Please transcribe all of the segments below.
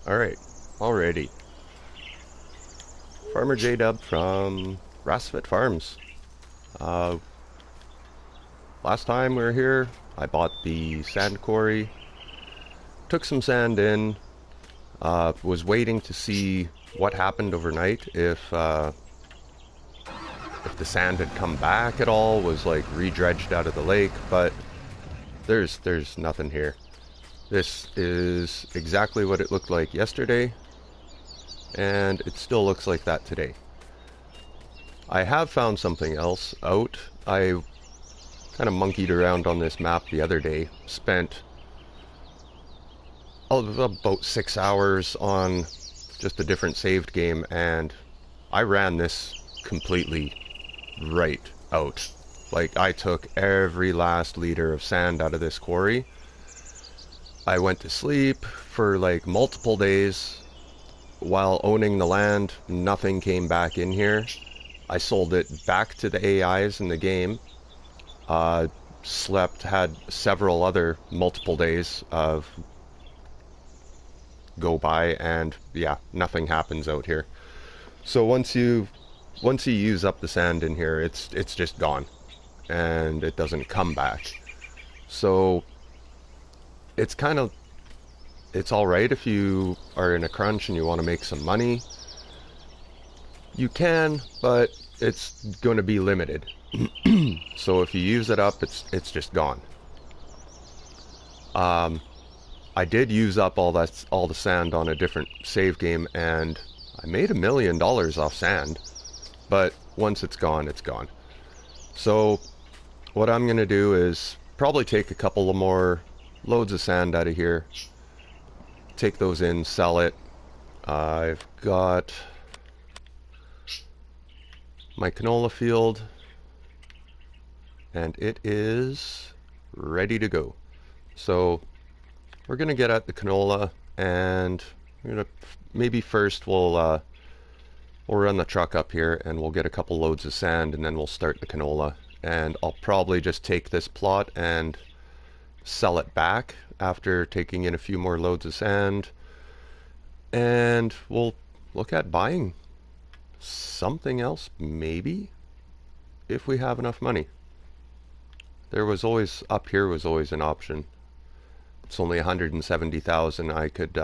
Alright, already. Farmer J-Dub from Rassvet Farms. Uh, Last time we were here, I bought the sand quarry, took some sand in, was waiting to see what happened overnight, if the sand had come back at all, was like re-dredged out of the lake, but there's nothing here. This is exactly what it looked like yesterday, and it still looks like that today. I have found something else out. I kind of monkeyed around on this map the other day, spent about 6 hours on just a different saved game, and I ran this completely right out. Like, I took every last liter of sand out of this quarry. I went to sleep for like multiple days while owning the land. Nothing came back in here. I sold it back to the AIs in the game. Slept, had several other multiple days of go by, and yeah, nothing happens out here. So once you use up the sand in here, it's just gone, and it doesn't come back. So it's kind of, it's all right if you are in a crunch and you want to make some money. You can, but it's going to be limited. So if you use it up, it's just gone. I did use up all the sand on a different save game, and I made $1 million off sand. But once it's gone, it's gone. So what I'm gonna do is probably take a couple of more loads of sand out of here, take those in, sell it. I've got my canola field, and it is ready to go. So we're gonna get at the canola, and we're gonna maybe first we'll run the truck up here and we'll get a couple loads of sand, and then we'll start the canola. And I'll probably just take this plot and sell it back after taking in a few more loads of sand, and we'll look at buying something else maybe if we have enough money. There was always, up here was always an option. It's only 170,000. I could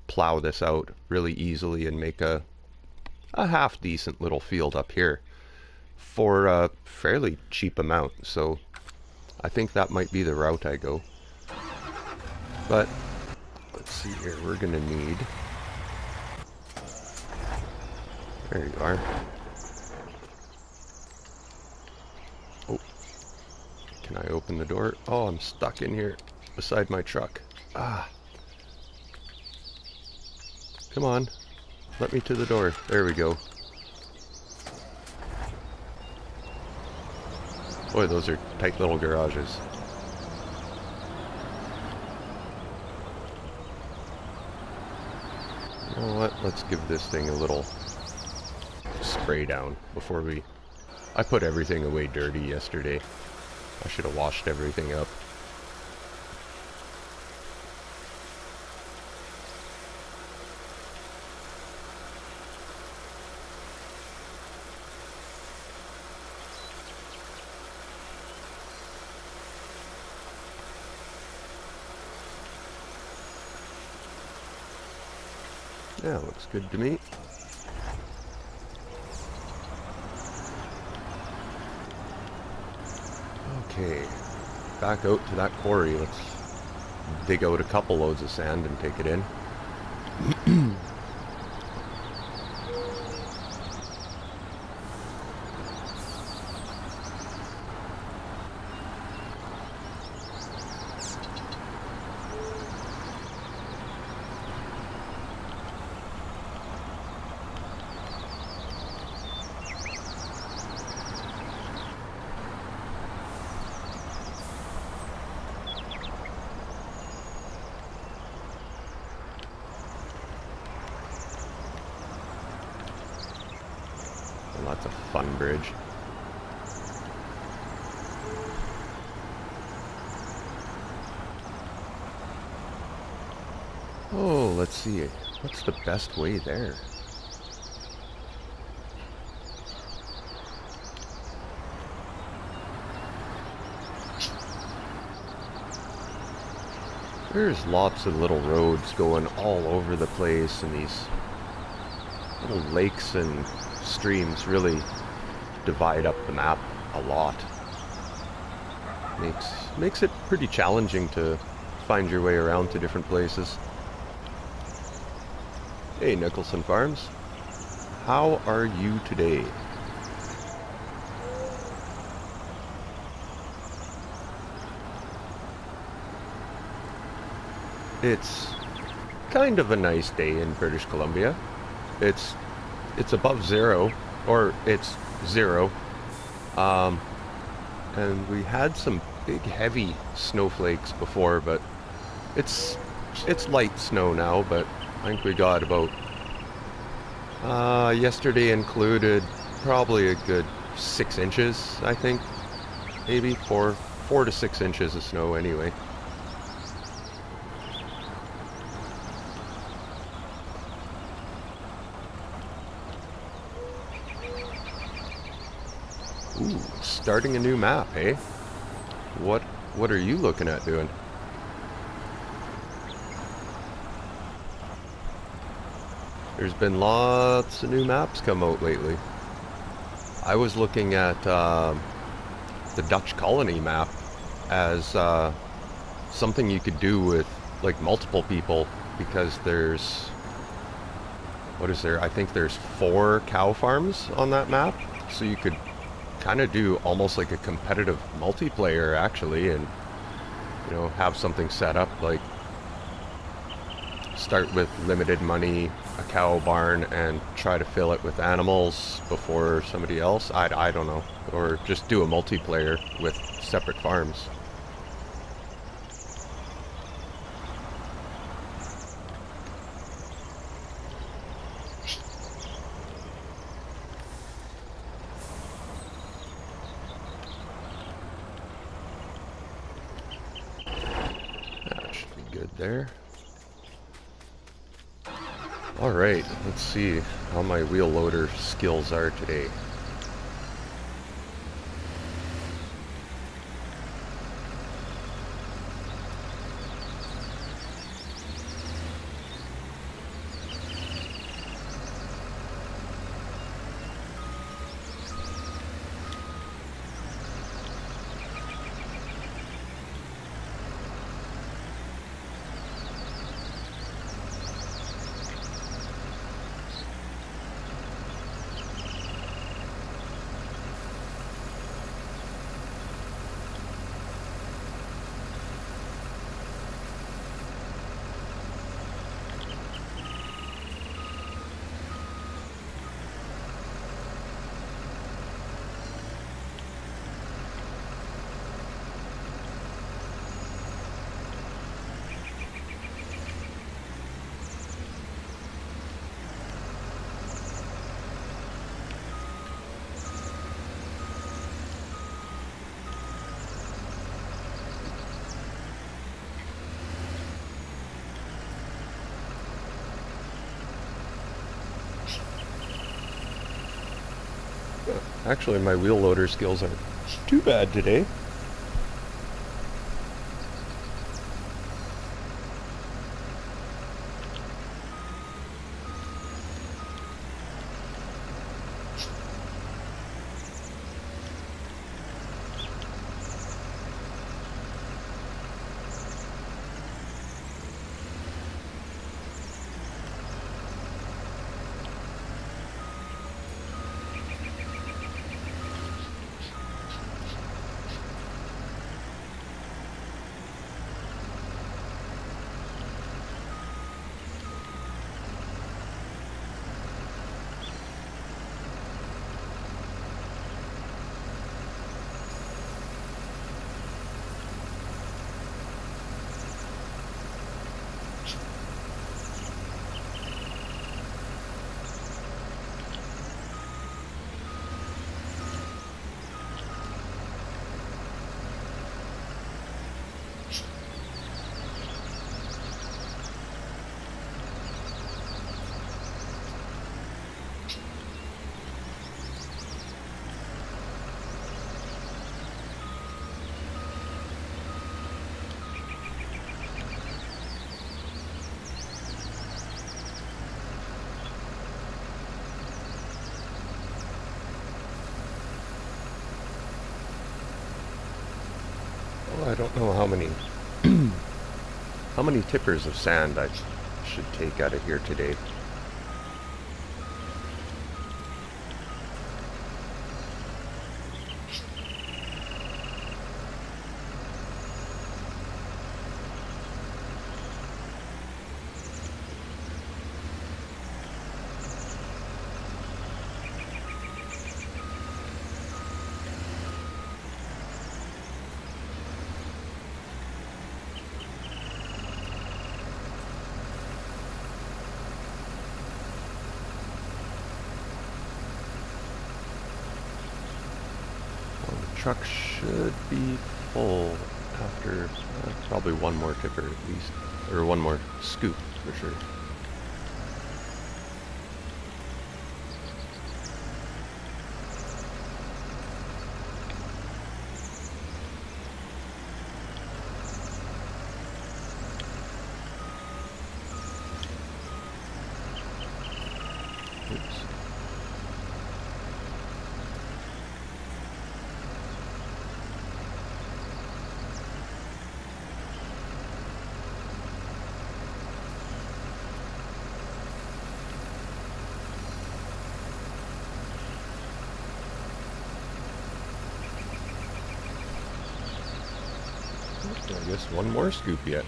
plow this out really easily and make a half decent little field up here for a fairly cheap amount. So I think that might be the route I go. But let's see here, we're gonna need, there you are. Oh, can I open the door? Oh, I'm stuck in here beside my truck. Ah, come on, let me to the door. There we go. Boy, those are tight little garages. You know what? Let's give this thing a little spray down before we... I put everything away dirty yesterday. I should have washed everything up. Yeah, looks good to me. Okay, back out to that quarry. Let's dig out a couple loads of sand and take it in. Lots of fun bridge. Oh, let's see. What's the best way there? There's lots of little roads going all over the place, and these little lakes and streams really divide up the map a lot. Makes it pretty challenging to find your way around to different places. Hey, Nicholson Farms. How are you today? It's kind of a nice day in British Columbia. It's above zero, or it's zero. And we had some big heavy snowflakes before, but it's light snow now, but I think we got about yesterday included probably a good 6 inches, I think. Maybe 4 to 6 inches of snow anyway. Ooh, starting a new map, eh? What are you looking at doing? There's been lots of new maps come out lately. I was looking at the Dutch colony map as something you could do with like multiple people, because there's, what is there? I think there's 4 cow farms on that map, so you could kind of do almost like a competitive multiplayer actually, and you know, have something set up like start with limited money, a cow barn, and try to fill it with animals before somebody else. I don't know, or just do a multiplayer with separate farms. That should be good there. Alright, let's see how my wheel loader skills are today. Actually, my wheel loader skills aren't too bad today. Well, I don't know how many how many tippers of sand I should take out of here today. Truck should be full after probably one more tipper at least, or one more scoop for sure. Oops. I guess one more scoop yet.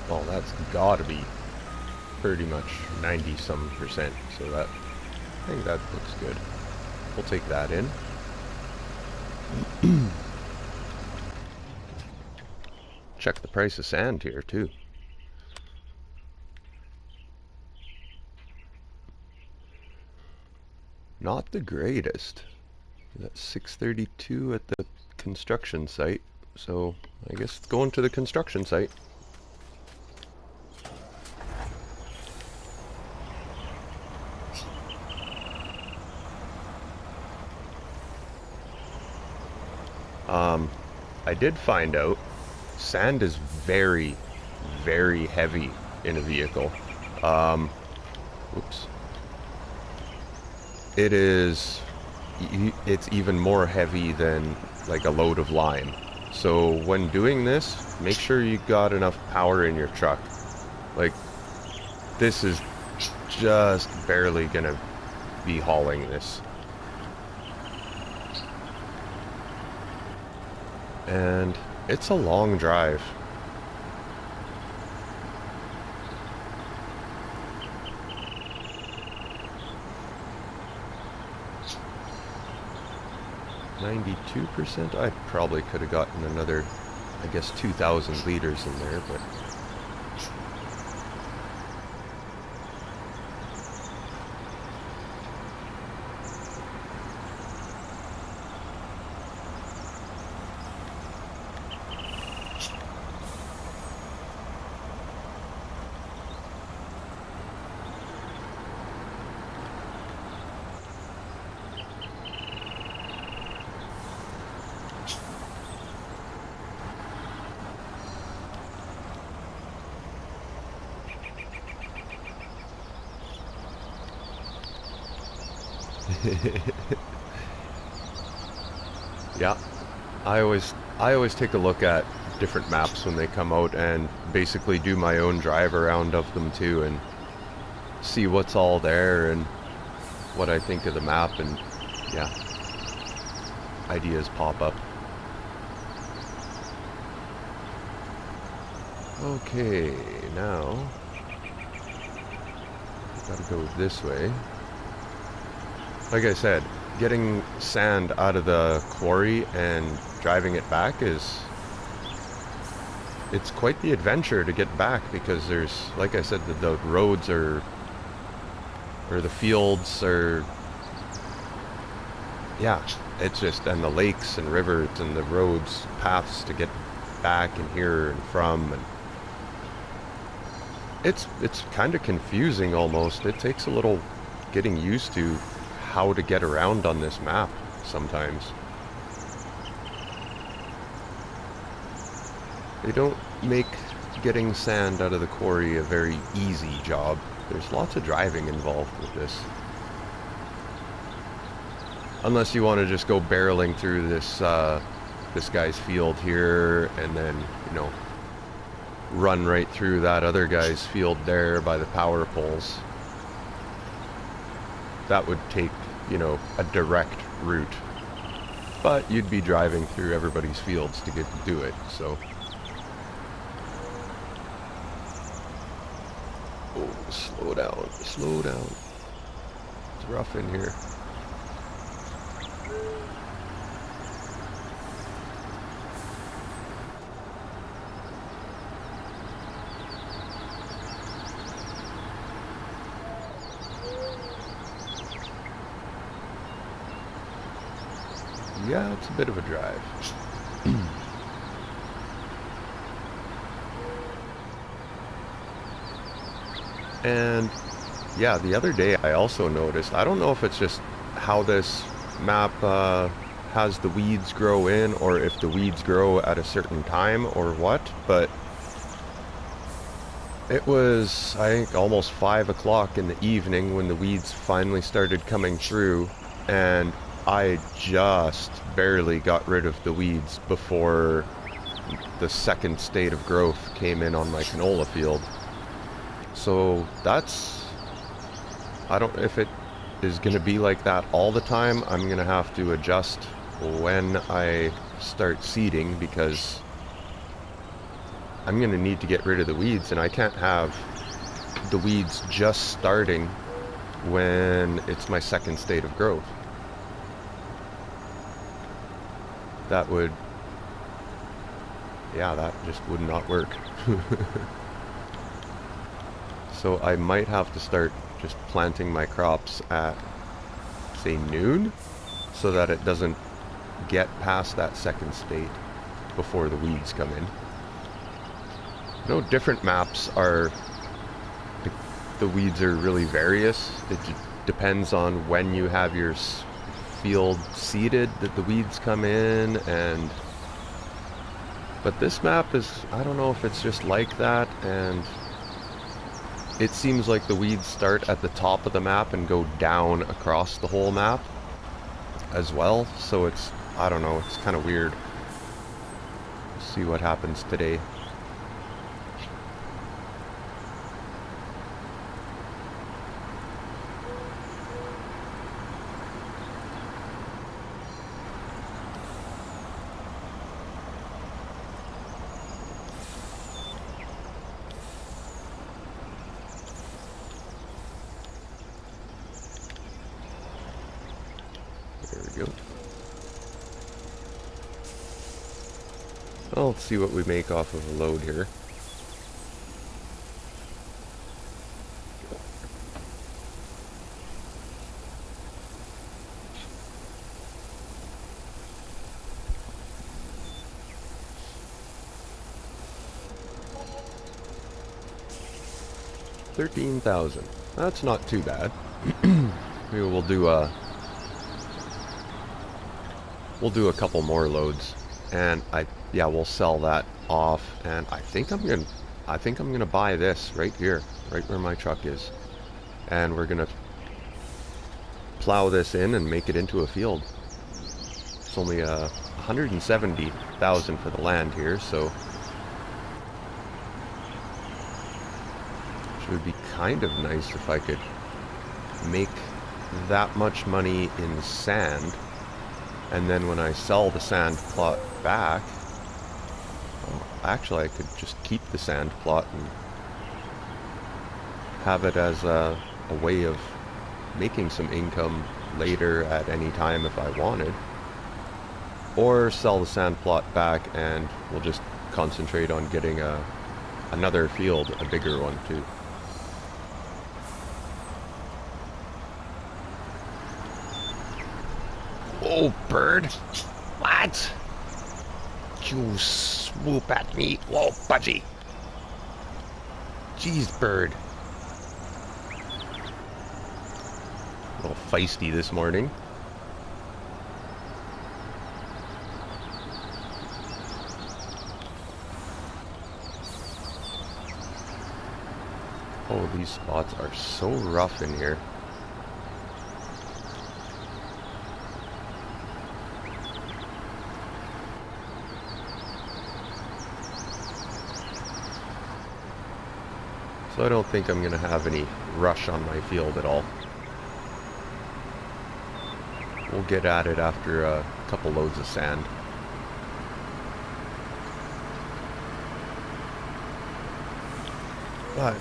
Well, that's gotta be pretty much 90-some%, so that, I think that looks good. We'll take that in. Check the price of sand here too. Not the greatest. That's 632 at the construction site, so I guess it's going to the construction site. I did find out sand is very, very heavy in a vehicle. Oops. It is, it's even more heavy than like a load of lime. So when doing this, make sure you got enough power in your truck. Like, this is just barely gonna be hauling this. And it's a long drive. %. I probably could have gotten another, I guess, 2,000 liters in there, but yeah, I always take a look at different maps when they come out and basically do my own drive around of them too and see what's all there and what I think of the map, and yeah, ideas pop up. Okay, now gotta go this way. Like I said, getting sand out of the quarry and driving it back is it's quite the adventure to get back because there's, like I said, the roads are, or the fields are, yeah, it's just, and the lakes and rivers and the roads, paths to get back and here and from, and it's kind of confusing almost. It takes a little getting used to how to get around on this map sometimes. They don't make getting sand out of the quarry a very easy job. There's lots of driving involved with this. Unless you want to just go barreling through this this guy's field here and then, you know, run right through that other guy's field there by the power poles. That would take, you know, a direct route. But you'd be driving through everybody's fields to get to do it, so. Oh, slow down, slow down. It's rough in here. Yeah, it's a bit of a drive. And yeah, the other day I also noticed, I don't know if it's just how this map has the weeds grow in, or if the weeds grow at a certain time or what, but it was, I think, almost 5 o'clock in the evening when the weeds finally started coming through, and I just barely got rid of the weeds before the second state of growth came in on my canola field. So that's, I don't, if it is going to be like that all the time, I'm going to have to adjust when I start seeding, because I'm going to need to get rid of the weeds, and I can't have the weeds just starting when it's my second state of growth. That would, yeah, that just would not work. So I might have to start just planting my crops at, say, noon, so that it doesn't get past that second state before the weeds come in. You know, different maps are, the weeds are really various. It depends on when you have your field seeded that the weeds come in, and but this map is, I don't know if it's just like that, and it seems like the weeds start at the top of the map and go down across the whole map as well, so it's, I don't know, it's kind of weird. We'll see what happens today. There we go. Well, let's see what we make off of a load here. $13,000. That's not too bad. Maybe we'll do a couple more loads, and we'll sell that off, and I think I'm gonna buy this right here, right where my truck is, and we're gonna plow this in and make it into a field. It's only $170,000 for the land here, so it would be kind of nice if I could make that much money in sand, and then when I sell the sand plot back, actually I could just keep the sand plot and have it as a way of making some income later at any time if I wanted, or sell the sand plot back and we'll just concentrate on getting another field, a bigger one too. Oh, bird! What? You swoop at me? Whoa, budgie! Jeez, bird. A little feisty this morning. Oh, these spots are so rough in here. So I don't think I'm going to have any rush on my field at all. We'll get at it after a couple loads of sand. But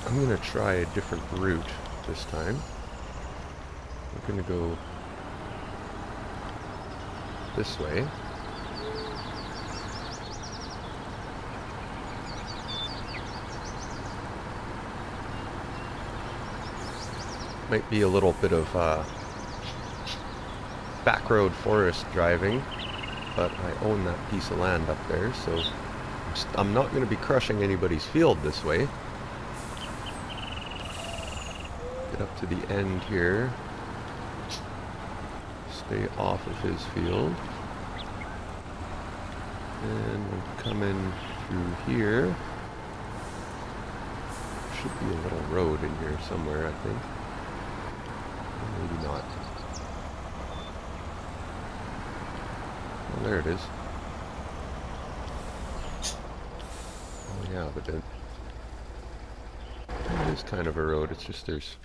I'm going to try a different route this time. We're going to go this way. Might be a little bit of back road forest driving, but I own that piece of land up there, so I'm not going to be crushing anybody's field this way. Get up to the end here. Stay off of his field. And we'll come in through here. Should be a little road in here somewhere, I think. Maybe not. Oh, there it is. Oh yeah, but then it is kind of a road. It's just there's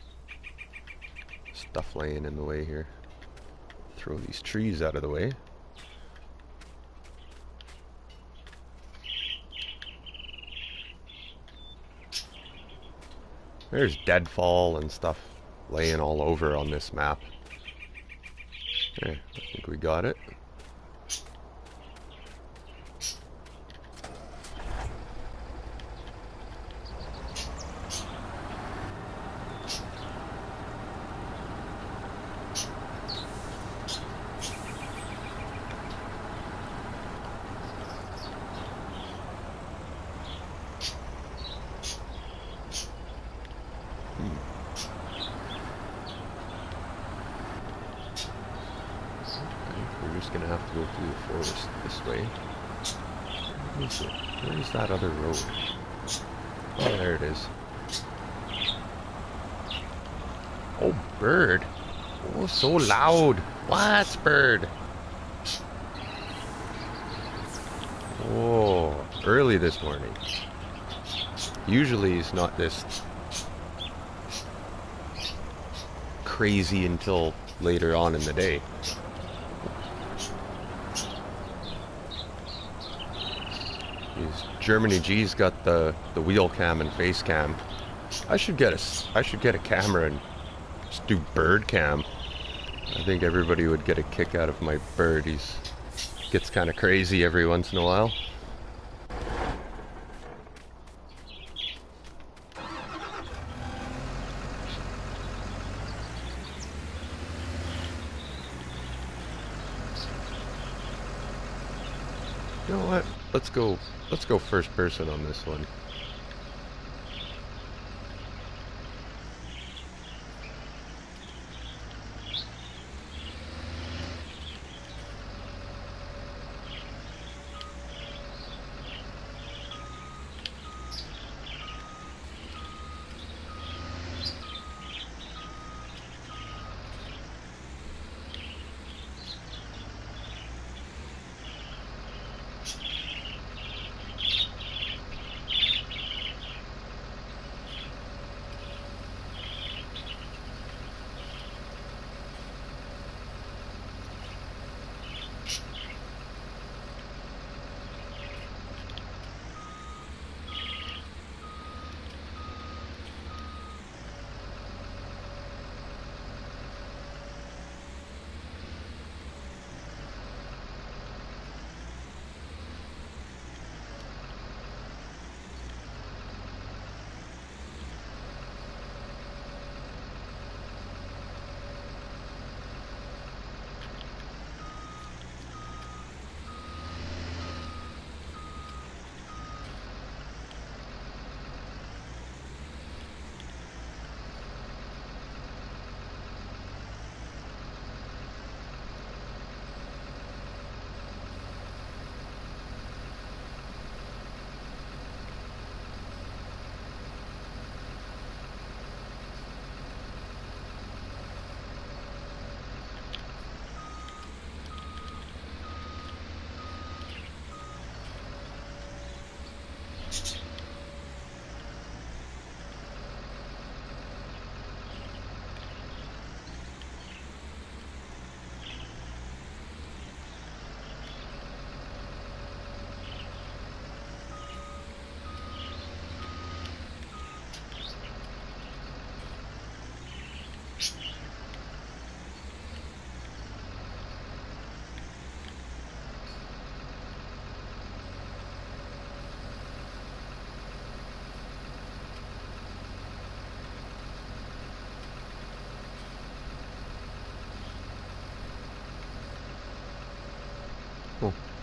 stuff laying in the way here. Throw these trees out of the way. There's deadfall and stuff laying all over on this map. There, I think we got it. We're just gonna have to go through the forest this way. Where's that other road? Oh, there it is. Oh, bird! Oh, so loud! What, bird? Oh, early this morning. Usually it's not this crazy until later on in the day. Germany G's got the wheel cam and face cam. I should get a camera and just do bird cam. I think everybody would get a kick out of my bird. Gets kind of crazy every once in a while. You know what? Let's go first person on this one.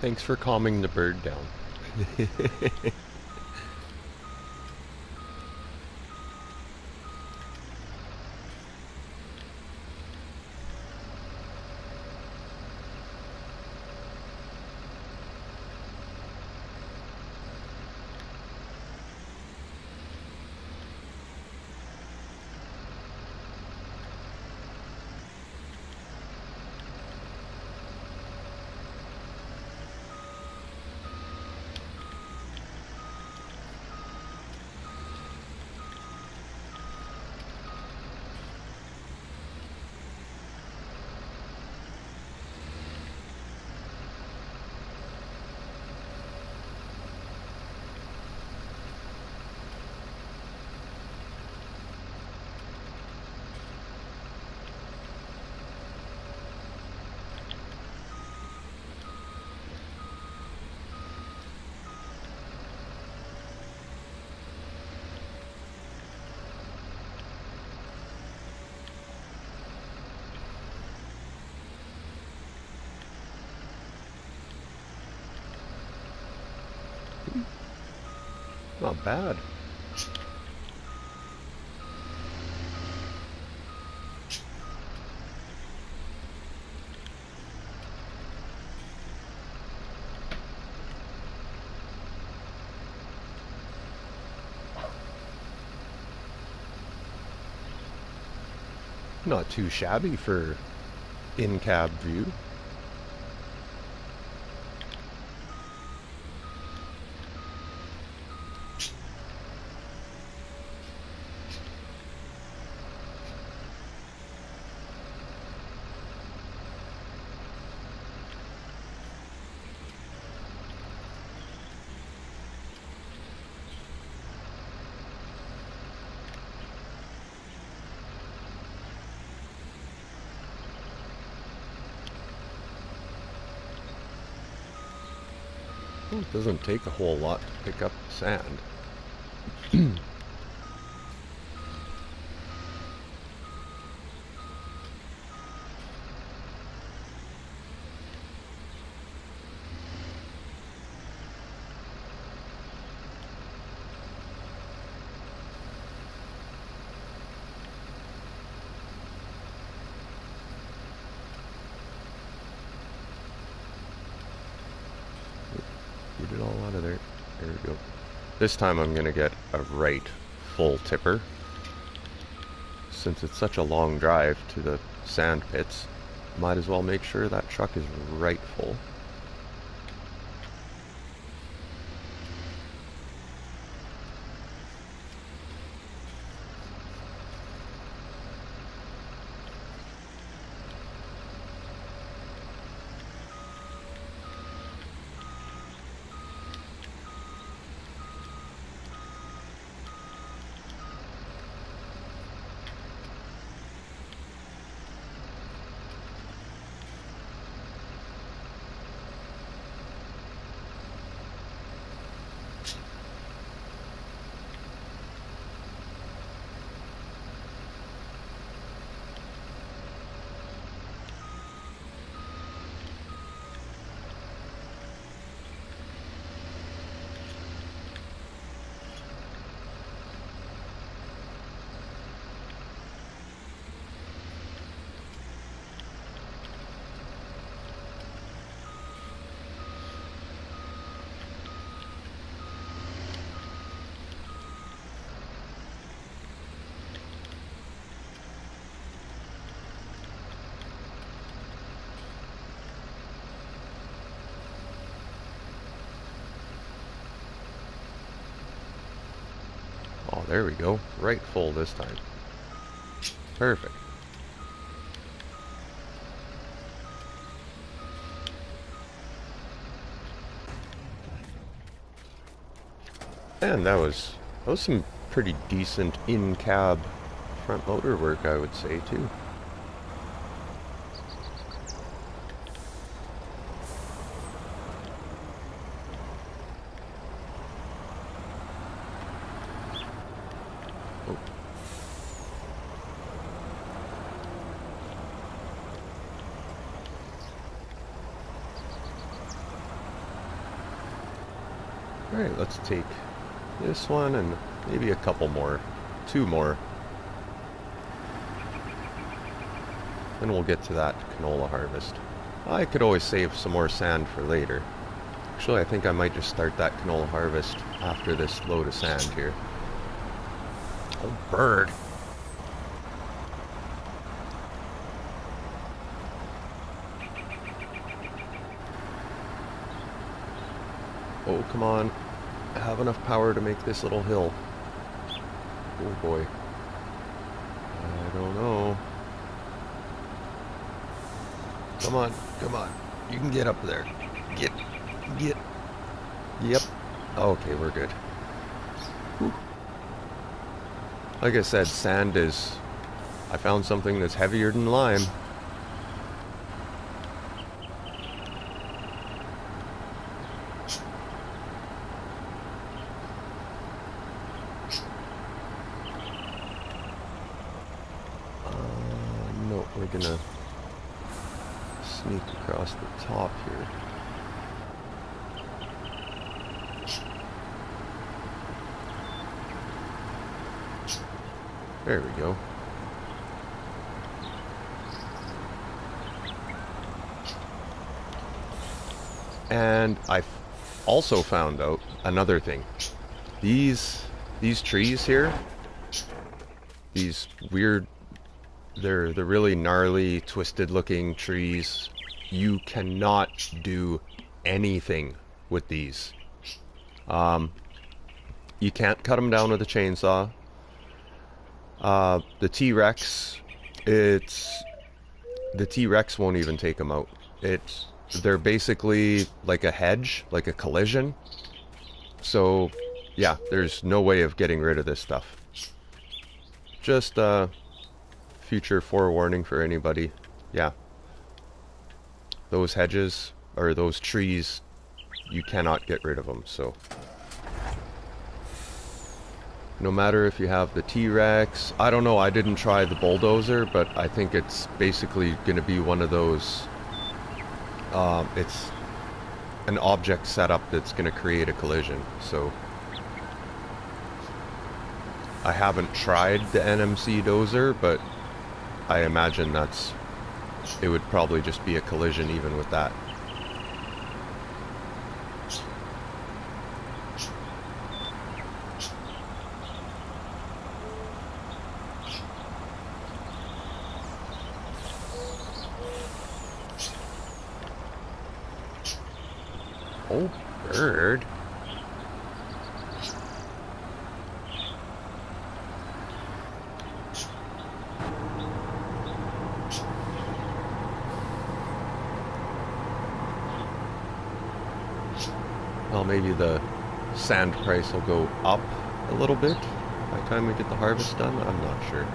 Thanks for calming the bird down. Not bad. Not too shabby for in-cab view. Well, it doesn't take a whole lot to pick up sand. Get it all out of there. There we go. This time I'm going to get a right full tipper. Since it's such a long drive to the sand pits, might as well make sure that truck is right full. Oh, there we go. Right full this time. Perfect. And that was some pretty decent in-cab front loader work, I would say, too. Oh. Alright, let's take this one and maybe a couple more. 2 more. Then we'll get to that canola harvest. I could always save some more sand for later. Actually, I think I might just start that canola harvest after this load of sand here. Oh, bird. Oh, come on. I have enough power to make this little hill. Oh boy. I don't know. Come on, come on. You can get up there. Get. Yep. Okay, we're good. Whew. Like I said, sand is... I found something that's heavier than lime. No, we're gonna sneak across the top here. There we go. And I also found out another thing. These trees here, these weird, they're really gnarly, twisted looking trees. You cannot do anything with these. You can't cut them down with a chainsaw. The T-Rex, the T-Rex won't even take them out. They're basically like a hedge, like a collision. So, yeah, there's no way of getting rid of this stuff. Just future forewarning for anybody. Yeah. Those hedges, or those trees, you cannot get rid of them, so. No matter if you have the T-Rex, I don't know, I didn't try the bulldozer, but I think it's basically going to be one of those, it's an object setup that's going to create a collision, so. I haven't tried the NMC dozer, but I imagine it would probably just be a collision even with that. Oh, bird. Well, maybe the sand price will go up a little bit by the time we get the harvest done. I'm not sure.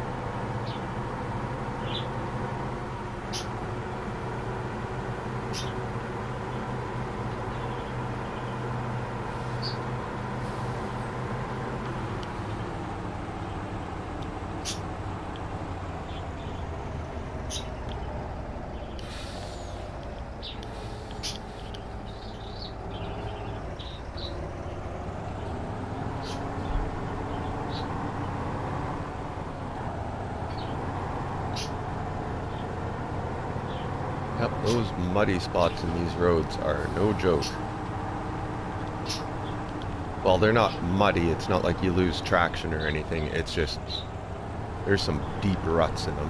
Yep, those muddy spots in these roads are no joke. Well, they're not muddy, it's not like you lose traction or anything, it's just, there's some deep ruts in them.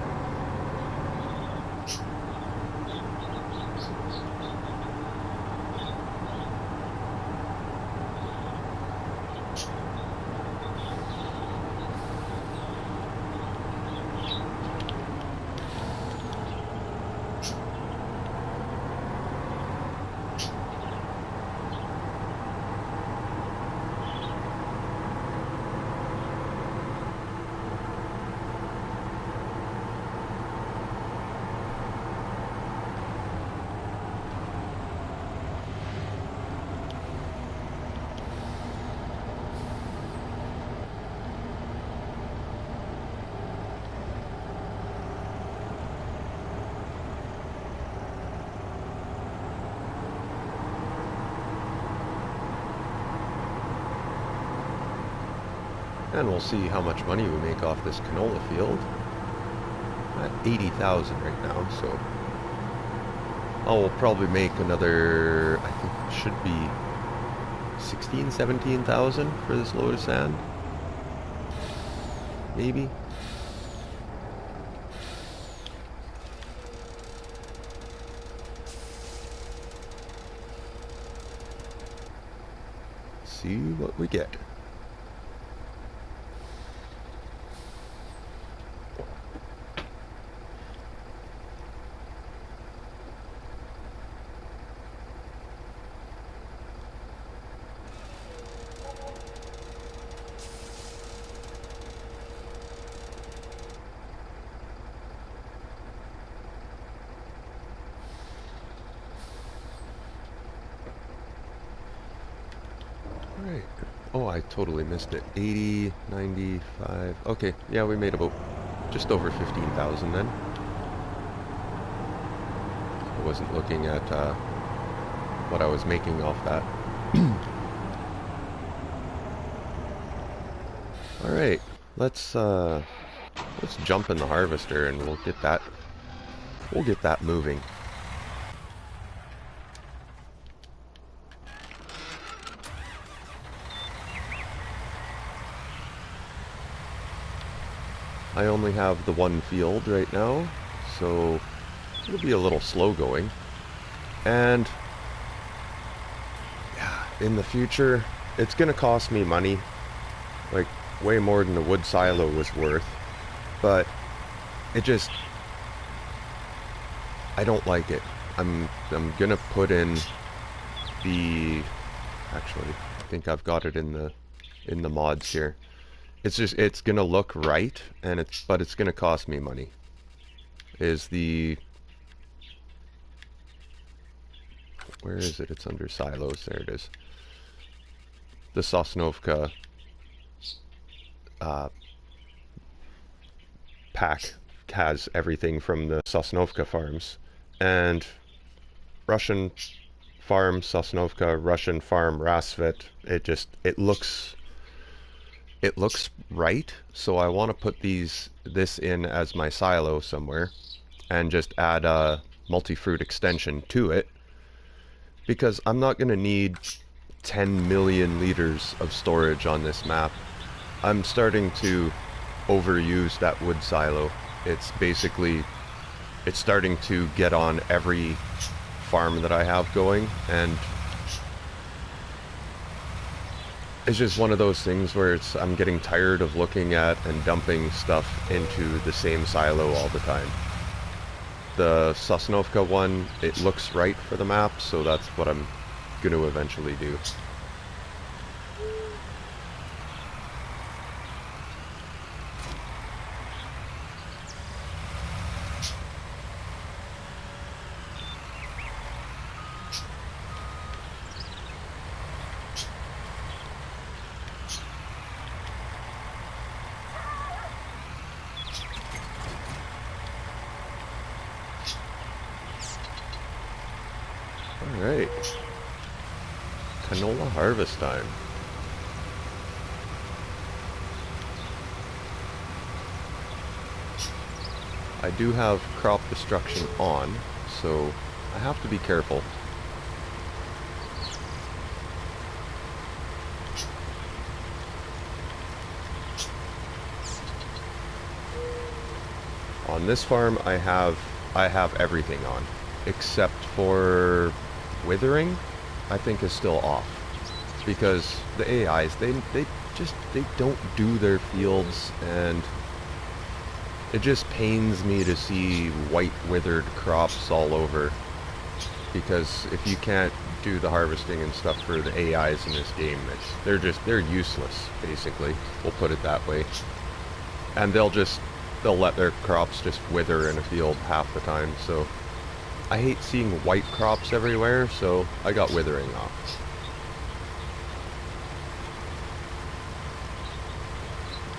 And we'll see how much money we make off this canola field. At 80,000 right now, so I'll probably make another, I think it should be 16, 17,000 for this load of sand. Maybe. See what we get. Right. Oh, I totally missed it. 80, 95. Okay, yeah, we made about just over 15,000 then. I wasn't looking at what I was making off that. All right, let's jump in the harvester and we'll get that moving. I only have the one field right now, so it'll be a little slow going. And yeah, in the future, it's gonna cost me money, like way more than the wood silo was worth. But it just, I don't like it. I'm gonna put in the, actually, I think I've got it in the mods here. It's gonna look right, and but it's gonna cost me money. Where is it? It's under silos. There it is. The Sosnovka pack has everything from the Sosnovka farms, and Russian farm Sosnovka, Russian farm Rassvet. It looks right, so I want to put this in as my silo somewhere and just add a multi-fruit extension to it, because I'm not going to need 10 million liters of storage on this map. I'm starting to overuse that wood silo. It's starting to get on every farm that I have going, and it's just one of those things where I'm getting tired of looking at and dumping stuff into the same silo all the time. The Sosnovka one, it looks right for the map, so that's what I'm going to eventually do. Alright. Canola harvest time. I do have crop destruction on, so I have to be careful. On this farm I have everything on, except for withering, I think is still off, because the AIs, they don't do their fields, and it just pains me to see white withered crops all over, because if you can't do the harvesting and stuff for the AIs in this game, they're useless, basically. We'll put it that way. And they'll let their crops just wither in a field half the time, so I hate seeing white crops everywhere, so I got withering off.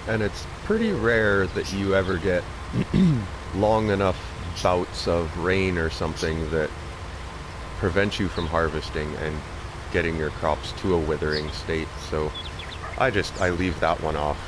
And it's pretty rare that you ever get long enough bouts of rain or something that prevent you from harvesting and getting your crops to a withering state, so I leave that one off.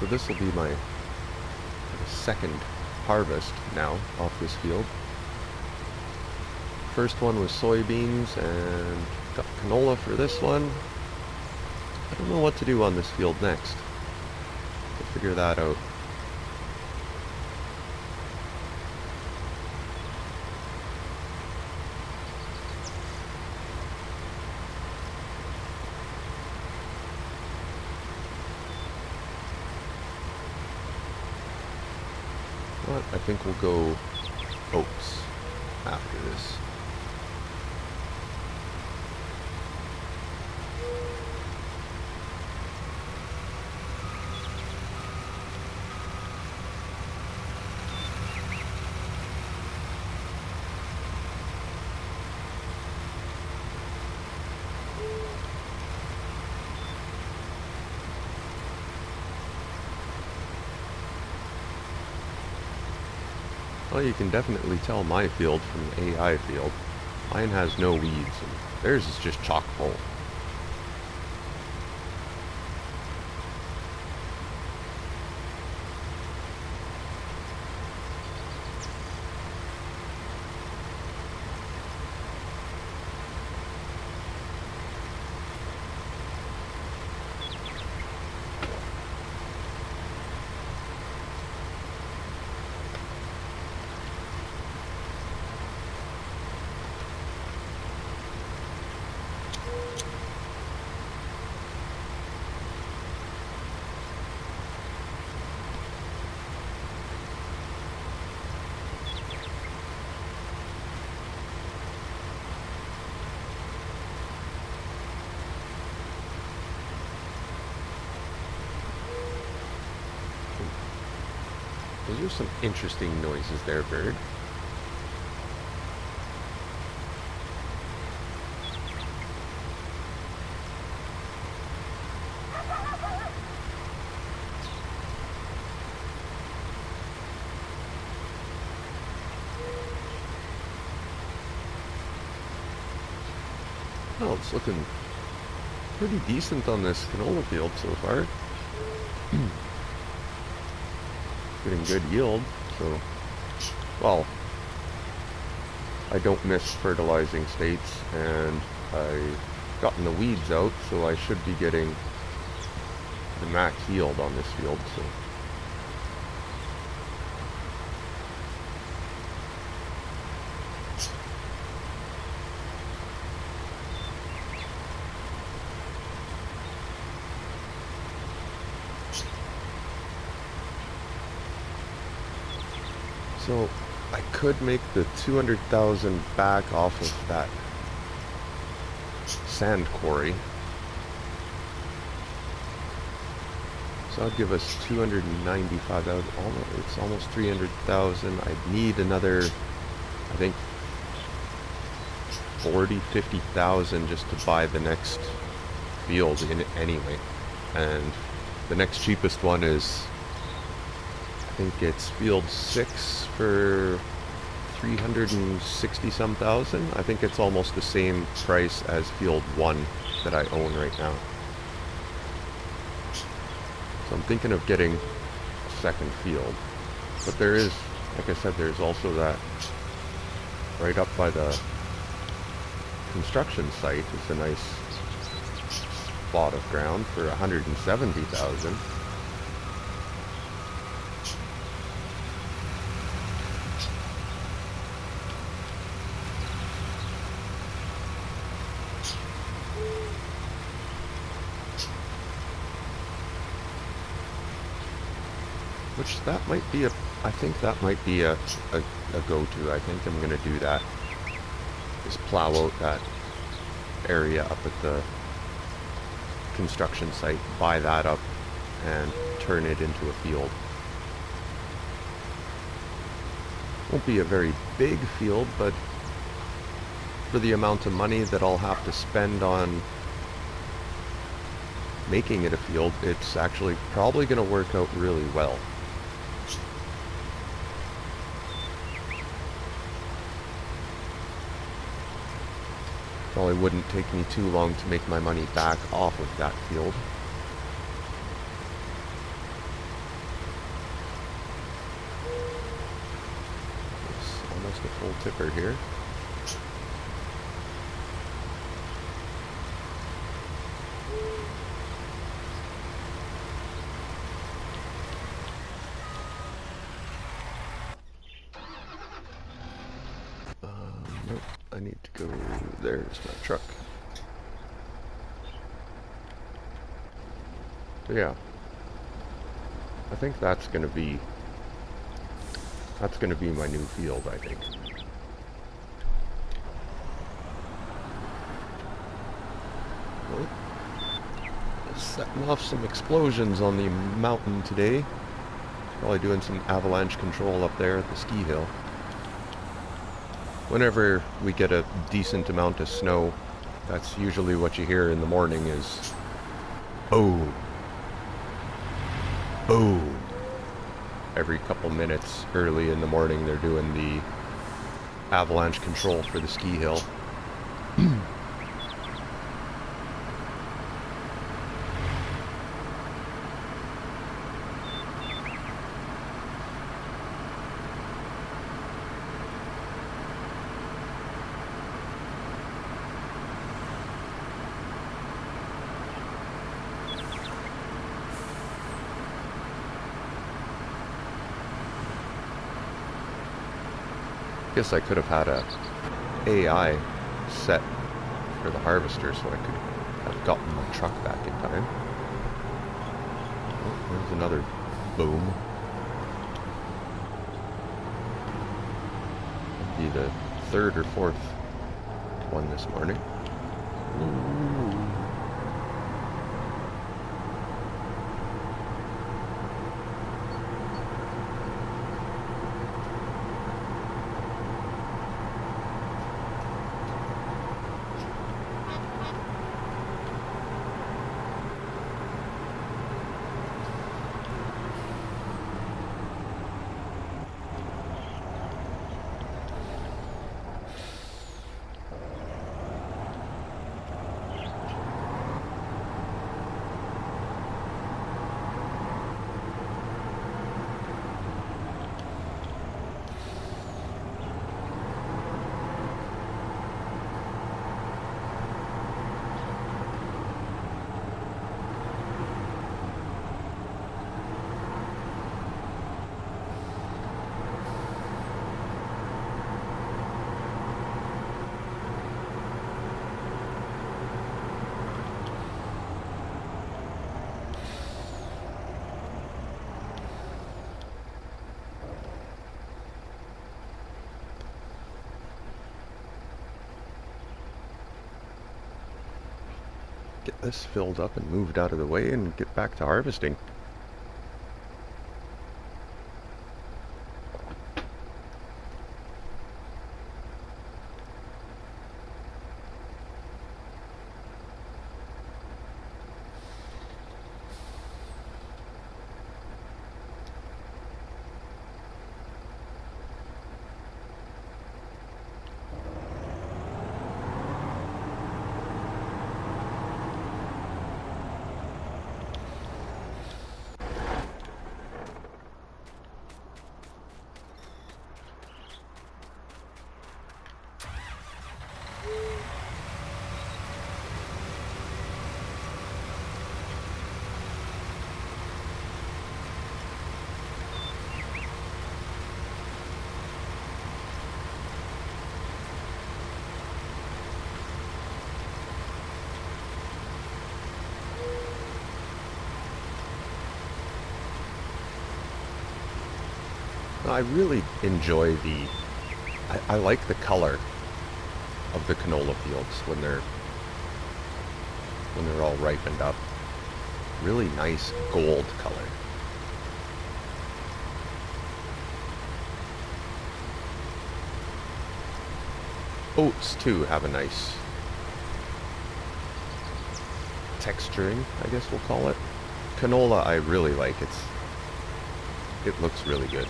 so this will be my second harvest now off this field. First one was soybeans, and got canola for this one. I don't know what to do on this field next. We'll figure that out. But I think we'll go oats after this. Well, you can definitely tell my field from the AI field. Mine has no weeds, and theirs is just chock full. Those are some interesting noises there, bird. Well, it's looking pretty decent on this canola field so far. Getting good yield, so, well, I don't miss fertilizing states, and I've gotten the weeds out, so I should be getting the max yield on this field, so. So I could make the 200,000 back off of that sand quarry. So that'd give us 295,000. It's almost 300,000. I'd need another, I think, 50,000 just to buy the next field in it anyway. And the next cheapest one is, I think it's field 6 for 360 some thousand. I think it's almost the same price as field 1 that I own right now. So I'm thinking of getting a second field. But there is, like I said, there's also that right up by the construction site. It's a nice plot of ground for 170,000. Which that might be a, I think that might be a go-to. I think I'm going to do that. Just plow out that area up at the construction site, buy that up, and turn it into a field. Won't be a very big field, but for the amount of money that I'll have to spend on making it a field, it's actually probably going to work out really well. Probably wouldn't take me too long to make my money back off of that field. the full tipper here. Nope, I need to go. There's my truck. So yeah, I think that's gonna be my new field, I think. Well, setting off some explosions on the mountain today. Probably doing some avalanche control up there at the ski hill. Whenever we get a decent amount of snow, that's usually what you hear in the morning is boom, boom. Every couple minutes early in the morning they're doing the avalanche control for the ski hill. Guess I could have had a AI set for the harvester so I could have gotten my truck back in time. Oh, there's another boom. Be the third or fourth one this morning. Ooh. Get this filled up and moved out of the way and get back to harvesting. I really enjoy I like the color of the canola fields when they're all ripened up. Really nice gold color. Oats too have a nice texturing, I guess we'll call it. Canola I really like. It looks really good.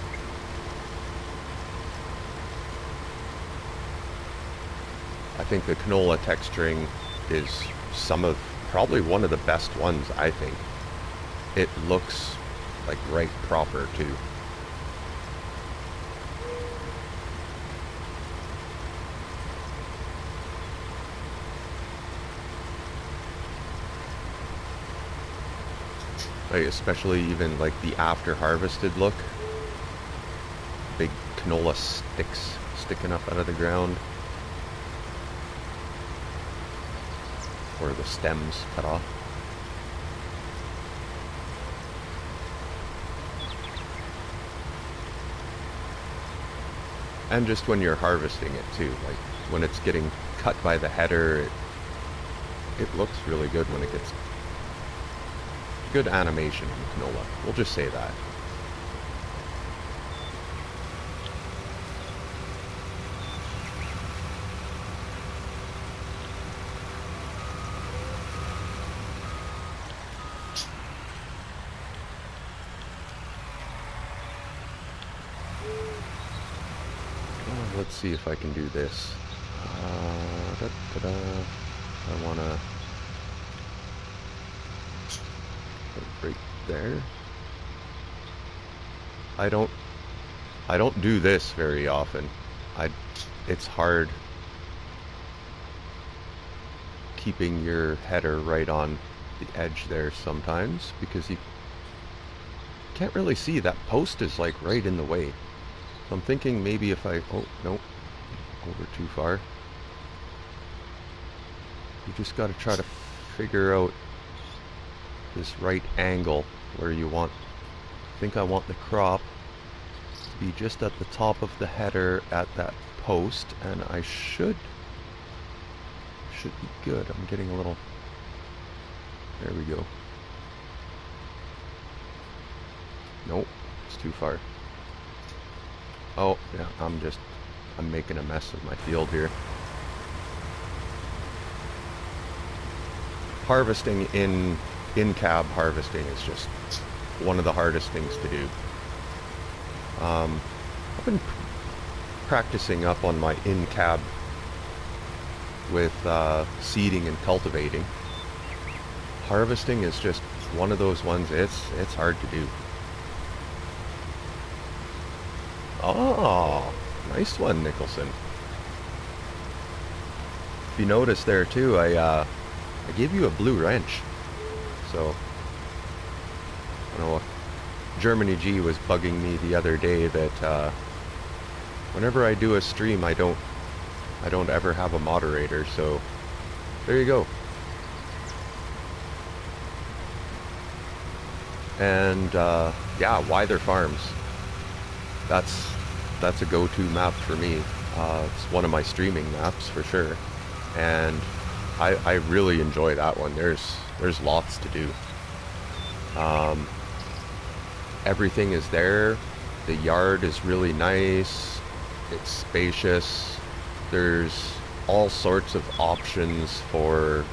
I think the canola texturing is probably one of the best ones, I think. It looks like right proper too. like especially even like the after harvested look. Big canola sticks sticking up out of the ground, or the stems cut off. And just when you're harvesting it too, like when it's getting cut by the header, it looks really good when it gets good animation in canola. We'll just say that. Let's see if I can do this. I want to put it right there. I don't do this very often. It's hard keeping your header right on the edge there sometimes because you can't really see. That post is like right in the way. I'm thinking maybe if I, oh, no, over too far. You just got to try to figure out this right angle where you want, I think I want the crop to be just at the top of the header at that post, and I should be good. I'm getting a little, there we go. Nope, it's too far. Oh, yeah, I'm making a mess of my field here. Harvesting in cab harvesting is just one of the hardest things to do. I've been practicing up on my in cab with seeding and cultivating. Harvesting is just one of those ones, it's hard to do. Oh, nice one, Nicholson. If you notice there too, I gave you a blue wrench. So, I know Germany G was bugging me the other day that whenever I do a stream, I don't ever have a moderator. So, there you go. And yeah, Wyther Farms. That's a go-to map for me. It's one of my streaming maps for sure, and I really enjoy that one. There's lots to do. Everything is there. The yard is really nice. It's spacious. There's all sorts of options for,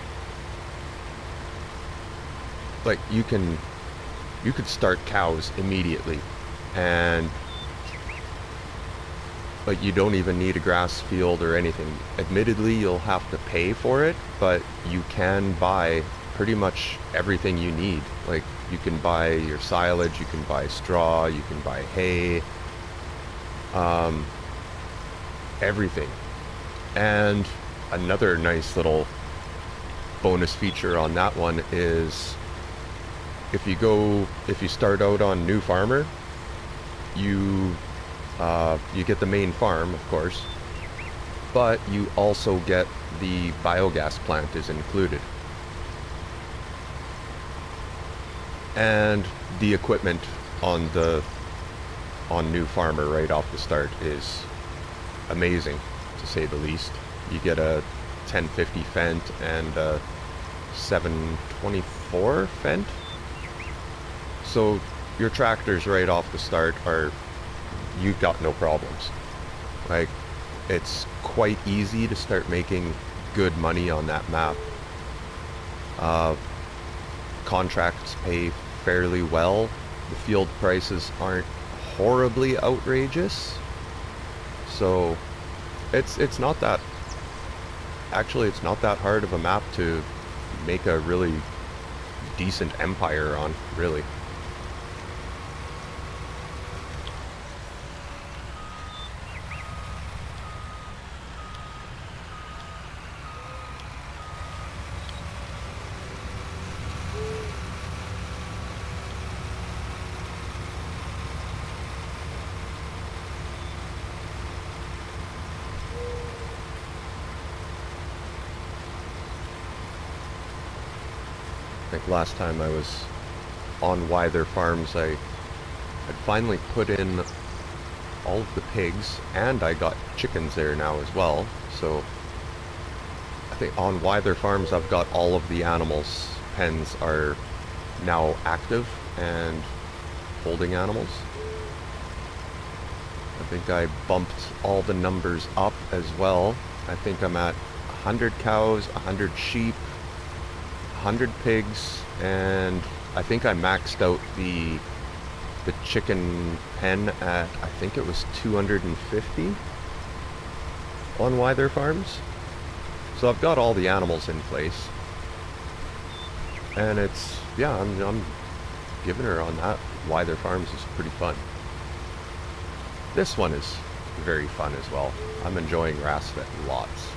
like, you could start cows immediately, and like you don't even need a grass field or anything. Admittedly, you'll have to pay for it, but you can buy pretty much everything you need. Like, you can buy your silage, you can buy straw, you can buy hay, everything. And another nice little bonus feature on that one is if you start out on New Farmer, you get the main farm, of course, but you also get the biogas plant is included. And the equipment on New Farmer right off the start is amazing, to say the least. You get a 1050 Fendt and a 724 Fendt. So your tractors right off the start you've got no problems. Like, it's quite easy to start making good money on that map. Contracts pay fairly well. The field prices aren't horribly outrageous. So it's not that, actually it's not that hard of a map to make a really decent empire on, really. think last time I was on Wyther Farms, I had finally put in all of the pigs, and I got chickens there now as well. So I think on Wyther Farms I've got all of the animals pens are now active and holding animals. I think I bumped all the numbers up as well. I think I'm at 100 cows, 100 sheep, 100 pigs, and I think I maxed out the chicken pen at, I think it was 250 on Wyther Farms. So I've got all the animals in place. And it's, yeah, I'm giving her on that. Wyther Farms is pretty fun. This one is very fun as well. I'm enjoying Rassvet lots.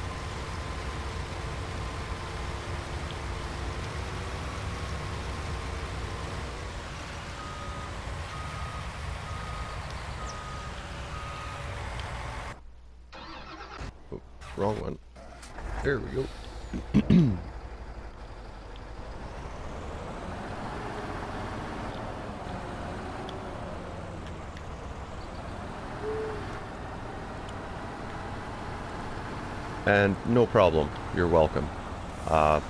Oh, wrong one. There we go. And no problem, you're welcome. I'll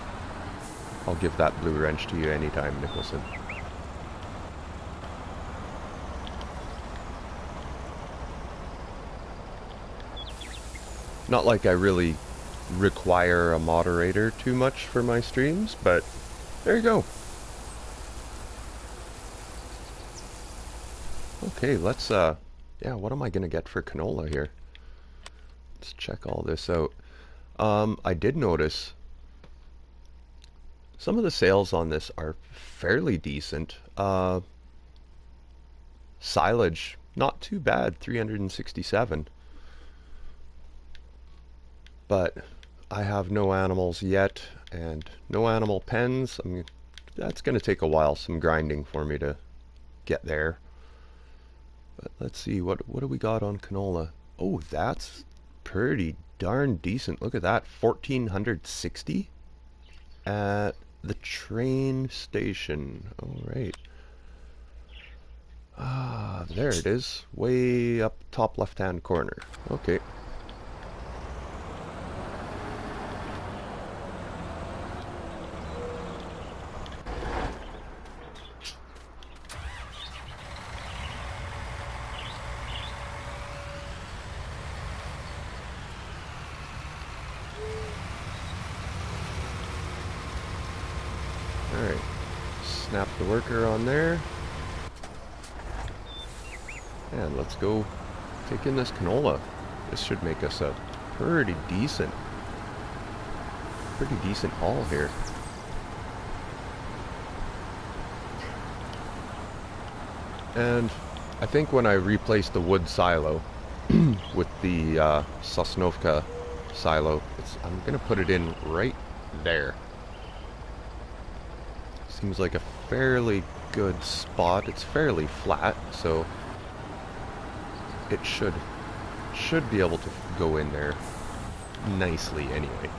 give that blue wrench to you anytime, Nicholson. Not like I really require a moderator too much for my streams, but there you go. Okay, let's, yeah, what am I gonna get for canola here? Let's check all this out. I did notice some of the sales on this are fairly decent. Silage, not too bad, 367. But I have no animals yet, and no animal pens. I mean, that's going to take a while, some grinding for me to get there. But let's see, what do we got on canola? Oh, that's pretty darn decent. Look at that, 1460 at the train station. All right. Ah, there it is, way up top left-hand corner. Okay. Alright, snap the worker on there. And let's go take in this canola. This should make us a pretty decent haul here. And I think when I replace the wood silo with the Sosnovka silo, I'm going to put it in right there. Seems like a fairly good spot. It's fairly flat, so it should be able to go in there nicely anyway.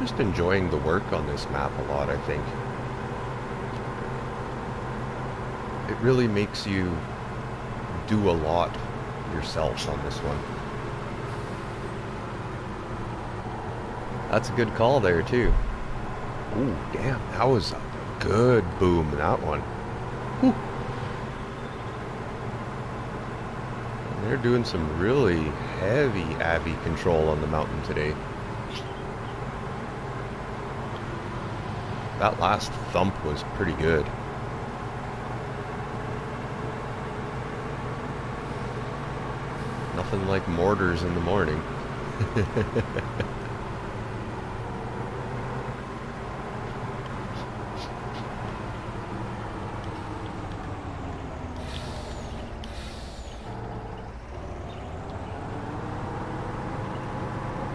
just enjoying the work on this map a lot, I think. It really makes you do a lot yourself on this one. That's a good call there, too. Ooh, damn, that was a good boom, that one. Whew. And they're doing some really heavy Abbey control on the mountain today. That last thump was pretty good. Nothing like mortars in the morning.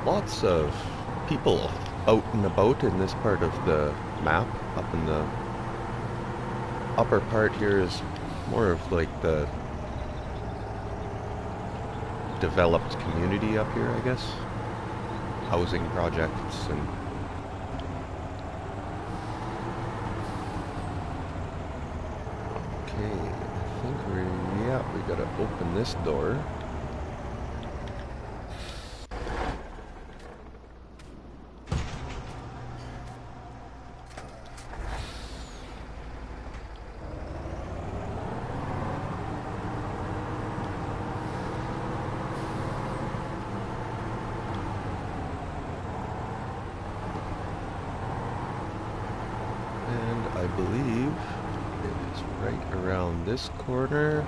Lots of people out and about in this part of the map. Up in the upper part here is more of like the developed community up here, I guess. Housing projects and okay, I think we gotta open this door. I believe it is right around this corner.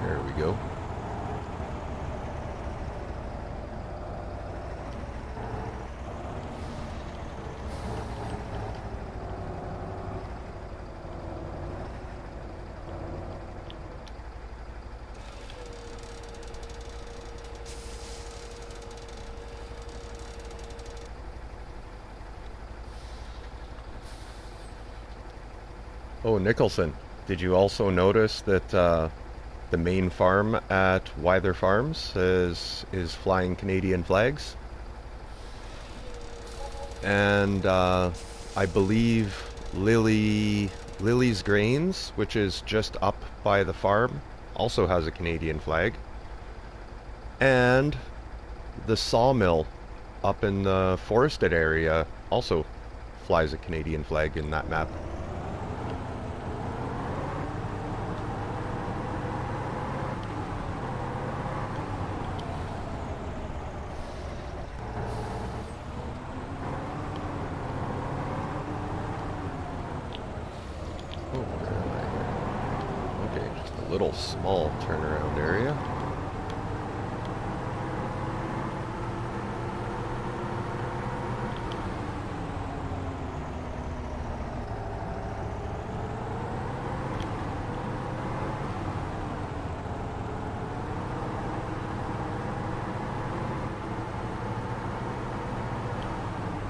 There we go. Oh, Nicholson, did you also notice that the main farm at Wyther Farms is flying Canadian flags? And I believe Lily's Grains, which is just up by the farm, also has a Canadian flag. And the sawmill up in the forested area also flies a Canadian flag in that map. Little small turnaround area.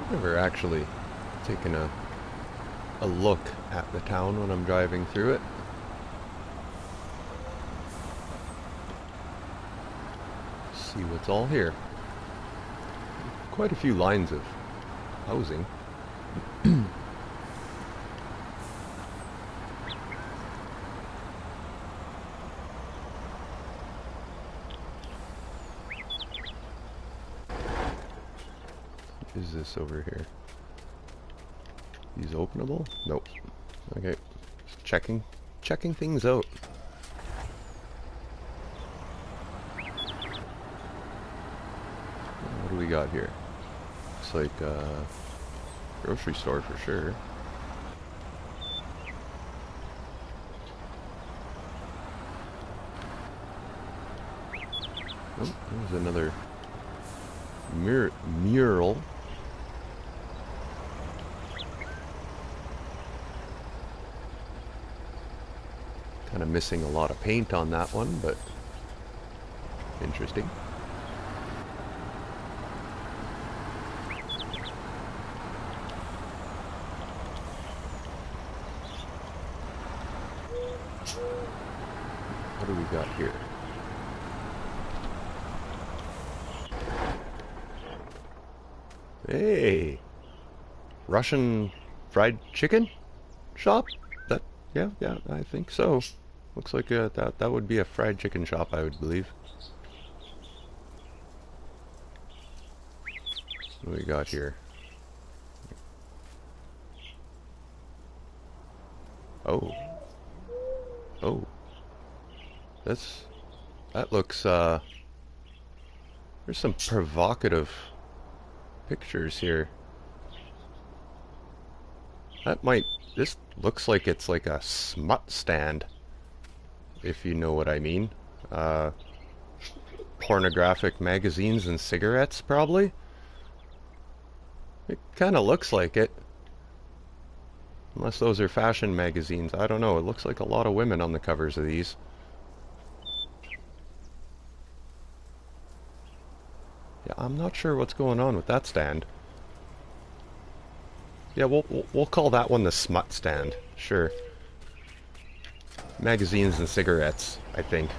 Never actually taken a look at the town when I'm driving through it. See what's all here. Quite a few lines of housing. What is this over here? These openable? Nope. Okay. Just checking things out. What do we got here? Looks like a grocery store for sure. Oh, there's another mural. Kind of missing a lot of paint on that one, but interesting. What do we got here? Hey, Russian fried chicken shop? That, yeah, yeah, I think so. Looks like that would be a fried chicken shop, I would believe. What do we got here? Oh, oh, that's that looks there's some provocative pictures here. That might this looks like it's like a smut stand, if you know what I mean. Uh, Pornographic magazines and cigarettes, probably. It kind of looks like it. Unless those are fashion magazines. I don't know. It looks like a lot of women on the covers of these. Yeah, I'm not sure what's going on with that stand. Yeah, we'll call that one the smut stand. Sure. Magazines and cigarettes, I think.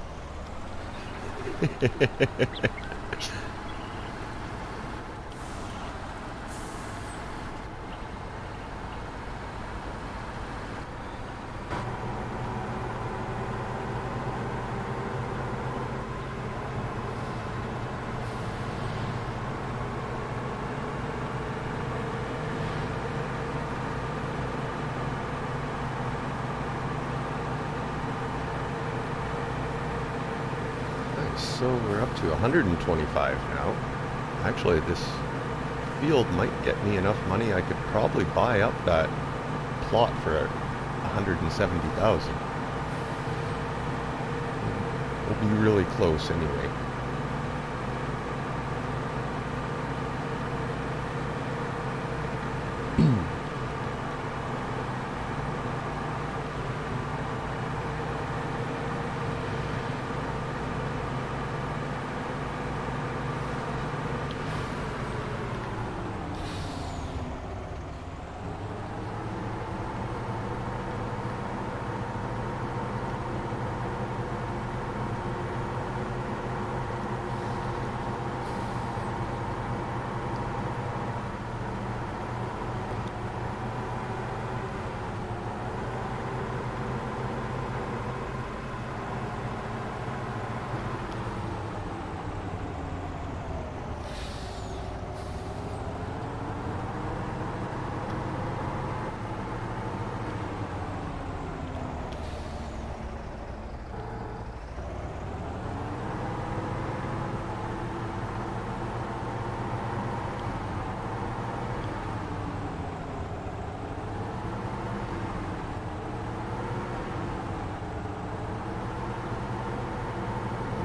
So we're up to 125 now. Actually, this field might get me enough money I could probably buy up that plot for 170,000. We'll be really close anyway.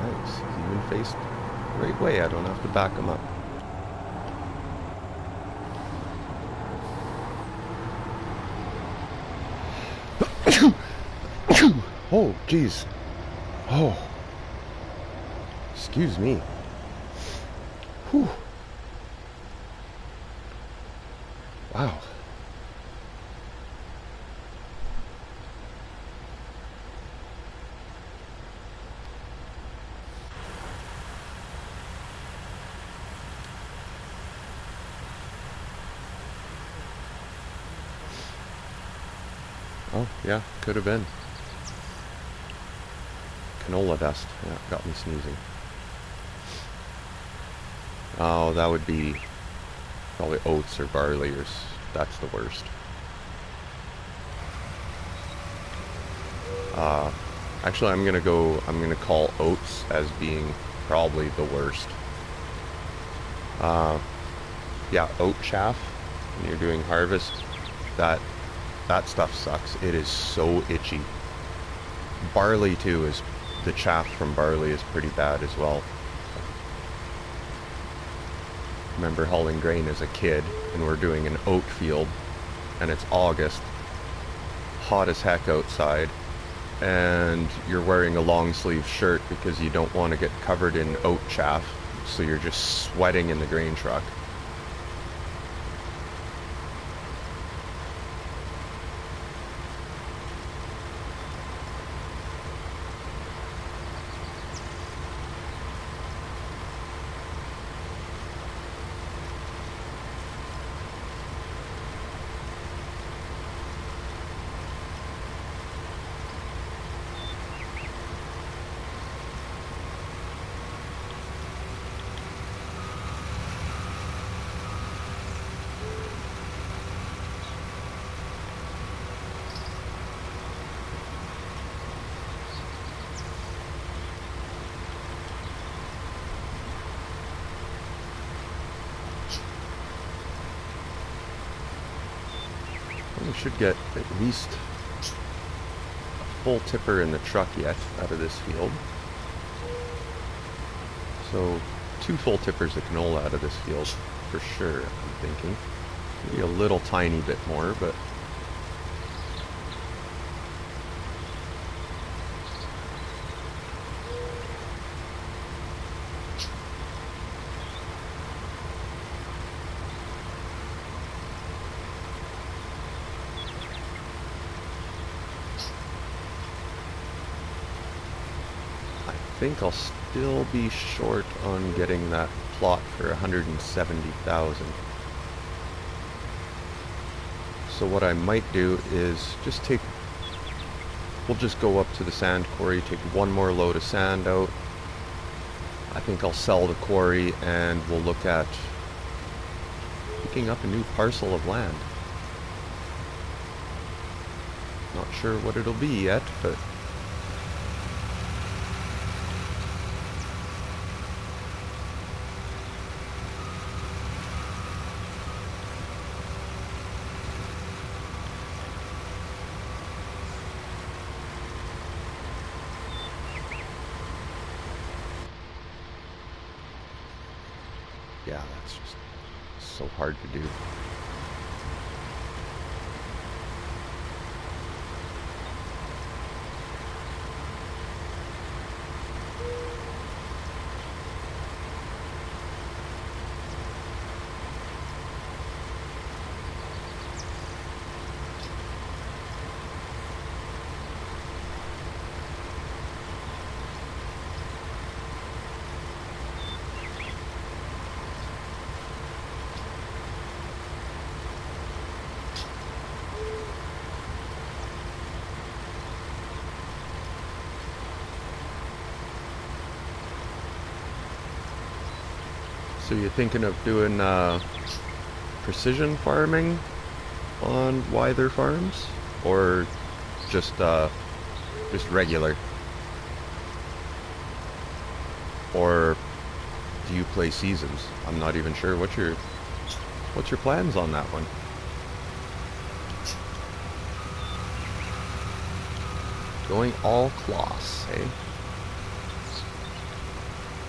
Nice. He's even faced the right way. I don't have to back him up. Oh, jeez. Oh. Excuse me. Whew. Wow. Oh, yeah, could have been. Canola dust. Yeah, got me sneezing. Oh, that would be probably oats or barley or that's the worst. Uh, Actually, I'm gonna call oats as being probably the worst. Uh, yeah, oat chaff when you're doing harvest, that that stuff sucks. It is so itchy. Barley too is the chaff from barley is pretty bad as well. Remember hauling grain as a kid, and we're doing an oat field, and it's August, hot as heck outside, and you're wearing a long sleeve shirt because you don't want to get covered in oat chaff, so you're just sweating in the grain truck. should get at least a full tipper in the truck yet out of this field. So 2 full tippers of canola out of this field for sure, I'm thinking. Maybe a little tiny bit more, but I think I'll still be short on getting that plot for 170,000. So what I might do is we'll just go up to the sand quarry, take one more load of sand out. I think I'll sell the quarry and we'll look at picking up a new parcel of land. Not sure what it'll be yet, but yeah, that's just so hard to do. So you're thinking of doing precision farming on Wyther farms, or just regular? Or do you play seasons? I'm not even sure. What's your plans on that one? Going all cloths, eh?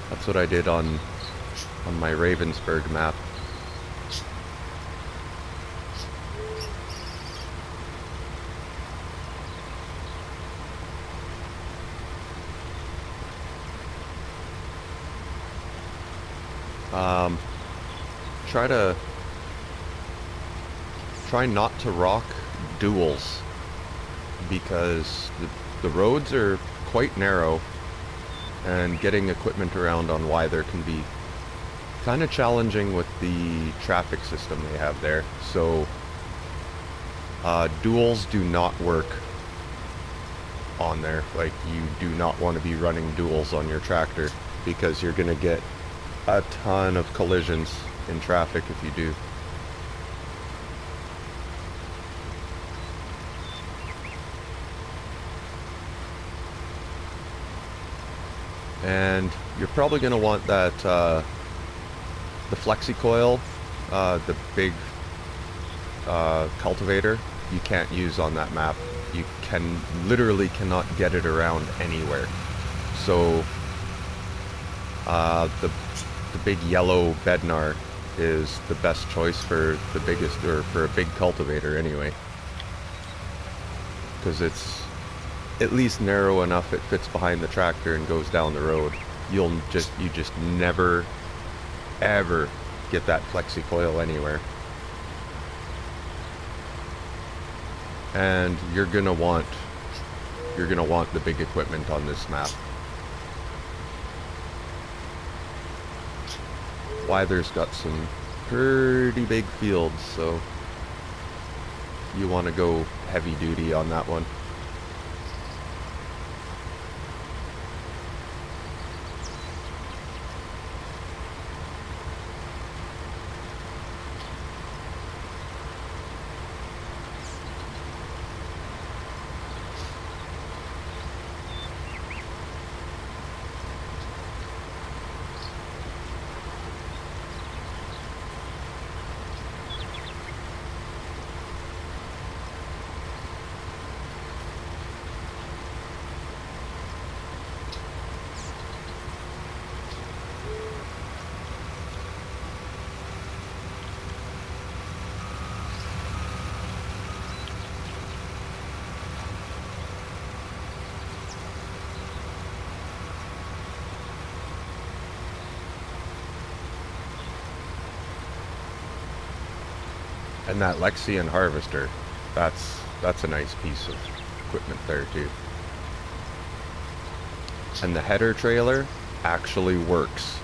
That's what I did on my Ravensburg map. Try not to rock duels, because the roads are quite narrow and getting equipment around on Wyther can be kind of challenging with the traffic system they have there. So duels do not work on there. Like, you do not want to be running duels on your tractor, because you're gonna get a ton of collisions in traffic if you do. And you're probably going to want that the flexi coil, the big cultivator, you can't use on that map. You literally cannot get it around anywhere. So the big yellow Bednar is the best choice for the biggest, or for a big cultivator anyway, because it's at least narrow enough it fits behind the tractor and goes down the road. You just never ever get that flexi coil anywhere. And you're gonna want the big equipment on this map. Wyther's got some pretty big fields, so you want to go heavy duty on that one. And that Lexian harvester, that's a nice piece of equipment there too. And the header trailer actually works.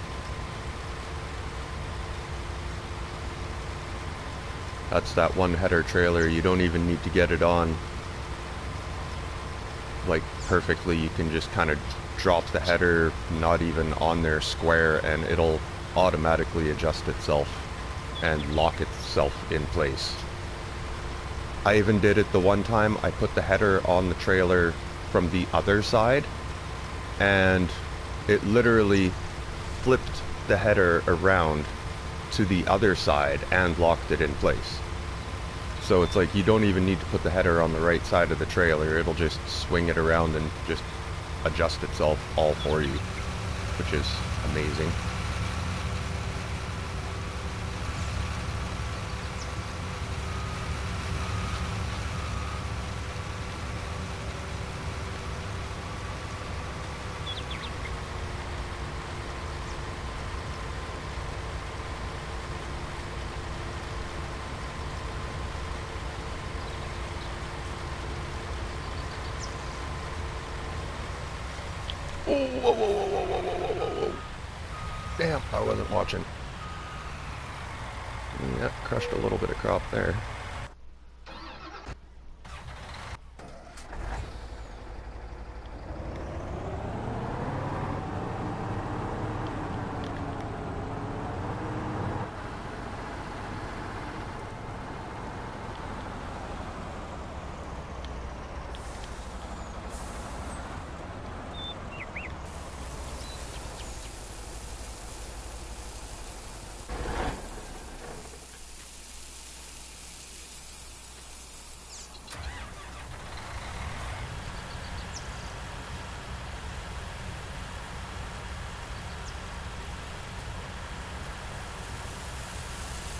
That's that one header trailer, you don't even need to get it on like perfectly. You can just kind of drop the header not even on there square and it'll automatically adjust itself and lock itself in place. I even did it the one time I put the header on the trailer from the other side and it literally flipped the header around to the other side and locked it in place. So it's like you don't even need to put the header on the right side of the trailer, it'll just swing it around and just adjust itself all for you, which is amazing. Oh, whoa, whoa, whoa, whoa, whoa, whoa, whoa, whoa. Damn, I wasn't watching. Yeah, crushed a little bit of crop there.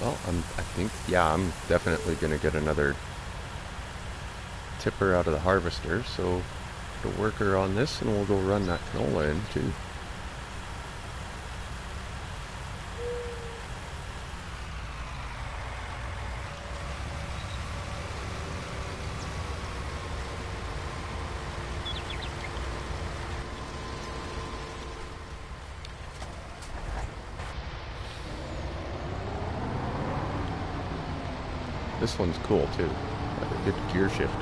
Well, I think, yeah, I'm definitely going to get another tipper out of the harvester, so the worker on this and we'll go run that canola in too. This one's cool too, like a good gear shift.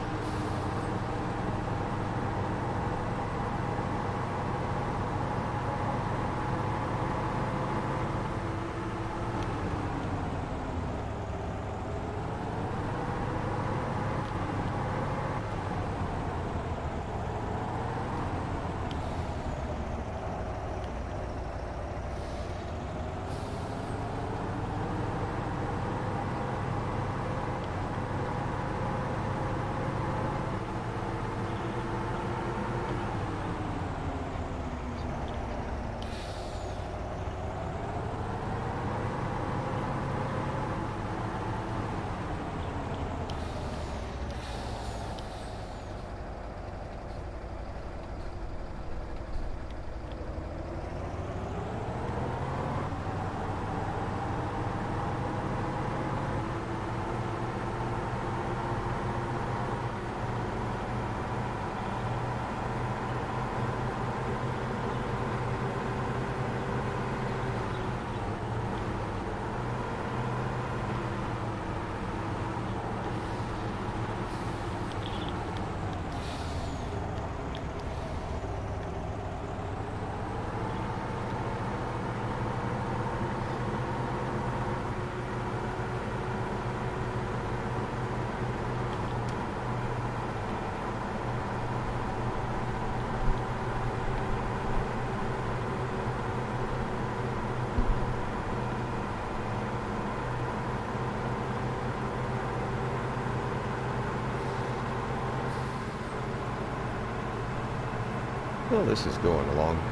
Well, this is going along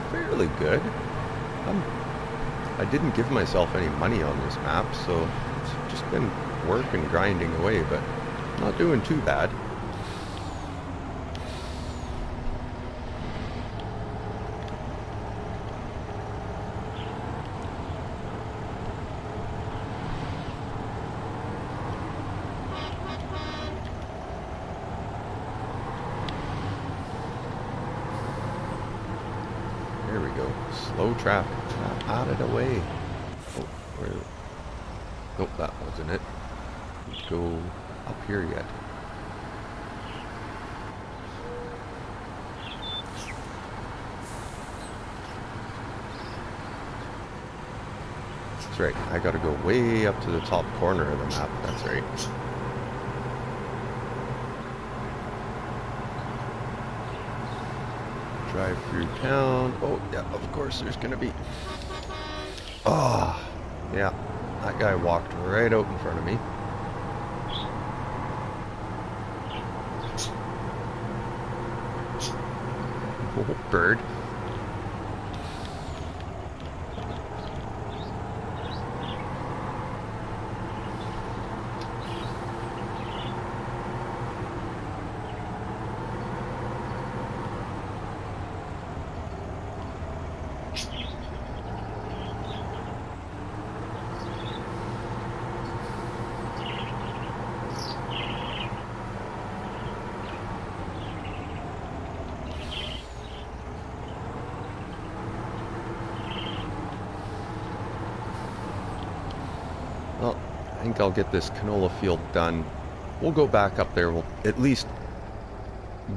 fairly good. I didn't give myself any money on this map, so it's just been work and grinding away, but not doing too bad. There we go. Slow traffic. Out of the way. Oh, where? Nope, that wasn't it. Go up here yet. That's right. I gotta go way up to the top corner of the map. That's right. Drive through town. Oh, yeah, of course there's gonna be... Oh, yeah. That guy walked right out in front of me. Oh, bird. Well, I think I'll get this canola field done. We'll go back up there. We'll at least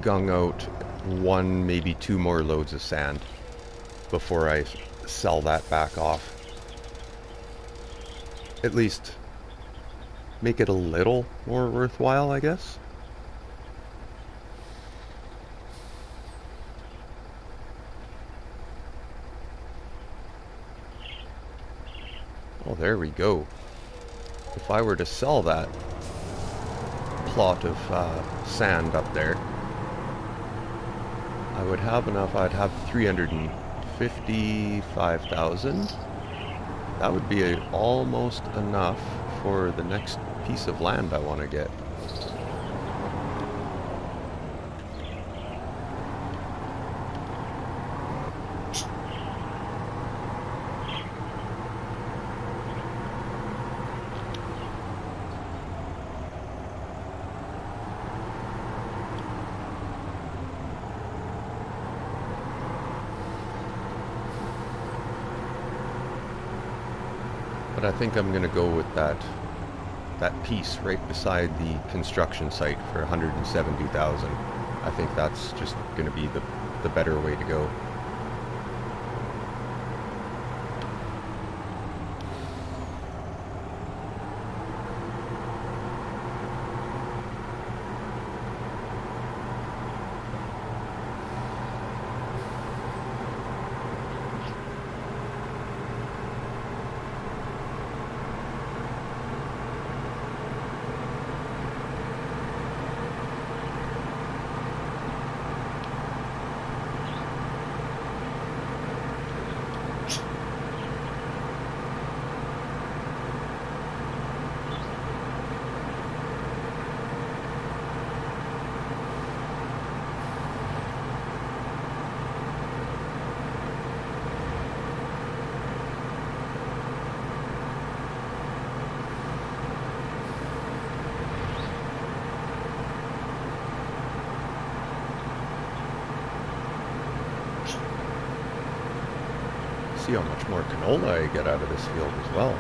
gung out one, maybe two more loads of sand before I sell that back off. At least make it a little more worthwhile, I guess. Oh, there we go. If I were to sell that plot of sand up there, I would have enough. I'd have 355,000. That would be almost enough for the next piece of land I want to get. But I think I'm going to go with that piece right beside the construction site for 170,000. I think that's just going to be the better way to go. See how much more canola I get out of this field as well.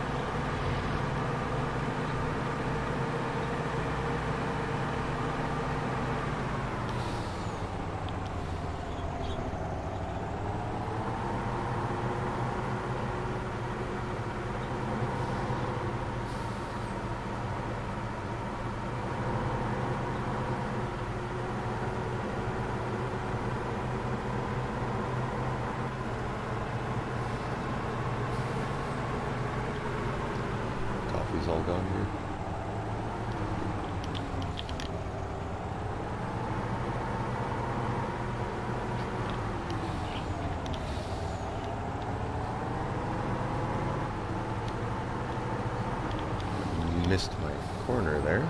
All gone here. Missed my corner there.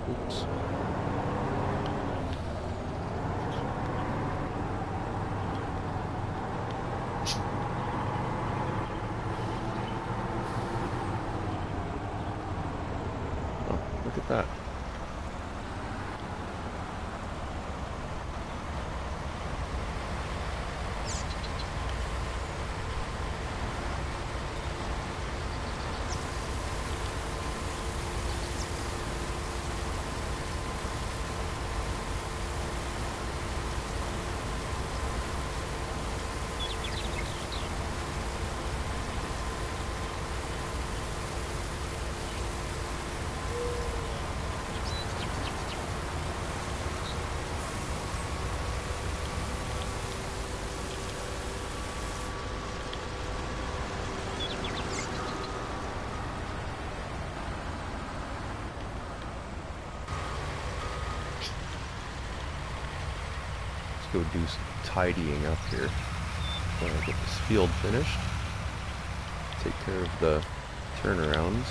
Oops. Look at that. Go do some tidying up here when I get this field finished. Take care of the turnarounds.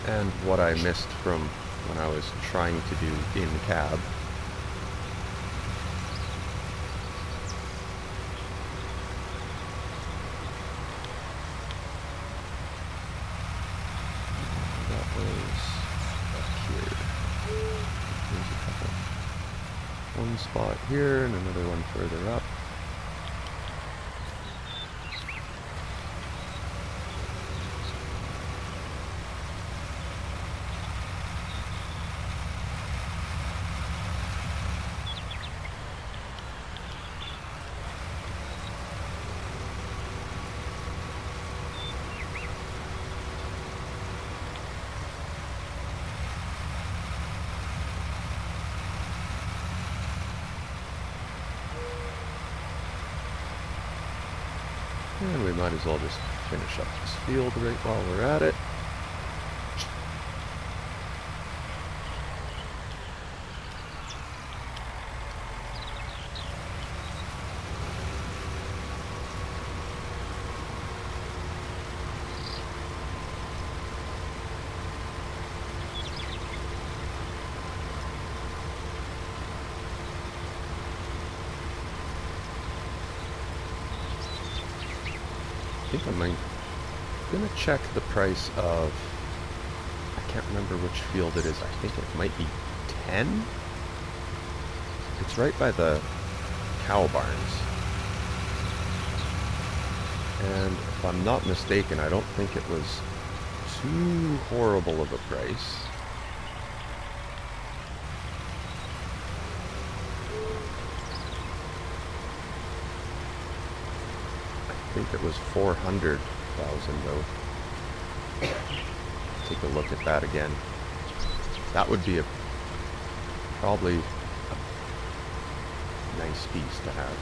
And what I missed from when I was trying to do in cab. That was up here. There's a couple. One spot here and another one further up. And we might as well just finish up this field right while we're at it. I think I'm gonna check the price of, I can't remember which field it is. I think it might be 10. It's right by the cow barns. And if I'm not mistaken, I don't think it was too horrible of a price. I think it was 400,000 though. Take a look at that again. That would be probably a nice piece to have.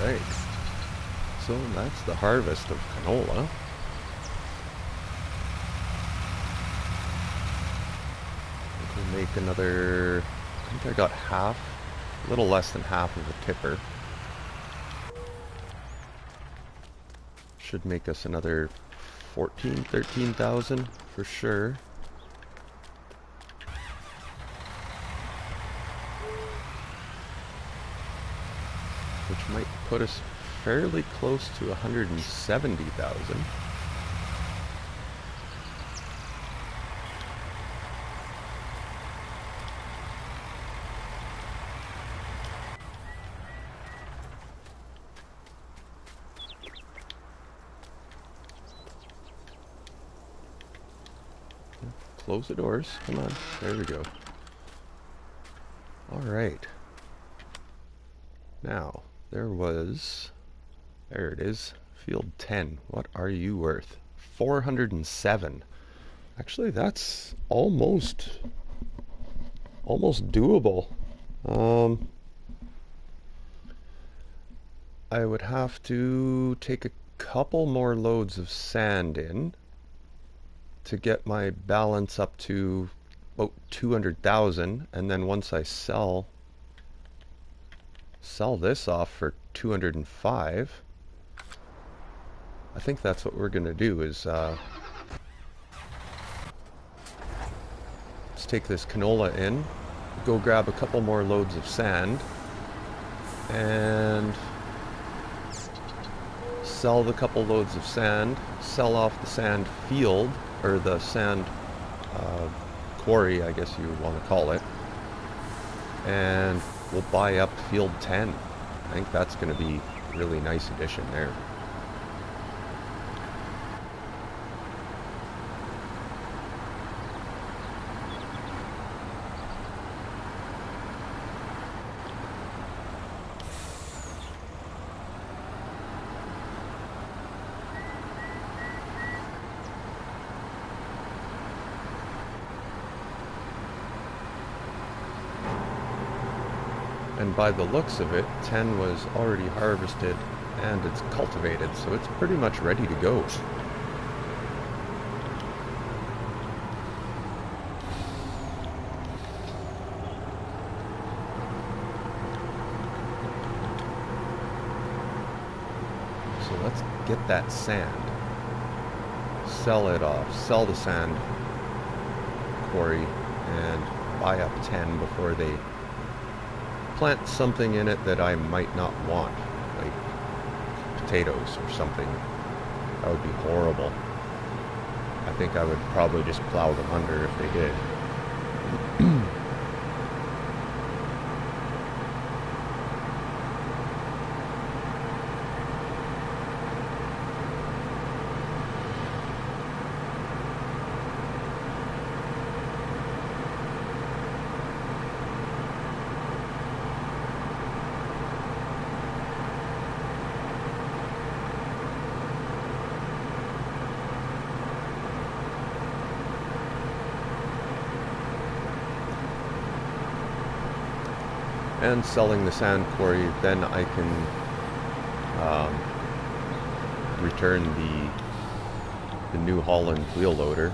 Right. So that's the harvest of canola. We'll make another, I think I got half a little less than half of a tipper. Should make us another 14, 13,000 for sure. Which might put us fairly close to 170,000. Close the doors. Come on. There we go. All right. Now, there it is. Field 10. What are you worth? 407. Actually, that's almost doable. I would have to take a couple more loads of sand in to get my balance up to about 200,000, and then once I sell this off for 205, I think that's what we're gonna do is let's take this canola in, go grab a couple more loads of sand, and sell the couple loads of sand, sell off the sand field, or the sand quarry, I guess you would want to call it, and we'll buy up field 10. I think that's going to be a really nice addition there. And by the looks of it, 10 was already harvested and it's cultivated, so it's pretty much ready to go. So let's get that sand, sell it off, sell the sand quarry, and buy up 10 before they plant something in it that I might not want, like potatoes or something. That would be horrible. I think I would probably just plow them under if they did. And selling the sand quarry, then I can return the New Holland wheel loader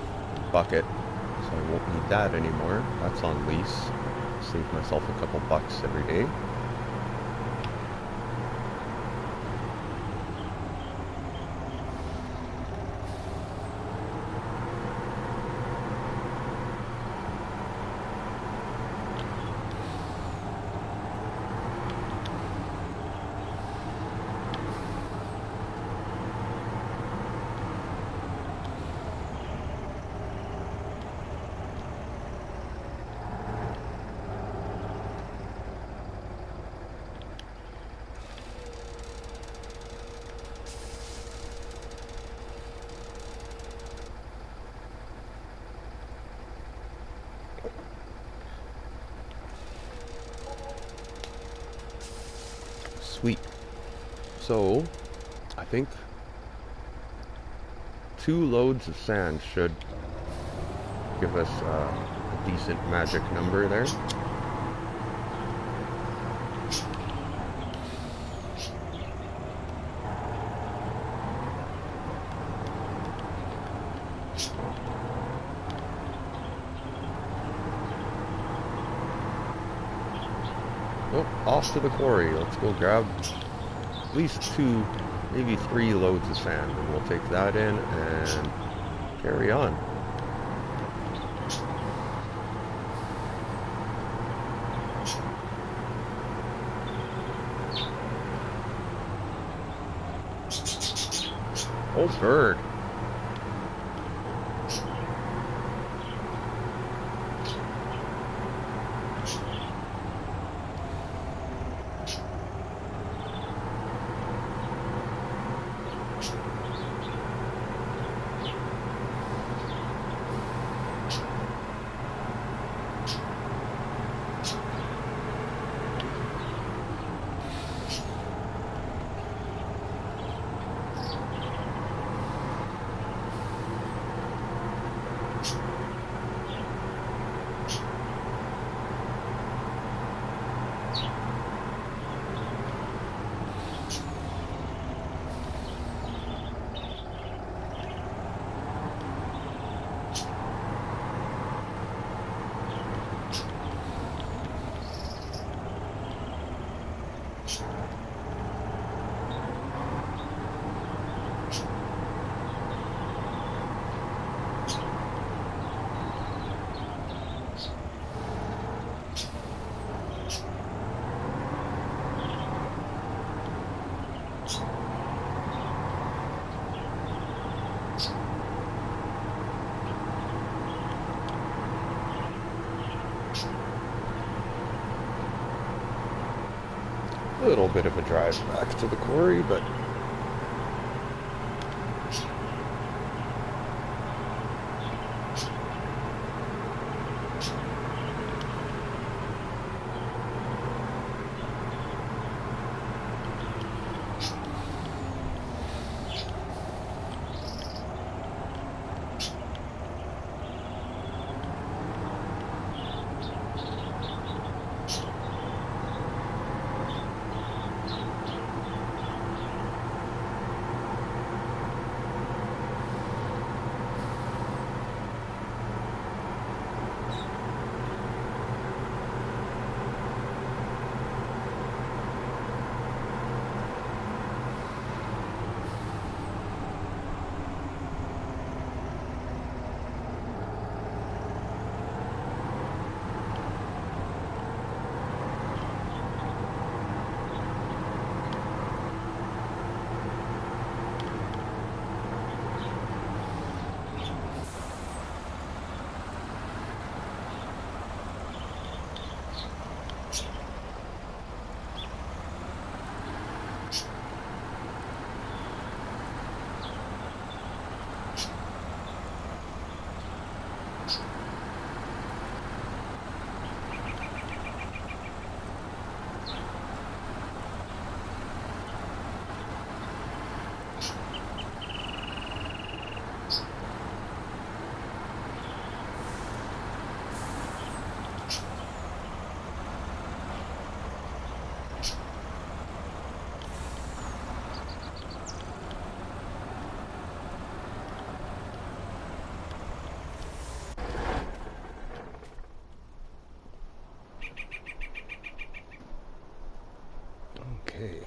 bucket, so I won't need that anymore. That's on lease. Save myself a couple bucks every day. Sweet. So, I think 2 loads of sand should give us a decent magic number there. Oh, off to the quarry. Let's go grab at least 2, maybe 3 loads of sand, and we'll take that in and carry on. Oh, bird. A little bit of a drive back to the quarry, but okay.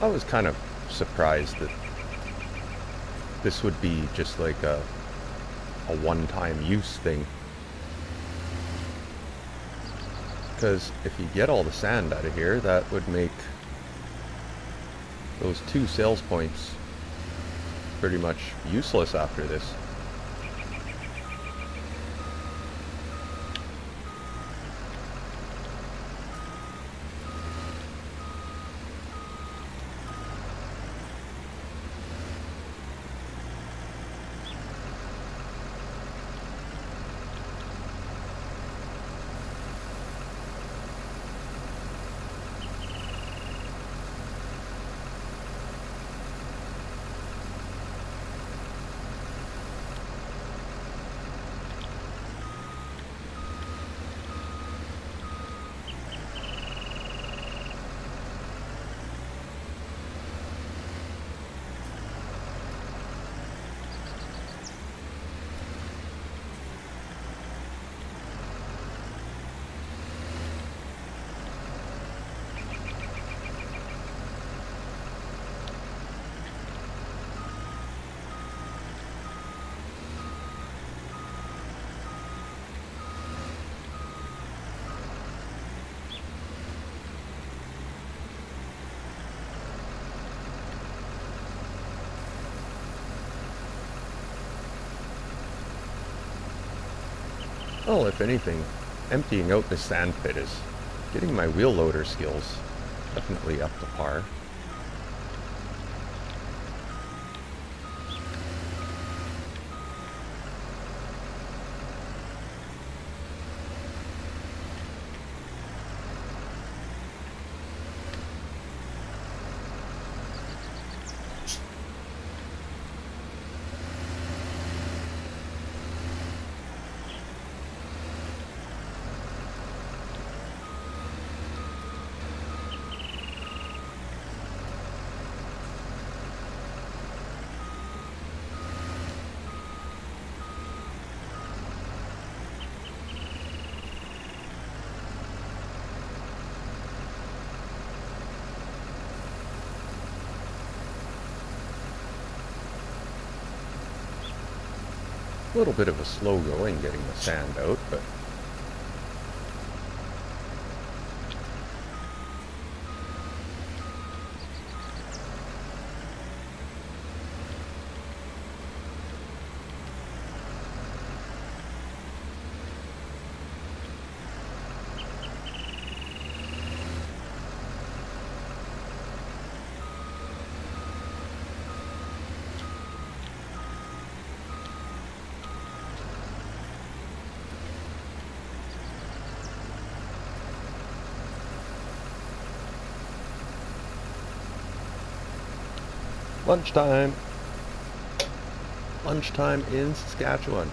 I was kind of surprised that this would be just like a one-time use thing. Because if you get all the sand out of here, that would make those 2 sales points pretty much useless after this. Well, if anything, emptying out the sand pit is getting my wheel loader skills definitely up to par. A little bit of a slow going getting the sand out, but lunchtime! Lunchtime in Saskatchewan.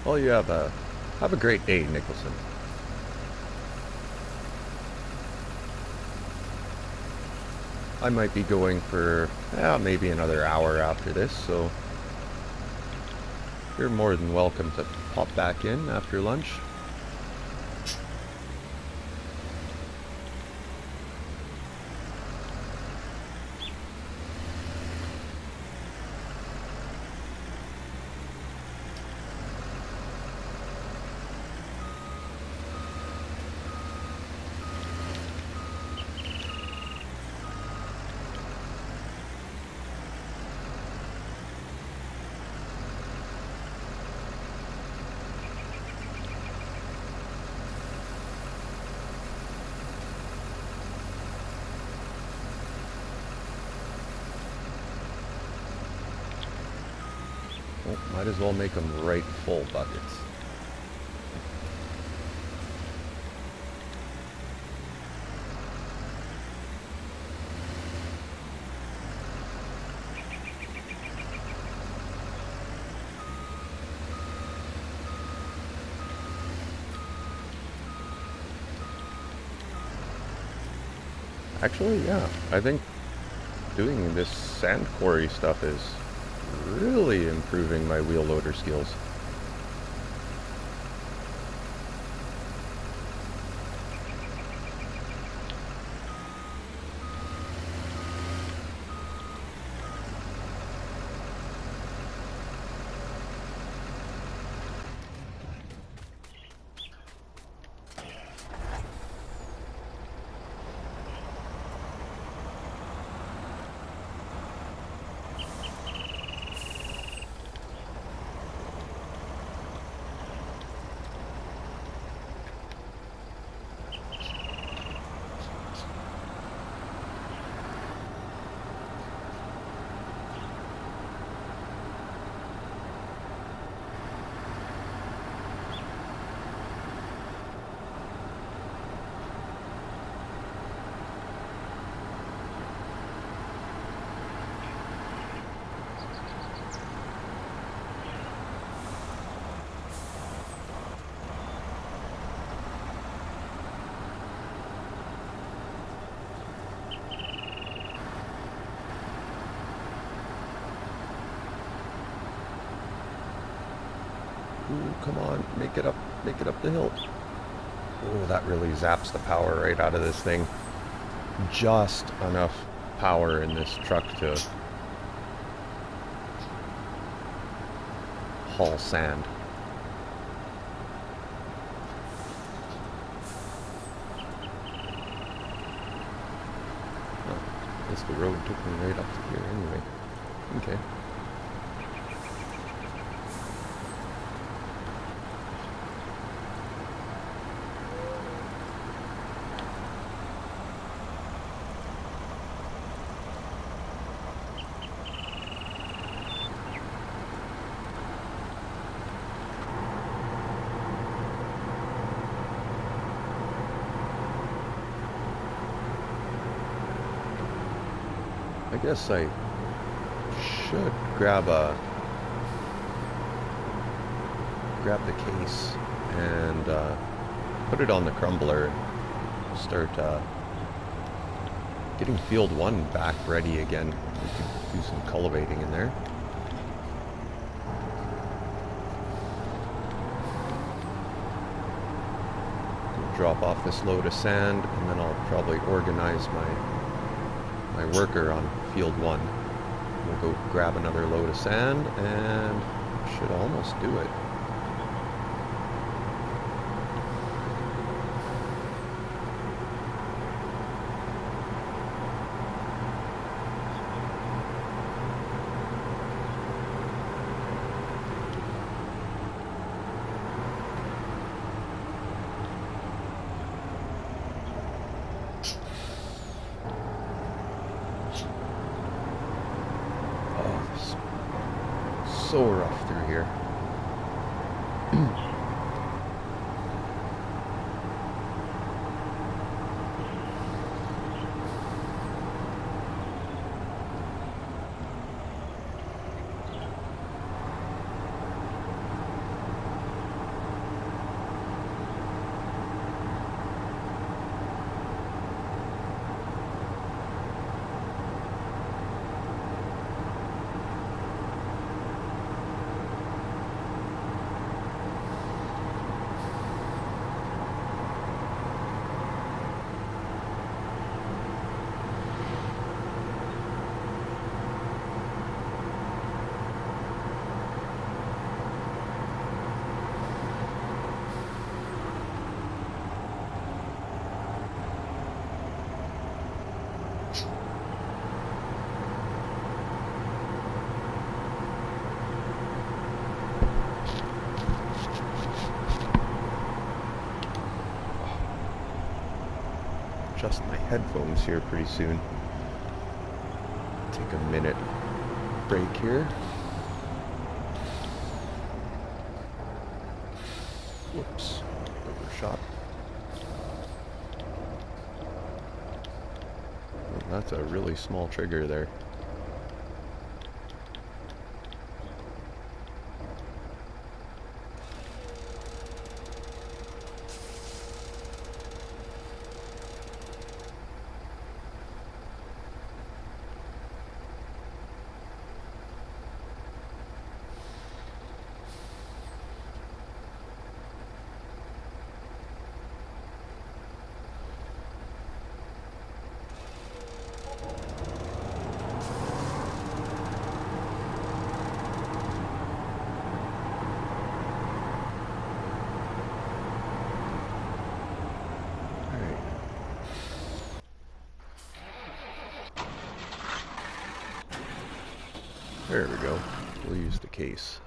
Well, you have a great day, Nicholson. I might be going for maybe another hour after this, so you're more than welcome to pop back in after lunch. Well, might as well make them right full buckets. Actually, yeah, I think doing this sand quarry stuff is really improving my wheel loader skills. Ooh, come on, make it up the hill. Oh, that really zaps the power right out of this thing. Just enough power in this truck to haul sand. Oh, I guess the road took me right up to here anyway. Okay. I guess I should grab the case and put it on the crumbler and start getting field 1 back ready again. We could do some cultivating in there. Drop off this load of sand and then I'll probably organize my worker on field 1. We'll go grab another load of sand and should almost do it. So rough through here. Adjust my headphones here pretty soon. Take a minute break here. Whoops, overshot. Oh, that's a really small trigger there. There we go. We'll use the case.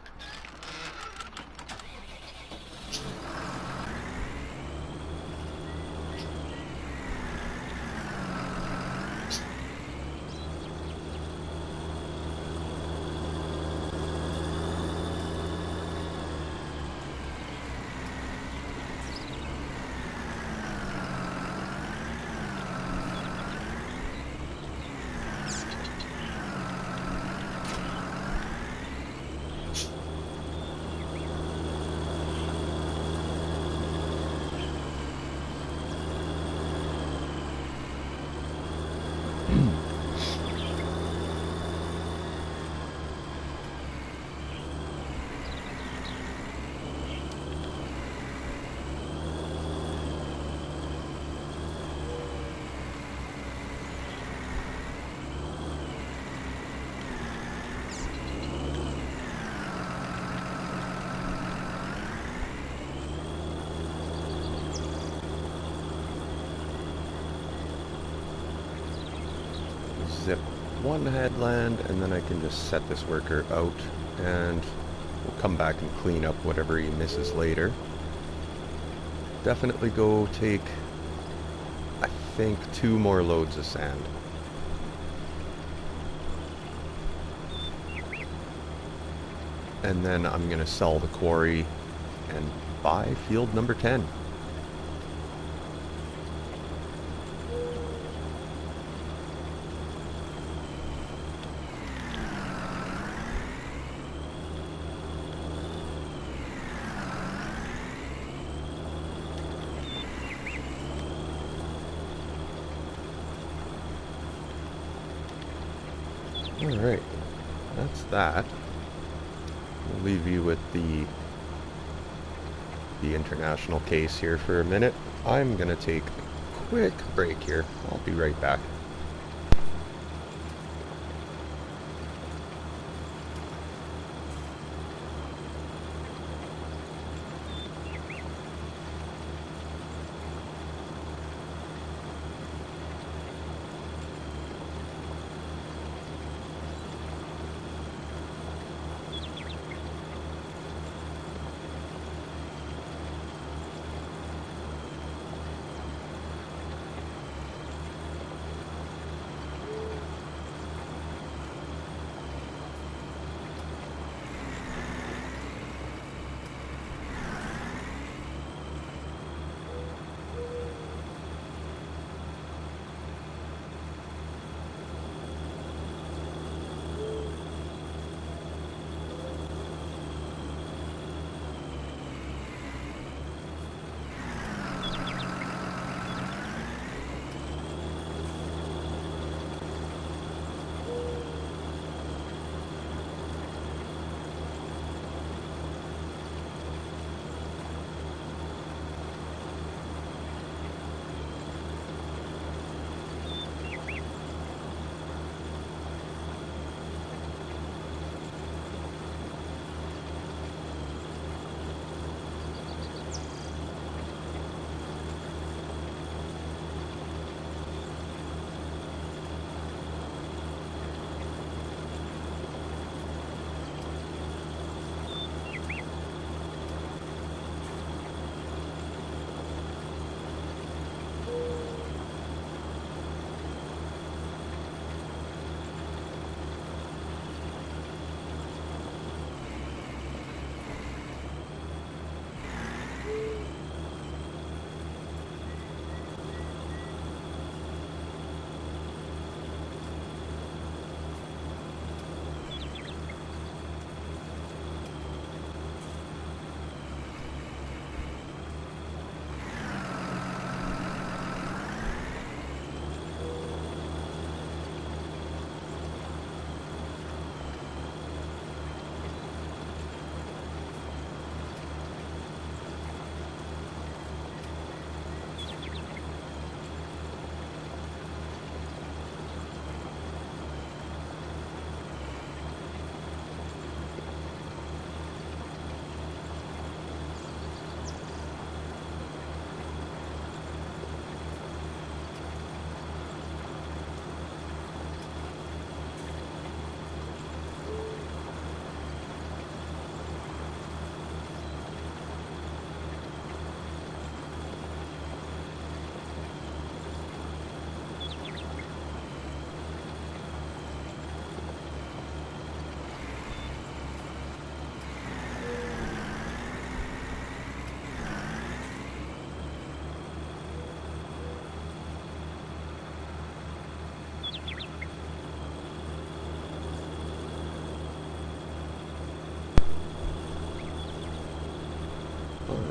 Zip one headland, and then I can just set this worker out, and we'll come back and clean up whatever he misses later. Definitely go take, I think, 2 more loads of sand. And then I'm gonna sell the quarry and buy field number 10. Alright, that's that. We'll leave you with the international case here for a minute. I'm gonna take a quick break here. I'll be right back.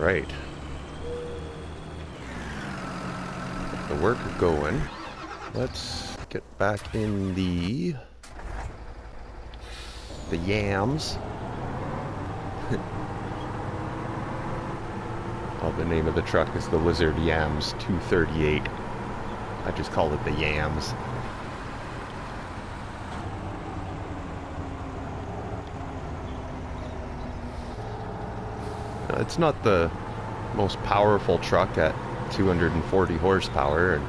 right. Get the worker going. Let's get back in the yams. Oh, the name of the truck is the Lizard Yams 238. I just call it the Yams. It's not the most powerful truck at 240 horsepower, and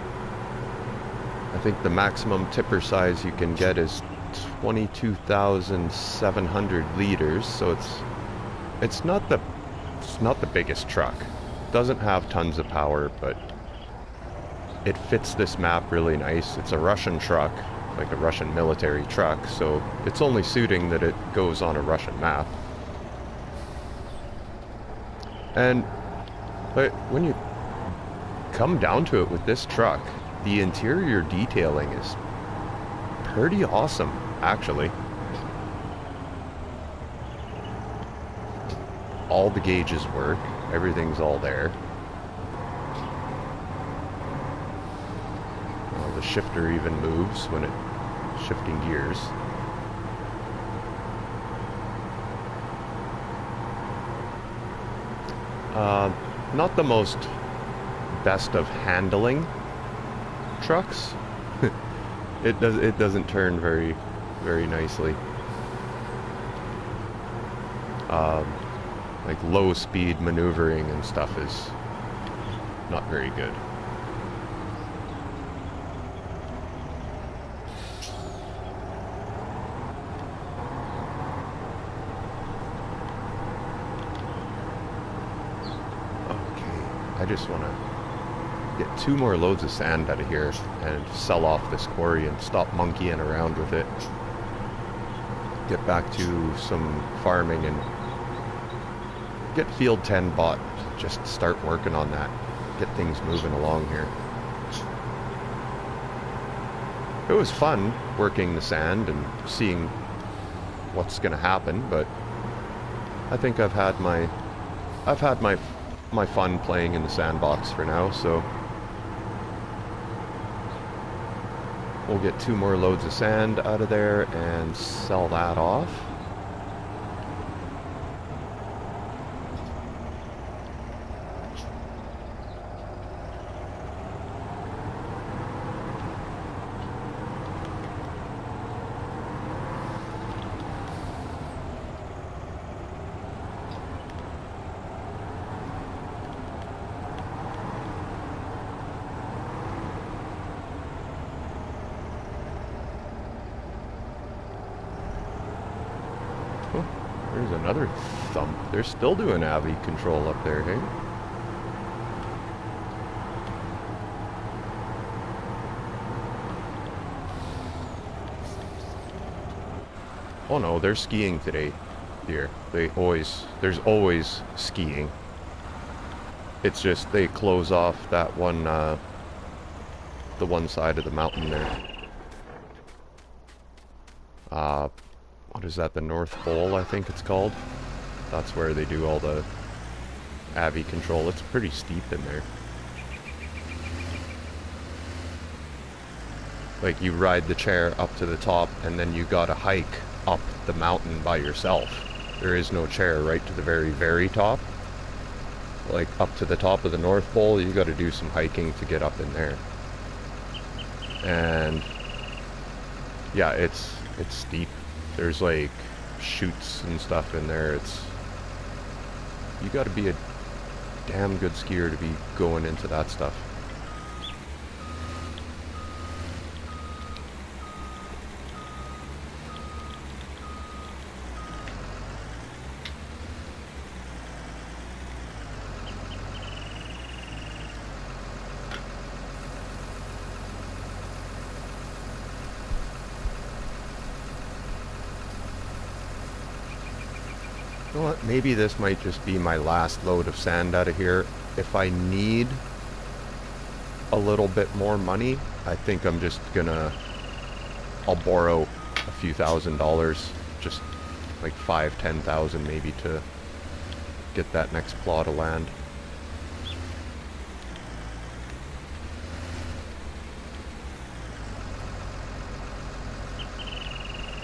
I think the maximum tipper size you can get is 22,700 liters, so it's not the biggest truck. It doesn't have tons of power, but it fits this map really nice. It's a Russian truck, like a Russian military truck, so it's only suiting that it goes on a Russian map. But when you come down to it with this truck, the interior detailing is pretty awesome, actually. All the gauges work, everything's all there. The shifter even moves when it's shifting gears. Not the most best of handling trucks. It doesn't turn very nicely. Like low speed maneuvering and stuff is not very good. I just want to get 2 more loads of sand out of here and sell off this quarry and stop monkeying around with it. Get back to some farming and get Field 10 bought. Just start working on that. Get things moving along here. It was fun working the sand and seeing what's going to happen, but I think I've had my fun playing in the sandbox for now, so we'll get 2 more loads of sand out of there and sell that off. There's another thump. They're still doing AVI control up there, hey? Oh no, they're skiing today here. There's always skiing. It's just they close off that one, the one side of the mountain there. What is that, the North Pole, I think it's called? That's where they do all the AVI control. It's pretty steep in there. Like, you ride the chair up to the top, and then you gotta hike up the mountain by yourself. There is no chair right to the very, very top. Like, up to the top of the North Pole, you gotta do some hiking to get up in there. And yeah, it's steep. There's like chutes and stuff in there. You gotta be a damn good skier to be going into that stuff. You know what, maybe this might just be my last load of sand out of here. If I need a little bit more money, I think I'm just gonna, I'll borrow a few $1,000s, just like 5,000, 10,000 maybe, to get that next plot of land.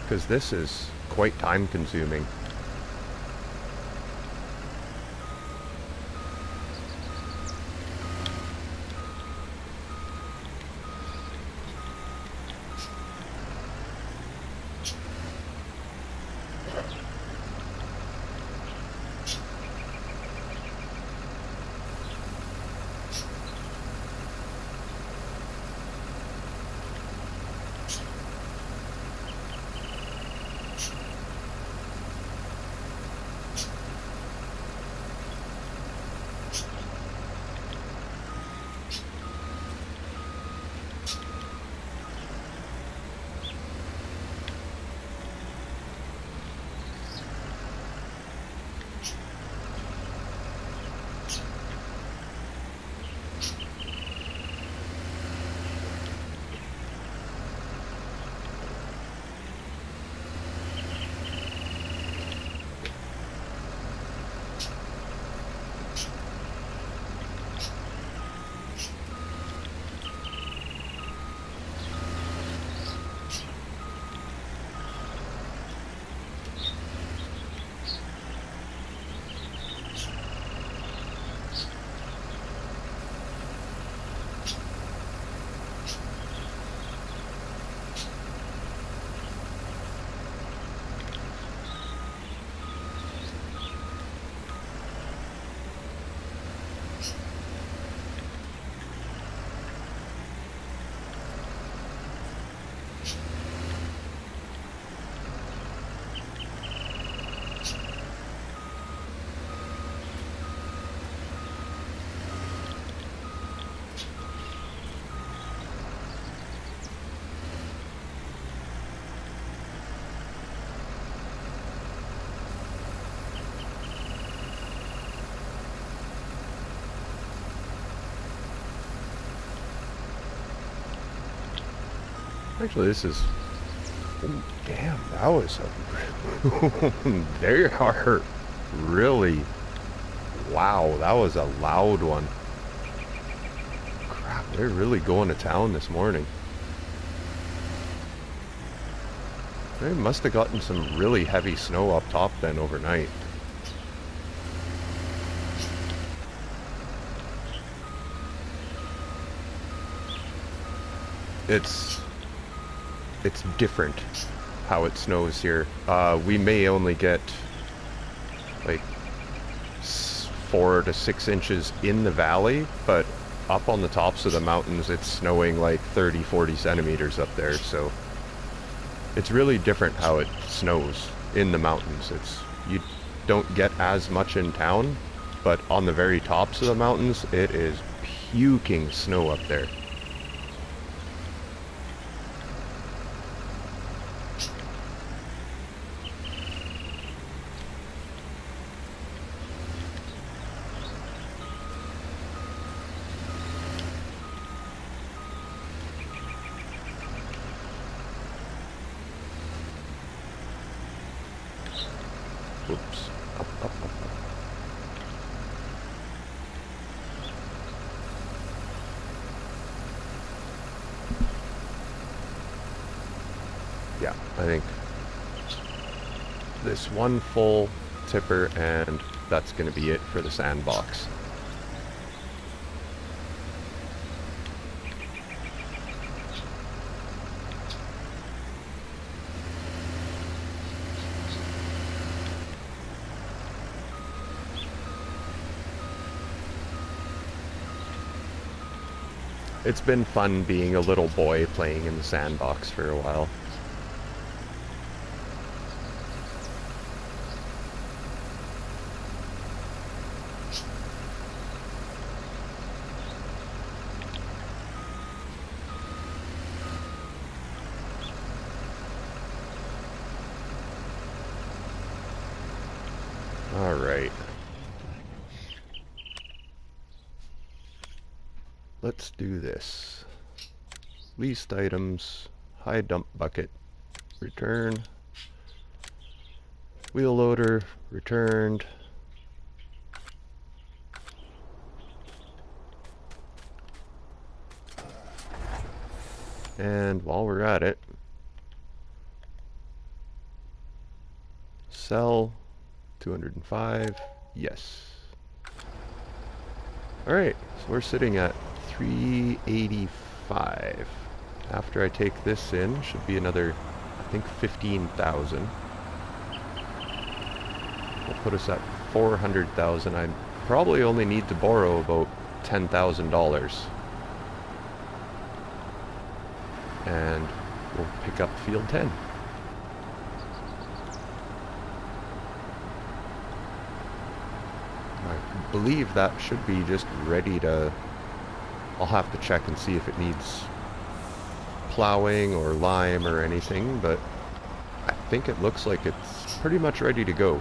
because this is quite time consuming. Actually, this is... Oh, damn, that was a... They are really... Wow, that was a loud one. Crap, they're really going to town this morning. They must have gotten some really heavy snow up top then overnight. It's different how it snows here. We may only get like 4 to 6 inches in the valley, but up on the tops of the mountains it's snowing like 30-40 centimeters up there, so it's really different how it snows in the mountains. You don't get as much in town, but on the very tops of the mountains it is puking snow up there. Oops. Up, up, up, up. Yeah, I think this one full tipper and that's going to be it for the sandbox. It's been fun being a little boy playing in the sandbox for a while. All right. Let's do this. Leased items, high dump bucket, return. Wheel loader, returned. And while we're at it, sell. 205. Yes. Alright, so we're sitting at 385. After I take this in, should be another, I think, 15,000. Will put us at 400,000. I probably only need to borrow about $10,000. And we'll pick up field 10. I believe that should be just ready to... I'll have to check and see if it needs plowing or lime or anything, but I think it looks like it's pretty much ready to go.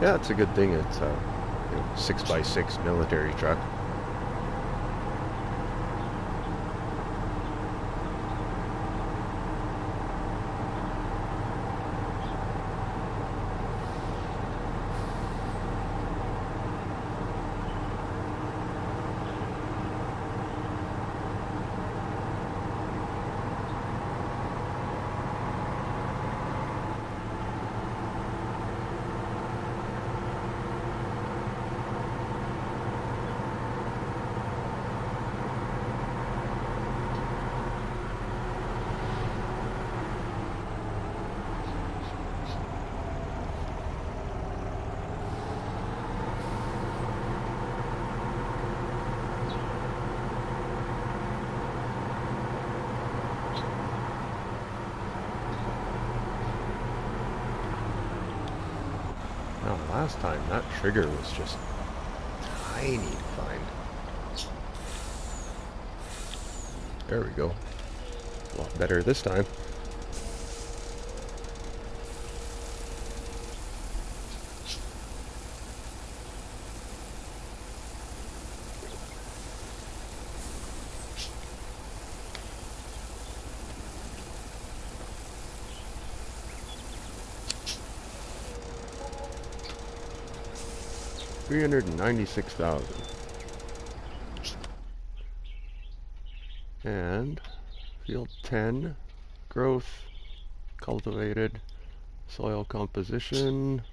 Yeah, it's a good thing it's a 6x6 military truck. Now, last time that trigger was just tiny to find. There we go. A lot better this time. $396,000. And field 10, growth, cultivated, soil composition.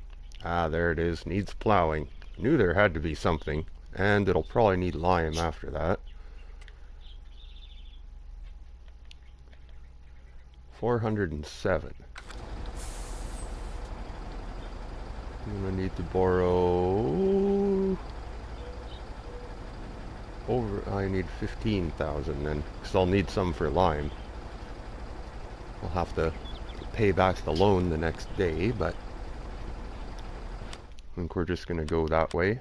Ah, there it is, needs plowing. Knew there had to be something, and it'll probably need lime after that. 407. I'm gonna need to borrow I need 15,000 then, because I'll need some for lime. I'll have to pay back the loan the next day, but I think we're just going to go that way.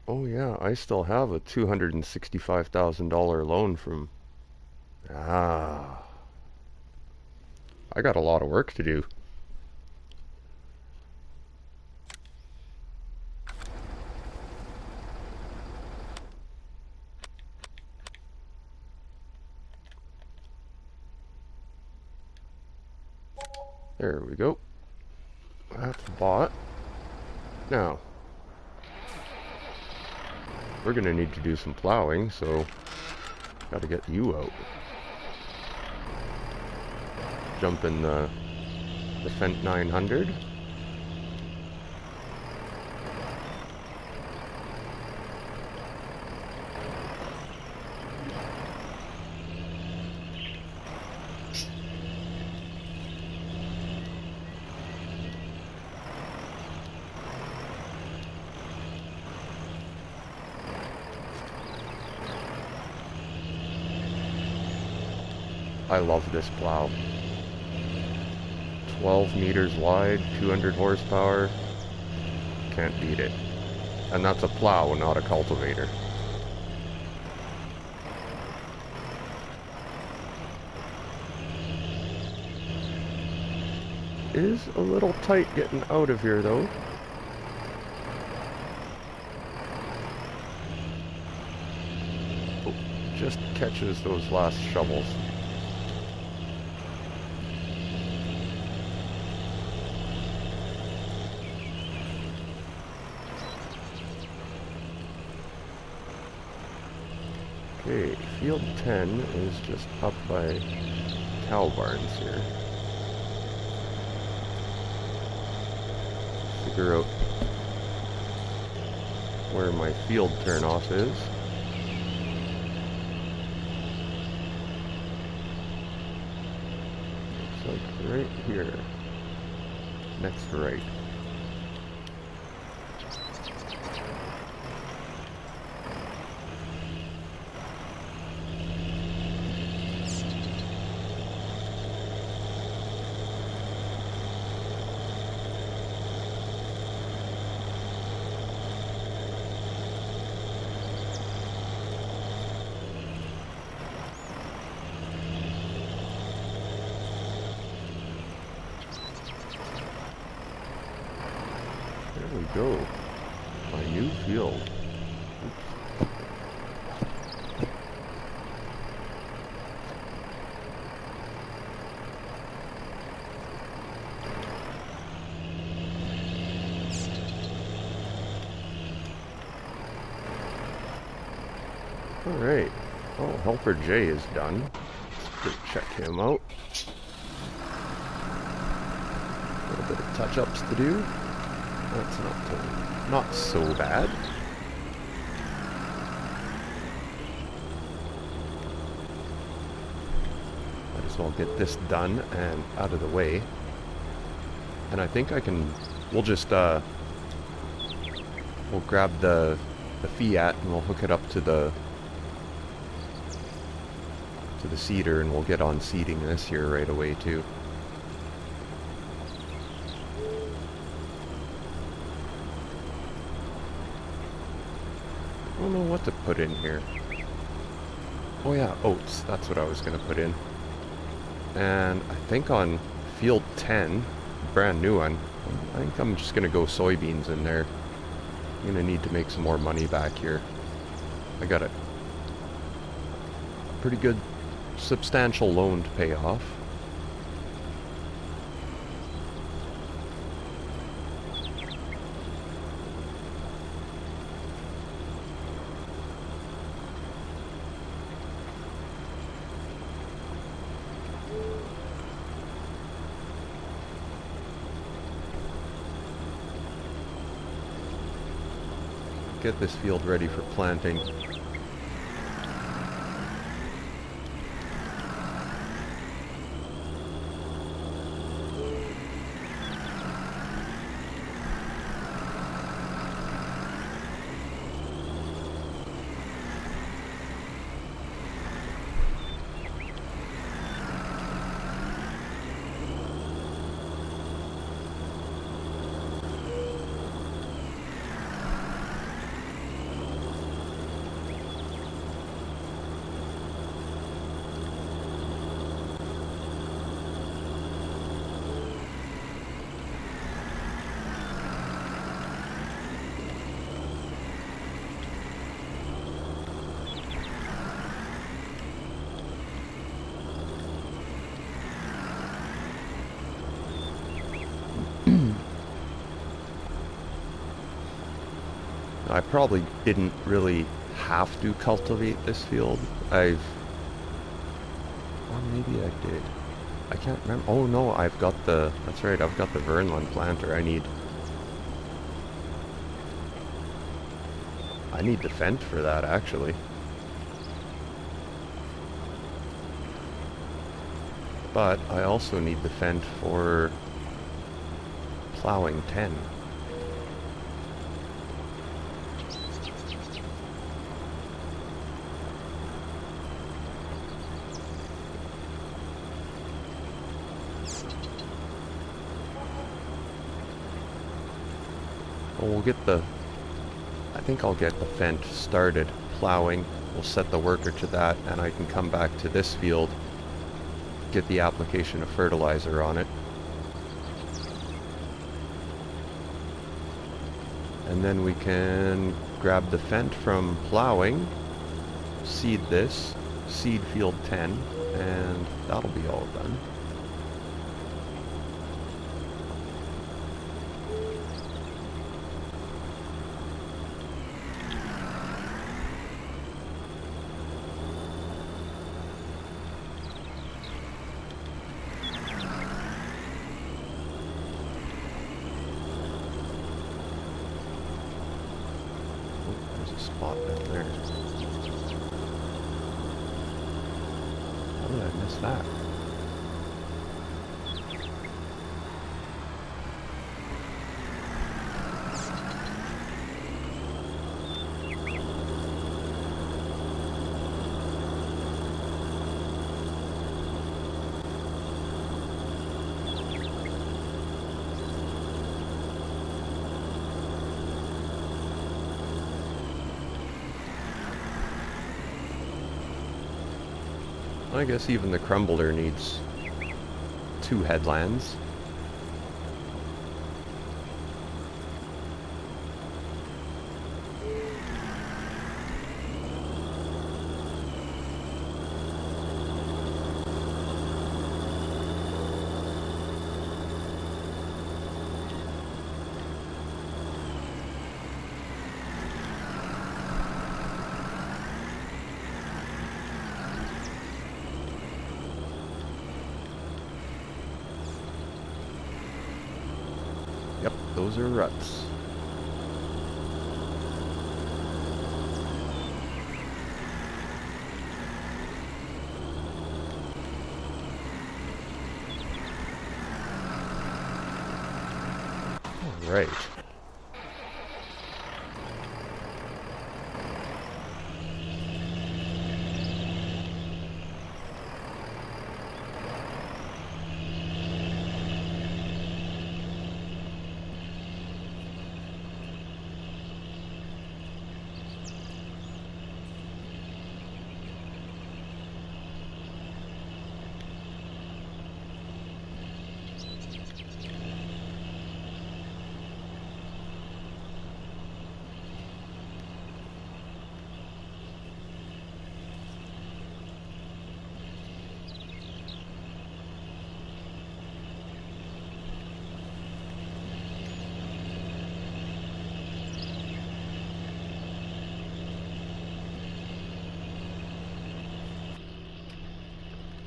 Oh yeah, I still have a $265,000 loan from... Ah, I got a lot of work to do. There we go. That's bought. Now, we're going to need to do some plowing, so got to get you out. Jump in the Fendt 900. I love this plow. 12 meters wide, 200 horsepower. Can't beat it. And that's a plow, not a cultivator. Is a little tight getting out of here though. Oh, just catches those last shovels. Okay, field 10 is just up by cow barns here. Figure out where my field turnoff is. Looks like right here. Next right. There we go. My new field. Oops. Alright. Oh, Helper J is done. Let's check him out. A little bit of touch-ups to do. That's not so bad. Might as well get this done and out of the way. And I think I can... We'll just, we'll grab the Fiat and we'll hook it up to the seeder, and we'll get on seeding this here right away too. I don't know what to put in here. Oh yeah, oats. That's what I was going to put in. And I think on field 10, brand new one, I think I'm just going to go soybeans in there. I'm going to need to make some more money back here. I got a pretty good substantial loan to pay off. Get this field ready for planting. probably didn't really have to cultivate this field. Or maybe I did. I can't remember. Oh no, that's right, I've got the Vernland planter. I need the Fent for that, actually. But I also need the Fent for plowing 10. Well, I think I'll get the Fent started plowing. We'll set the worker to that, and I can come back to this field, get the application of fertilizer on it. And then we can grab the Fent from plowing, seed this, seed field 10, and that'll be all done. Spot down there. How did I miss that? I guess even the Crumbler needs 2 headlands. Yep, those are ruts. All right.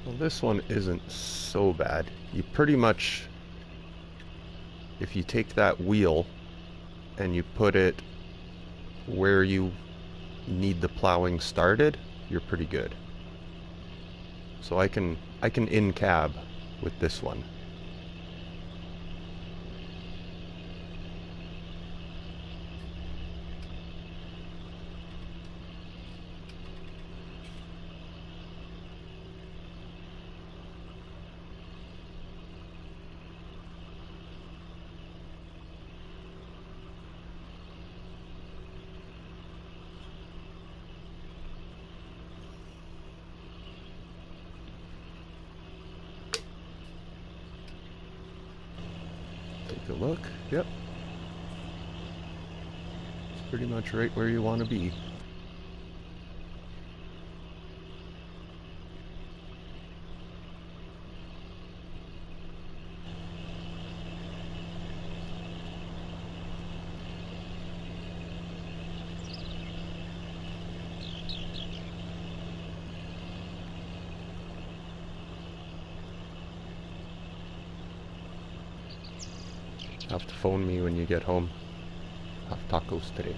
Well, this one isn't so bad. You pretty much, if you take that wheel and you put it where you need the plowing started, you're pretty good. So I can in cab with this one. Take a look. Yep. It's pretty much right where you want to be. have to phone me when you get home. Have tacos today.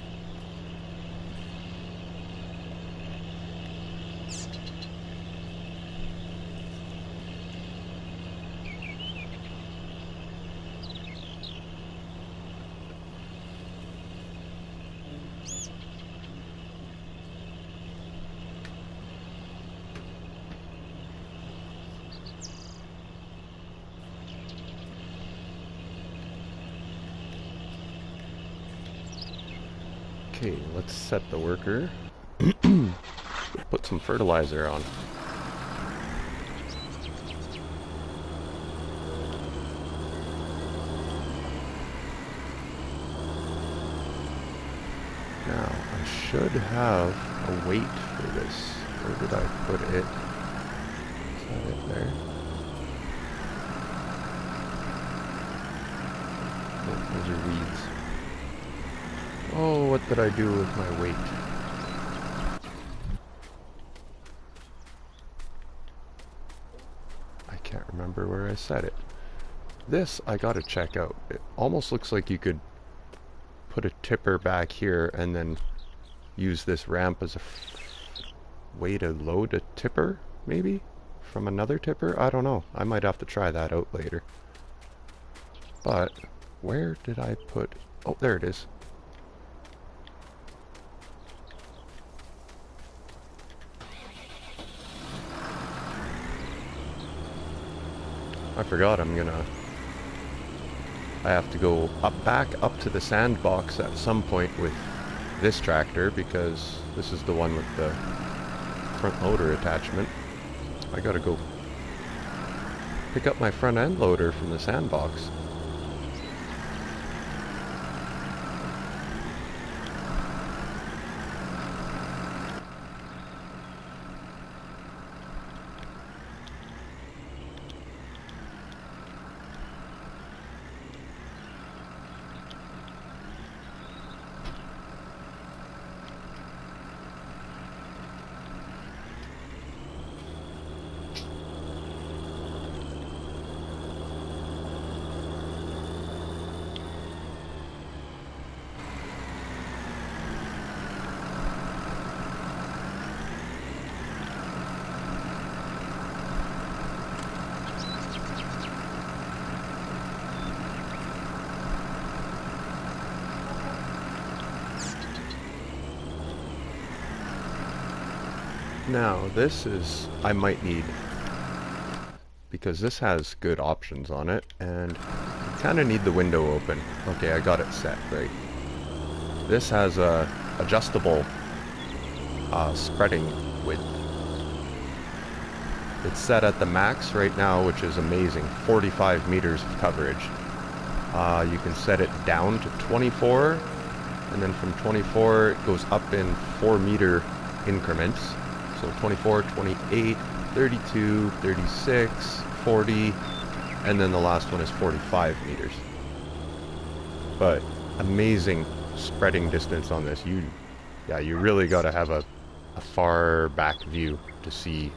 Okay, let's set the worker. Put some fertilizer on. Now, I should have a weight for this. Where did I put it? Is that it there? Oh, those are weeds. Oh, what did I do with my weight? I can't remember where I set it. This I gotta check out. It almost looks like you could put a tipper back here and then use this ramp as a way to load a tipper, maybe? From another tipper? I don't know. I might have to try that out later. But, where did I put... Oh, there it is. I forgot I have to go back up to the sandbox at some point with this tractor because this is the one with the front loader attachment. I gotta go pick up my front end loader from the sandbox. Now, this is, I might need, because this has good options on it, and you kind of need the window open. Okay, I got it set, right. This has a adjustable spreading width. It's set at the max right now, which is amazing, 45 meters of coverage. You can set it down to 24, and then from 24 it goes up in 4-meter increments. So 24, 28, 32, 36, 40, and then the last one is 45 meters. But amazing spreading distance on this. You really got to have a far back view to see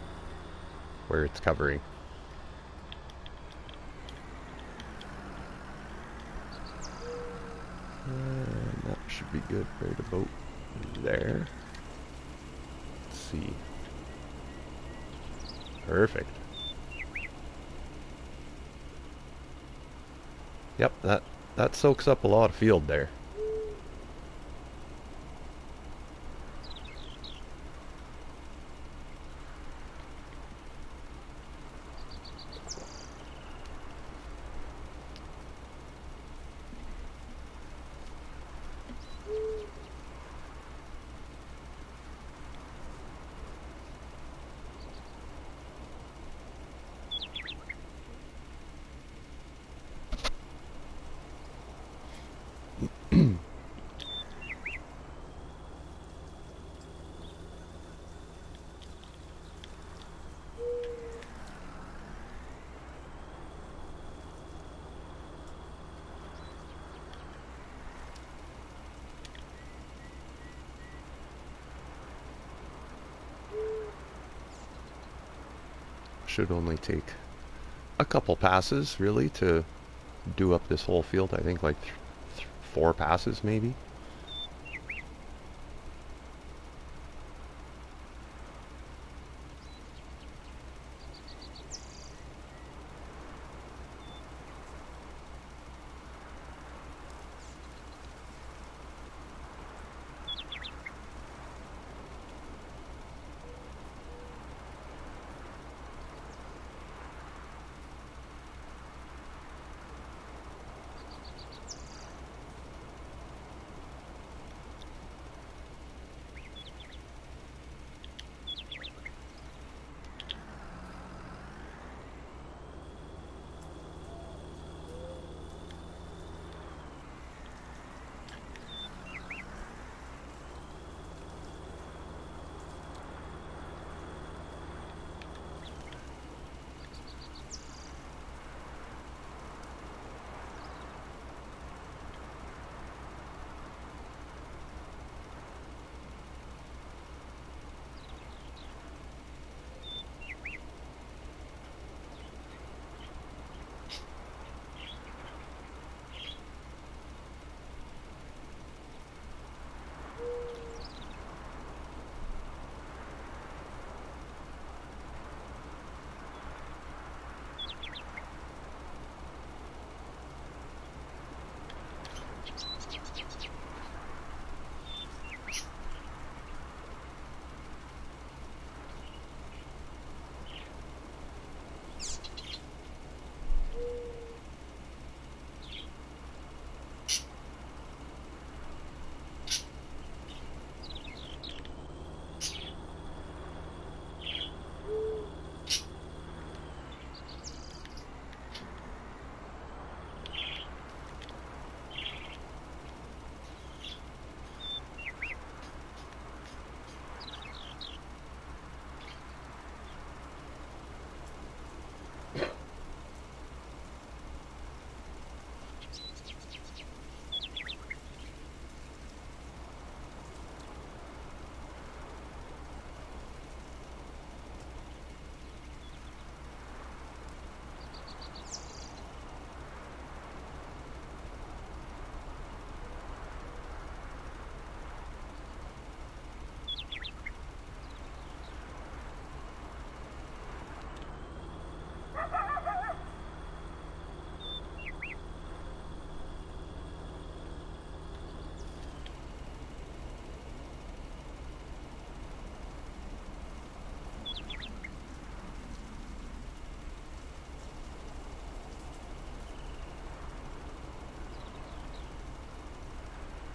where it's covering. And that should be good right about there. Let's see. Perfect. Yep, that soaks up a lot of field there. Should only take a couple passes really to do up this whole field. I think like 4 passes maybe.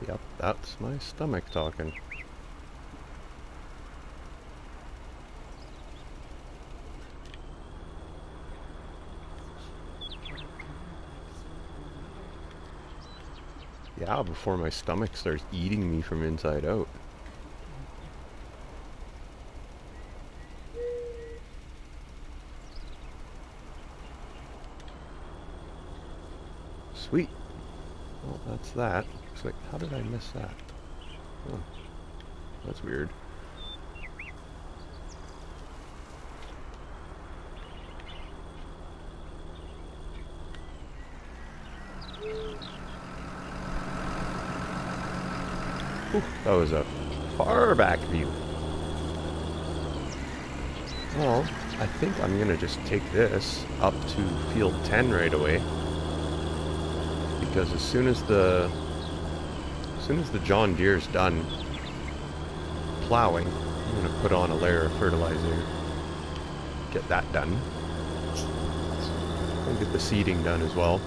Yep, that's my stomach talking. Yeah, before my stomach starts eating me from inside out. Sweet. Well, that's that. Looks like, how did I miss that? Oh, that's weird. Ooh, that was a far back view. Well, I think I'm gonna just take this up to field 10 right away, because as soon as the John Deere's done plowing, I'm gonna put on a layer of fertilizer, get that done. I'll get the seeding done as well.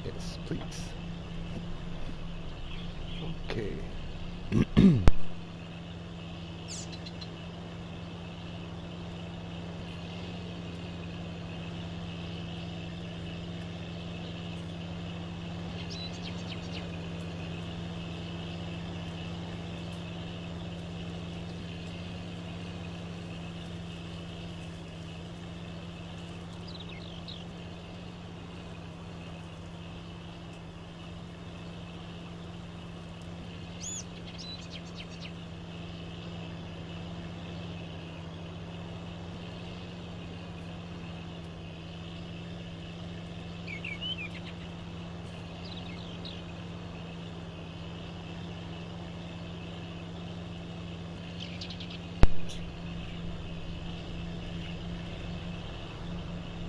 Yes, please. Okay.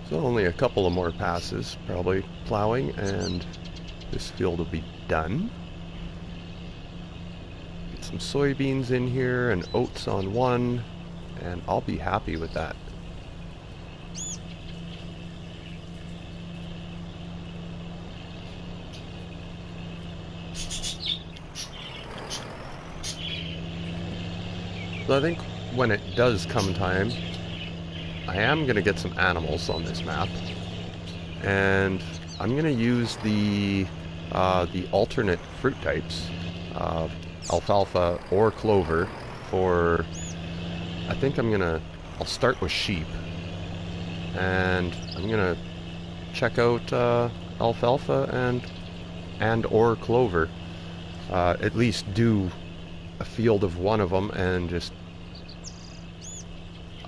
So only a couple of more passes, probably plowing, and this field will be done. Get some soybeans in here and oats on one, and I'll be happy with that. So I think when it does come time, I am going to get some animals on this map, and I'm going to use the alternate fruit types, alfalfa or clover, for, I think I'll start with sheep, and I'm going to check out alfalfa and or clover, at least do a field of one of them, and just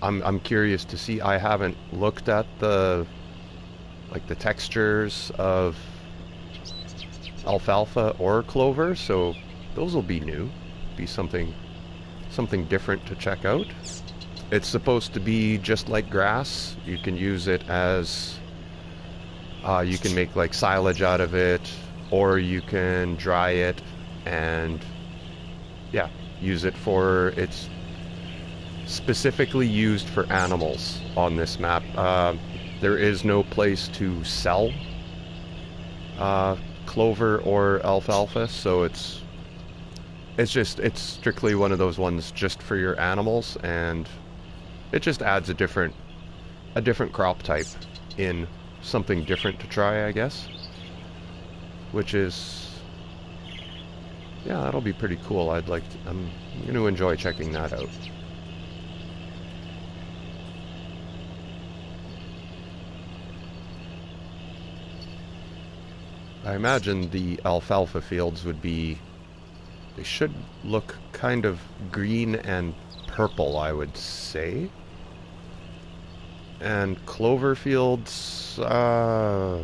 I'm curious to see. I haven't looked at the textures of alfalfa or clover, so those will be new. Be something different to check out. It's supposed to be just like grass. You can use it as you can make like silage out of it, or you can dry it and yeah, use it for its specifically used for animals on this map. There is no place to sell clover or alfalfa, so it's strictly one of those ones just for your animals, and it just adds a different crop type in, something different to try, I guess, which is, yeah, that'll be pretty cool. I'm going to enjoy checking that out. I imagine the alfalfa fields they should look kind of green and purple, I would say. And clover fields, I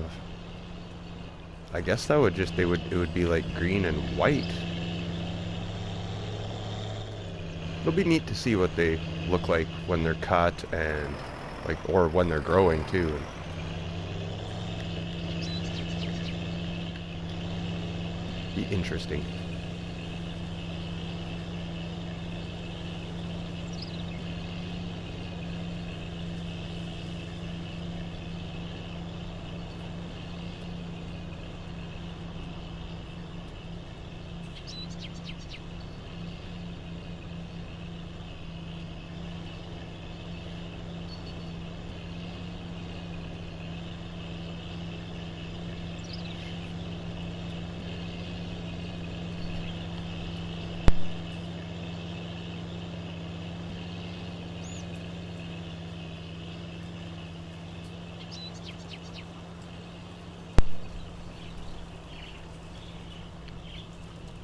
guess it would be like green and white. It'll be neat to see what they look like when they're cut, and or when they're growing too. Be interesting.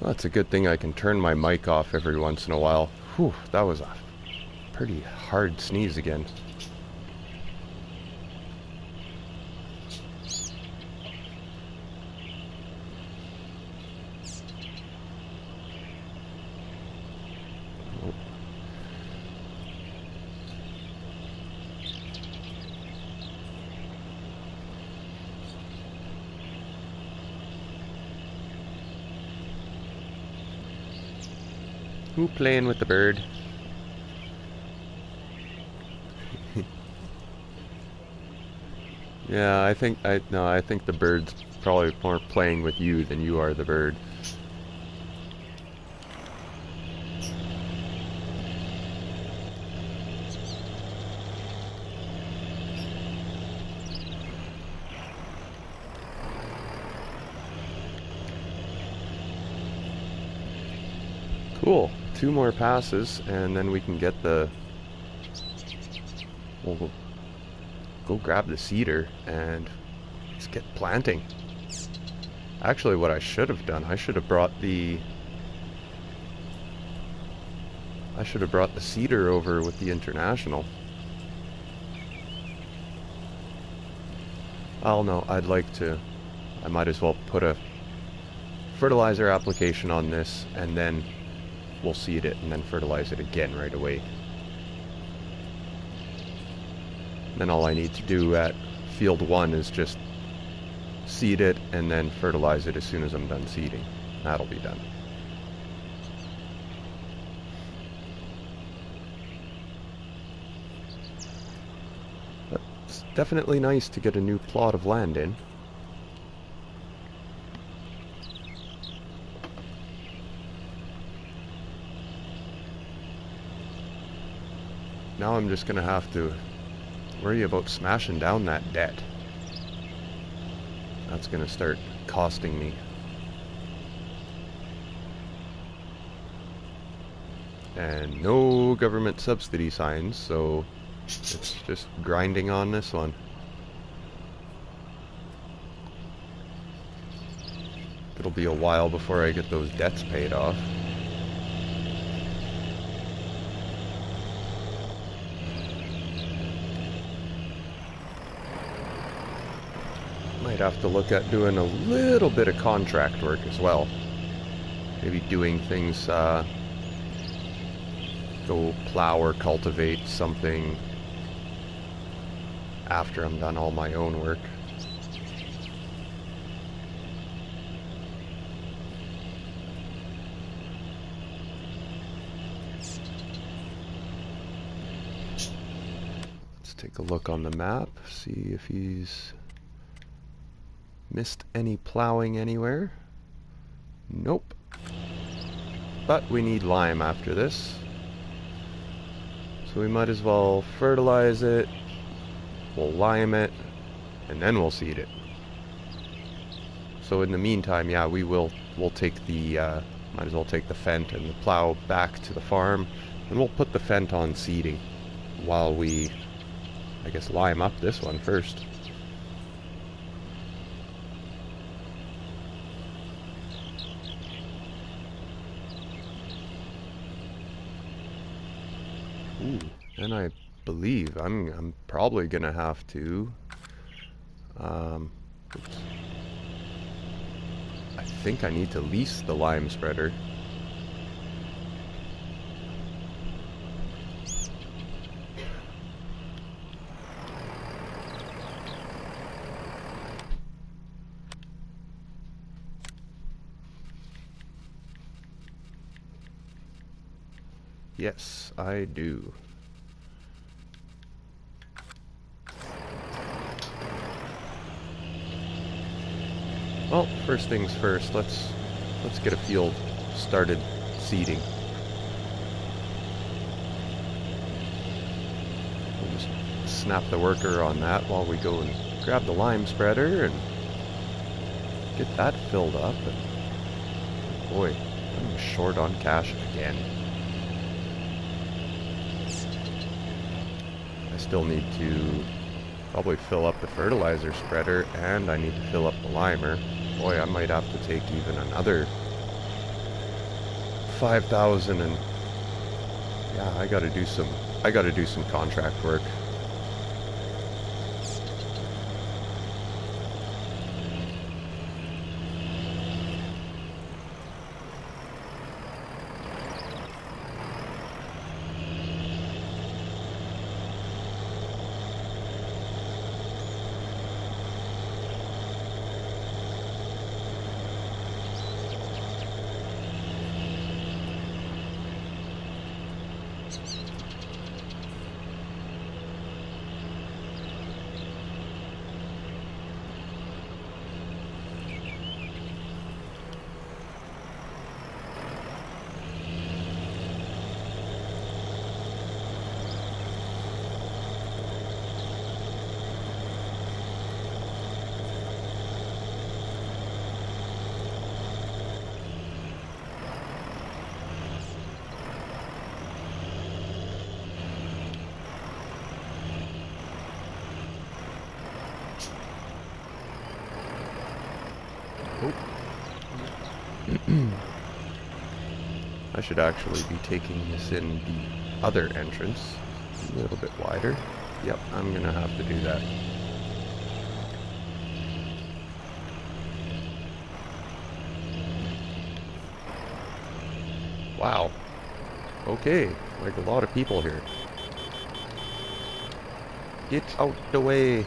Well, it's a good thing I can turn my mic off every once in a while. Whew, that was a pretty hard sneeze again. Who playing with the bird? Yeah, I think the bird's probably more playing with you than you are the bird. Cool. 2 more passes and then we can get the we'll go grab the cedar and let's get planting. Actually, what I should have done, I should have brought the cedar over with the International. Oh no, I might as well put a fertilizer application on this and then we'll seed it and then fertilize it again right away. Then all I need to do at field 1 is just seed it and then fertilize it as soon as I'm done seeding. That'll be done. But it's definitely nice to get a new plot of land in. Now I'm just gonna have to worry about smashing down that debt. That's gonna start costing me. And no government subsidy signs, so it's just grinding on this one. It'll be a while before I get those debts paid off. Might have to look at doing a little bit of contract work as well. Maybe doing things, go plow or cultivate something after I'm done all my own work. Let's take a look on the map, see if he's missed any plowing anywhere. Nope. But we need lime after this. So we might as well fertilize it, we'll lime it, and then we'll seed it. So in the meantime, yeah, we'll take the, might as well take the Fent and the plow back to the farm, and we'll put the Fent on seeding while we, I guess, lime up this one first. Ooh, and I believe I'm probably gonna have to. Oops. I think I need to lease the lime spreader. Yes, I do. Well, first things first, let's get a field started seeding. We'll just snap the worker on that while we go and grab the lime spreader and get that filled up. And boy, I'm short on cash again. I still need to probably fill up the fertilizer spreader, and I need to fill up the limer. Boy, I might have to take even another 5,000 and yeah, I gotta do some contract work. I should actually be taking this in the other entrance a little bit wider. Yep, I'm gonna have to do that. Wow. Okay, like a lot of people here. Get out the way.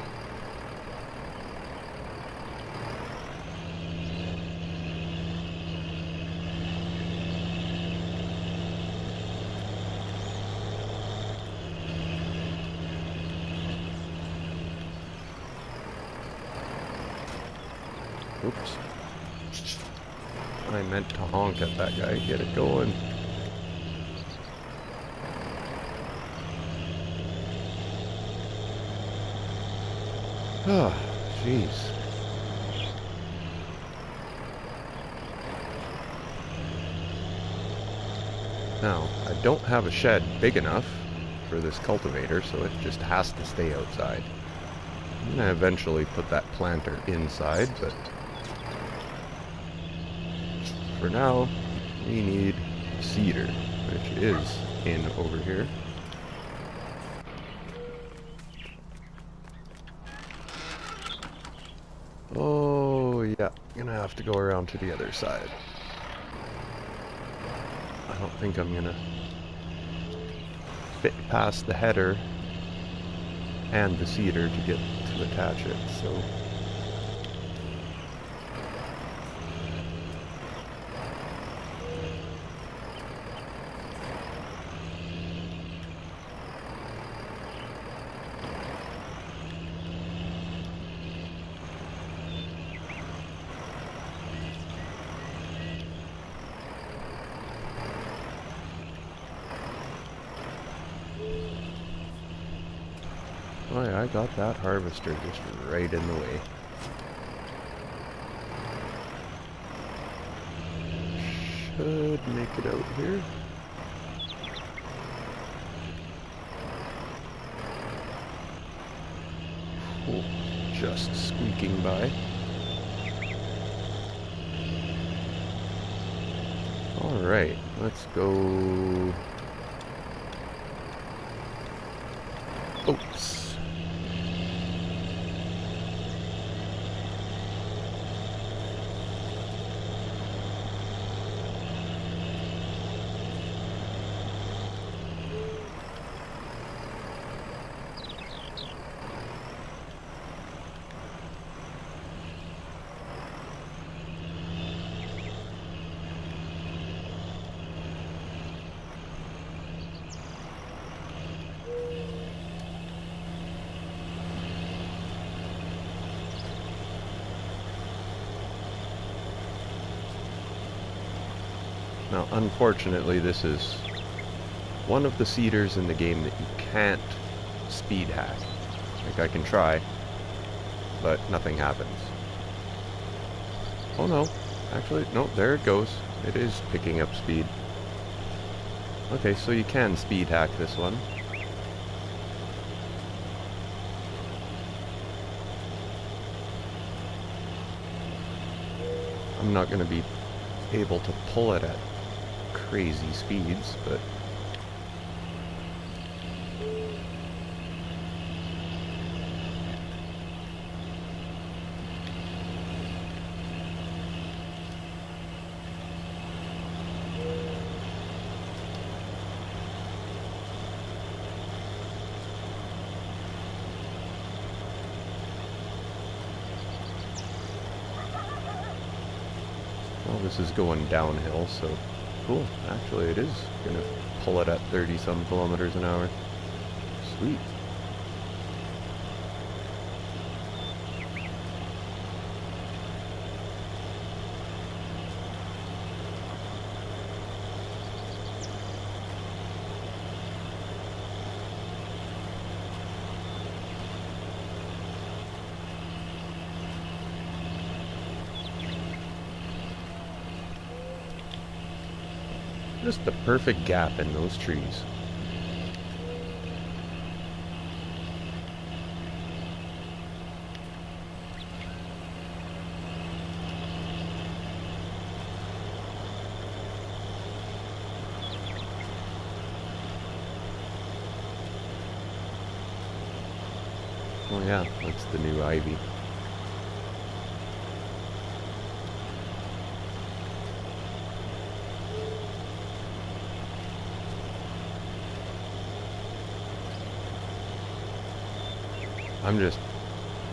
Oops. I meant to honk at that guy, get it going. Ah, jeez. Now, I don't have a shed big enough for this cultivator, so it just has to stay outside. I'm gonna eventually put that planter inside, but for now, we need cedar, which is in over here. Oh, yeah, gonna have to go around to the other side. I don't think I'm gonna fit past the header and the cedar to get to attach it, so... Oh yeah, I got that harvester just right in the way. Should make it out here. Oh, just squeaking by. Alright, let's go... Oops. Now, unfortunately, this is one of the cedars in the game that you can't speed hack. Like, I can try, but nothing happens. Oh no, actually, no, there it goes. It is picking up speed. Okay, so you can speed hack this one. I'm not going to be able to pull it at crazy speeds, but well, this is going downhill, so cool. Actually, it is gonna pull it at 30-some kilometers an hour. Sweet. Just the perfect gap in those trees. Oh yeah, that's the new ivy.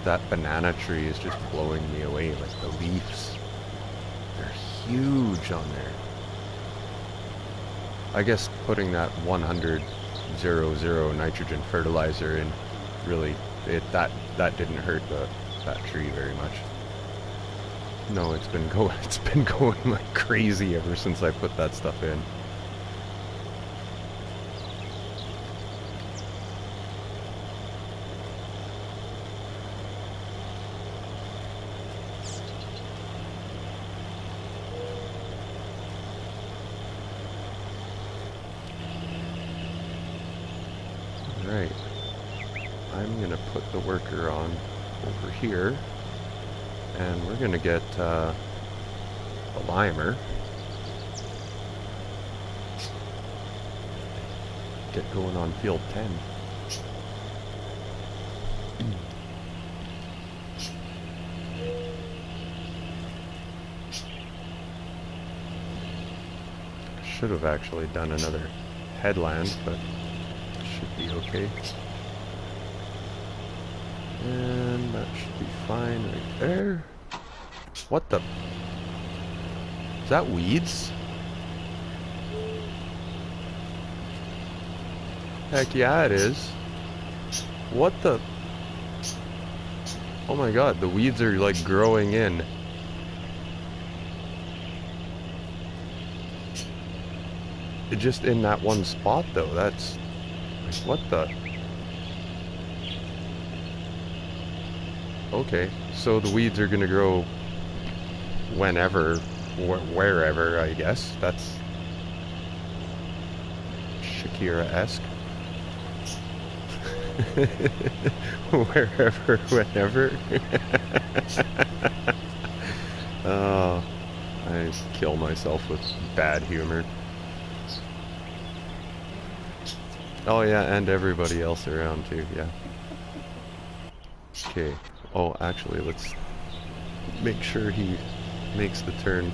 That banana tree is just blowing me away. Like the leaves, they're huge on there. I guess putting that 100-00 nitrogen fertilizer in really, that didn't hurt that tree very much. No, it's been going like crazy ever since I put that stuff in. Alright, I'm gonna put the worker on over here, and we're gonna get a limer. Get going on field 10. Should have actually done another headland, but should be okay. And that should be fine right there. What the? Is that weeds? Heck yeah, it is. What the? Oh my god, the weeds are like growing in. Just in that one spot though, that's... What the? Okay, so the weeds are gonna grow whenever, wherever, I guess. That's Shakira-esque. Wherever, whenever. Oh, I kill myself with bad humor. Oh yeah, and everybody else around too, yeah. Okay. Oh, actually, let's make sure he makes the turn.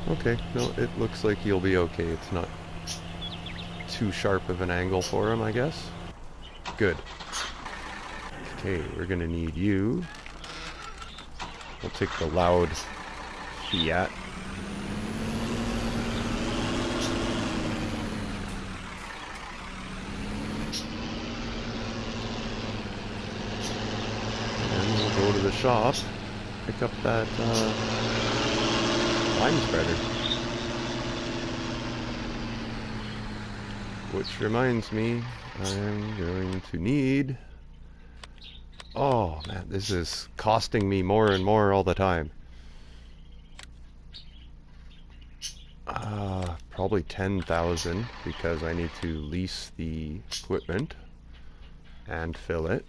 Okay, no, it looks like he'll be okay. It's not too sharp of an angle for him, I guess. Good. Okay, we're gonna need you. We'll take the loud Fiat. And we'll go to the shop, pick up that lime spreader. Which reminds me, I'm going to need... Oh man, this is costing me more and more all the time. Probably 10,000 because I need to lease the equipment and fill it.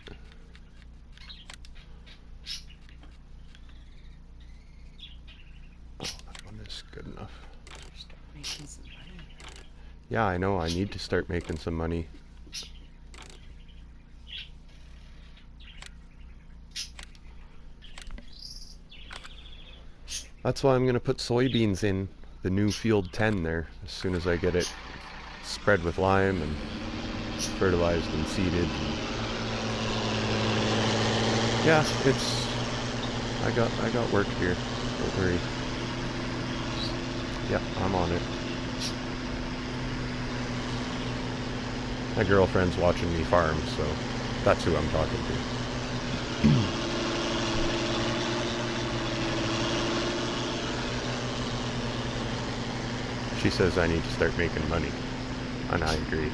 Oh, that one is good enough. Making some money. Yeah, I know. I need to start making some money. That's why I'm going to put soybeans in the new field 10 there as soon as I get it spread with lime and fertilized and seeded. Yeah, it's I got work here. Don't worry. Yeah, I'm on it. My girlfriend's watching me farm, so that's who I'm talking to. She says I need to start making money, and I agree.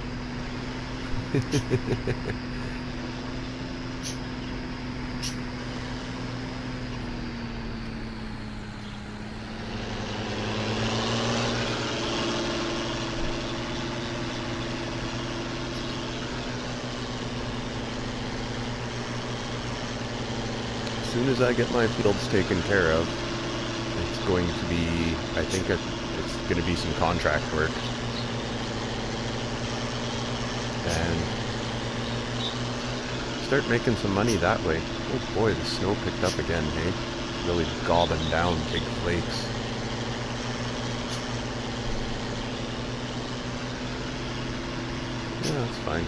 As soon as I get my fields taken care of, it's going to be, I think it's going to be some contract work. And start making some money that way. Oh boy, the snow picked up again, hey? Really gobbing down big flakes. Yeah, that's fine.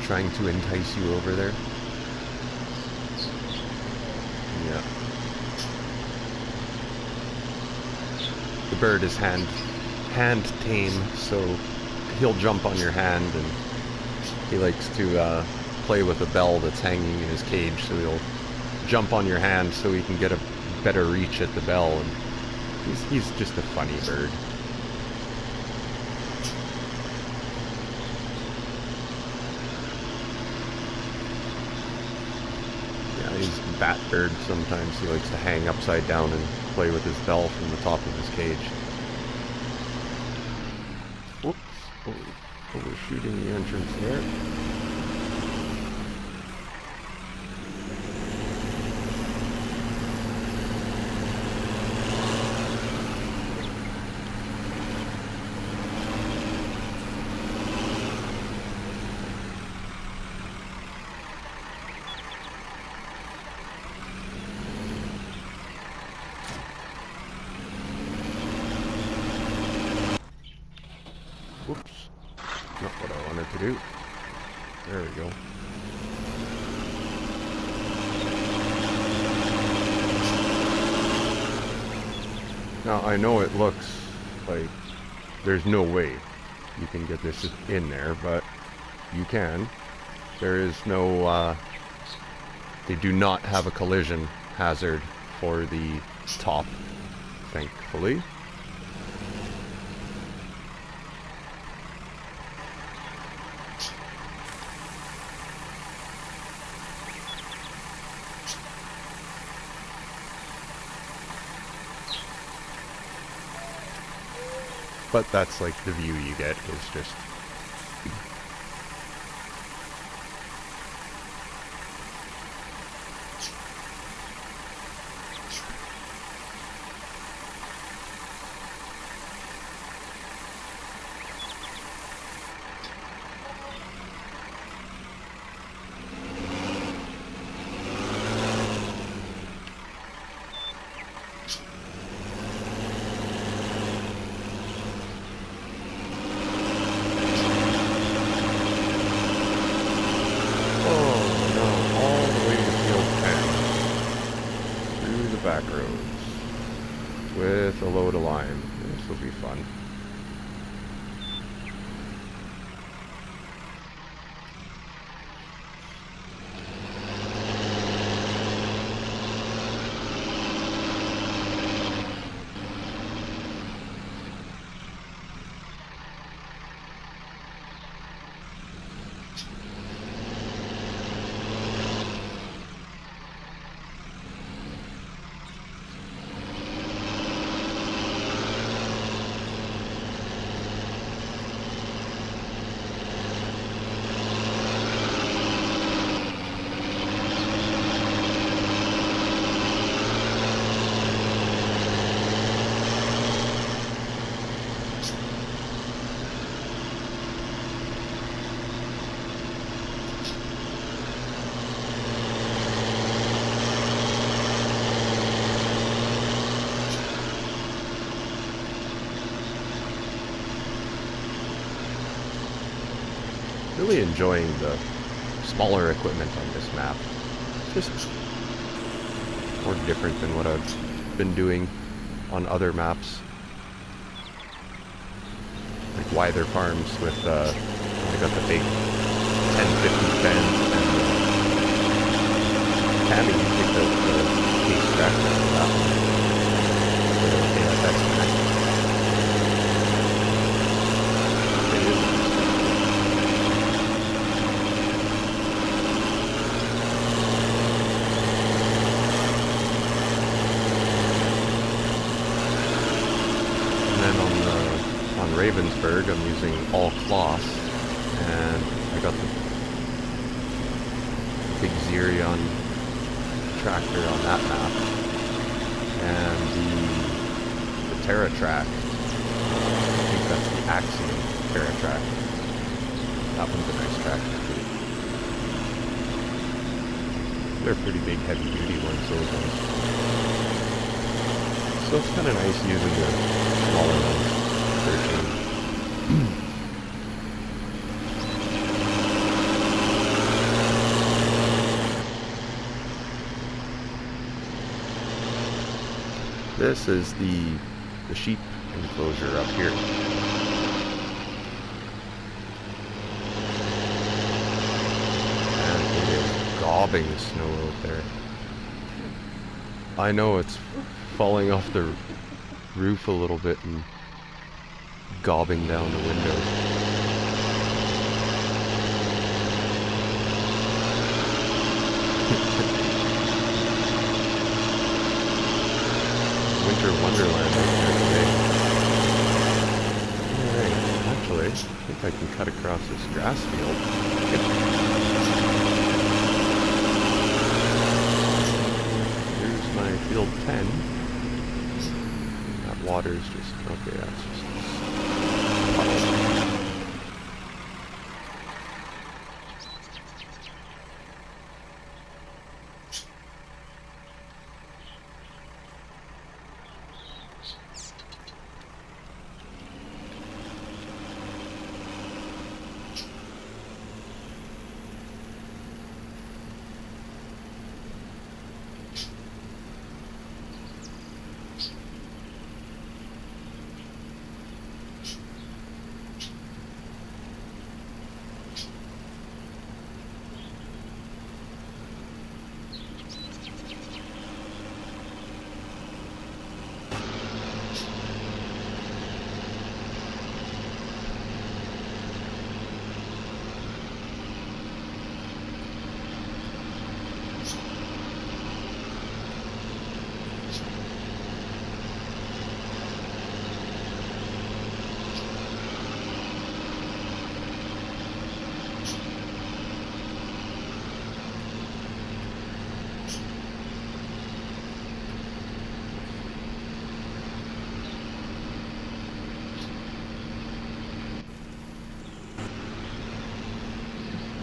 Trying to entice you over there? Yeah. The bird is hand tame, so he'll jump on your hand, and he likes to play with a bell that's hanging in his cage, so he'll jump on your hand so he can get a better reach at the bell, and he's just a funny bird. He's a bat bird. Sometimes he likes to hang upside down and play with his bell from the top of his cage. Whoops. Overshooting the entrance there. Whoops. Not what I wanted to do. There we go. Now, I know it looks like there's no way you can get this in there, but you can. There is no, they do not have a collision hazard for the top, thankfully. But that's like the view you get is just back roads with a load of lime. This will be fun. really enjoying the smaller equipment on this map. It's just more different than what I've been doing on other maps. Like Wither Farms with, I got the big 1050 fans, and Tammy, you picked out the case tractor for that one. The AFX connector. It is a nice tractor. And then on Ravensburg, I'm using all cloth, and I got the big Xerion tractor on that map, and the TerraTrack. I think that's the Axiom TerraTrack. That one's a nice tractor too. They're pretty big, heavy-duty ones, those ones. So it's kind of nice using the smaller ones for a change. This is the sheep enclosure up here. And it is gobbing snow out there. I know it's falling off the roof a little bit and gobbing down the window. Winter Wonderland out there today. Alright, actually, I think I can cut across this grass field. Here's my field 10. That water's just, okay, that's just puddle.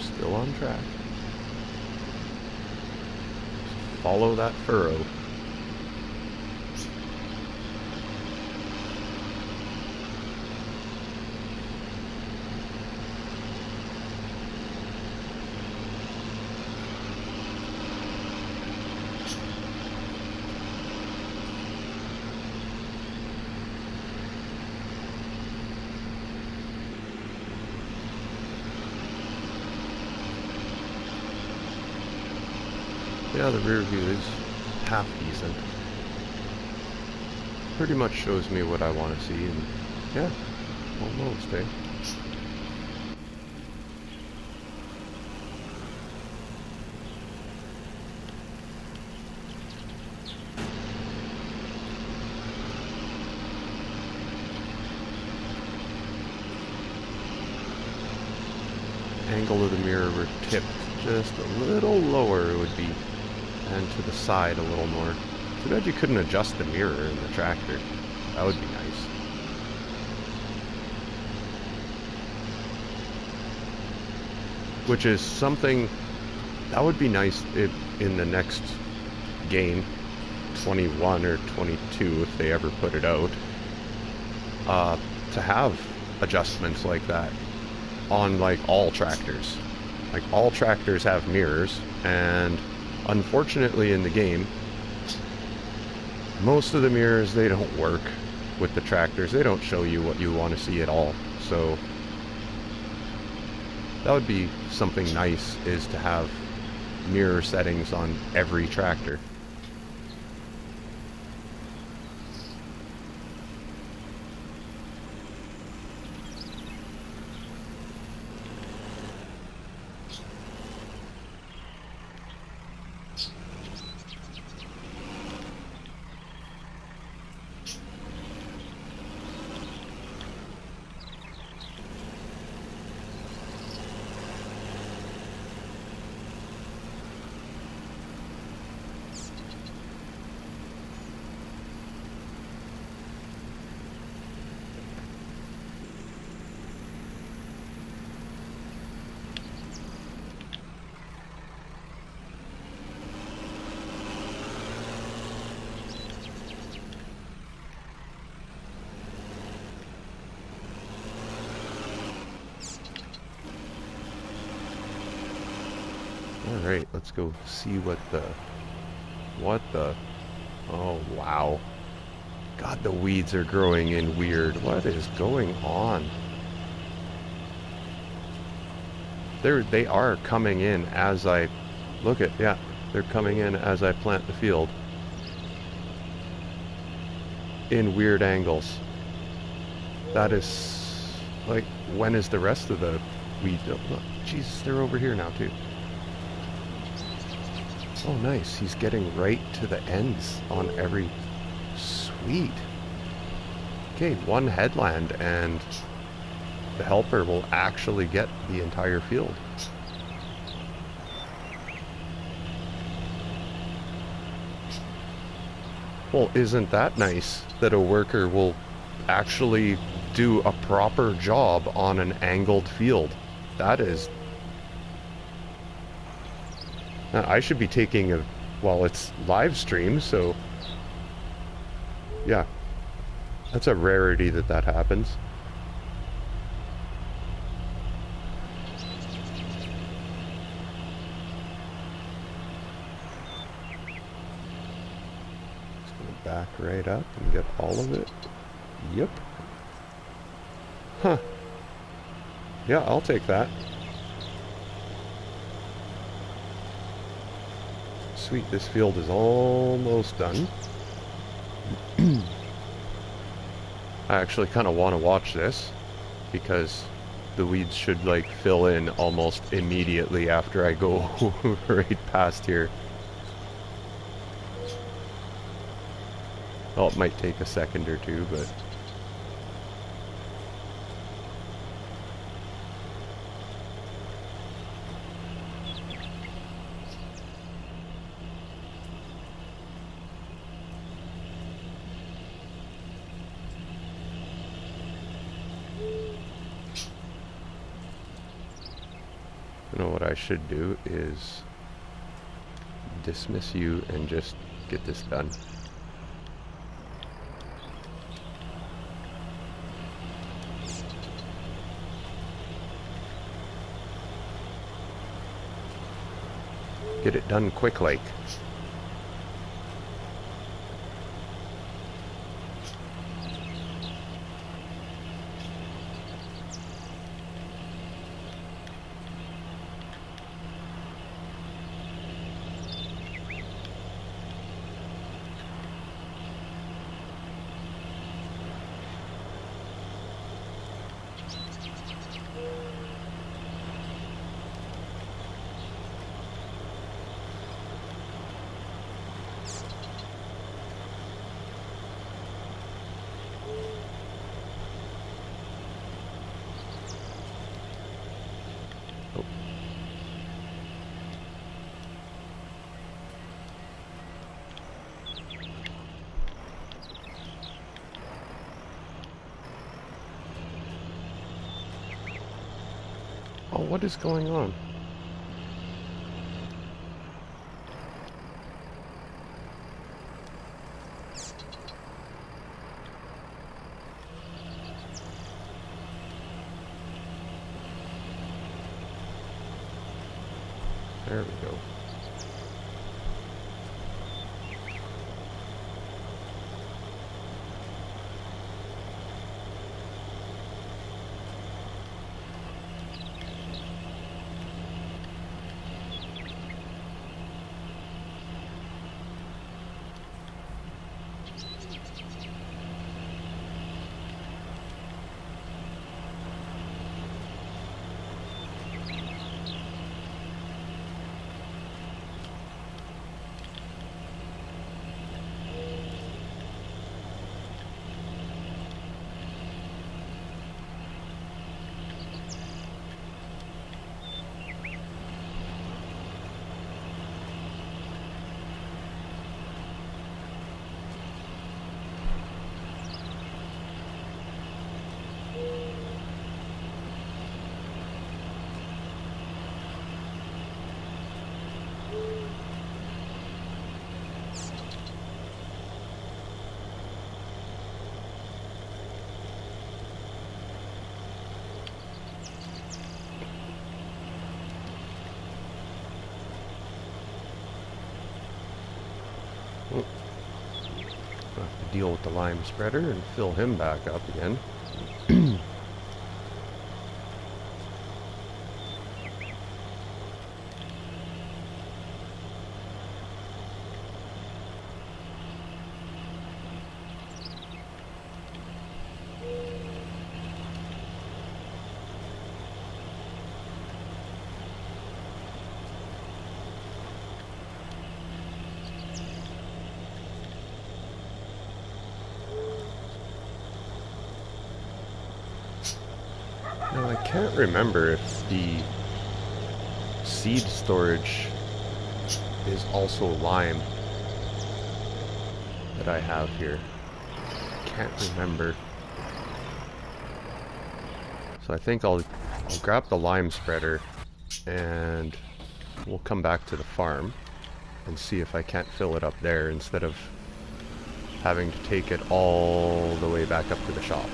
Still on track. Follow that furrow. Yeah, the rear view is half decent. Pretty much shows me what I want to see, and yeah, almost, eh? Angle of the mirror were tipped just a little lower, it would be. And to the side a little more. Too bad you couldn't adjust the mirror in the tractor. That would be nice. Which is something that would be nice if in the next game, 21 or 22, if they ever put it out, to have adjustments like that on like all tractors. Like all tractors have mirrors, and unfortunately in the game, most of the mirrors, they don't work with the tractors. They don't show you what you want to see at all. So that would be something nice, is to have mirror settings on every tractor. Alright, let's go see what the... Oh, wow. God, the weeds are growing in weird. What is going on? They are coming in as I... Look at, yeah, they're coming in as I plant the field. In weird angles. That is... Like, when is the rest of the weed... Oh, look, Jesus, they're over here now, too. Oh, nice. He's getting right to the ends on every... Sweet. Okay, one headland and the helper will actually get the entire field. Well, isn't that nice that a worker will actually do a proper job on an angled field? That is... I should be taking a... Well, it's live stream, so... Yeah. That's a rarity that that happens. Just gonna back right up and get all of it. Yep. Huh. Yeah, I'll take that. Sweet, this field is almost done. I actually kind of want to watch this because the weeds should like fill in almost immediately after I go right past here. Well, it might take a second or two, but... You know what I should do is dismiss you and just get this done. Get it done quick like. Oh, what is going on? There we go. Oh, I'll have to deal with the lime spreader and fill him back up again. Now I can't remember if the seed storage is also lime that I have here. Can't remember. So I think I'll grab the lime spreader and we'll come back to the farm and see if I can't fill it up there instead of having to take it all the way back up to the shop.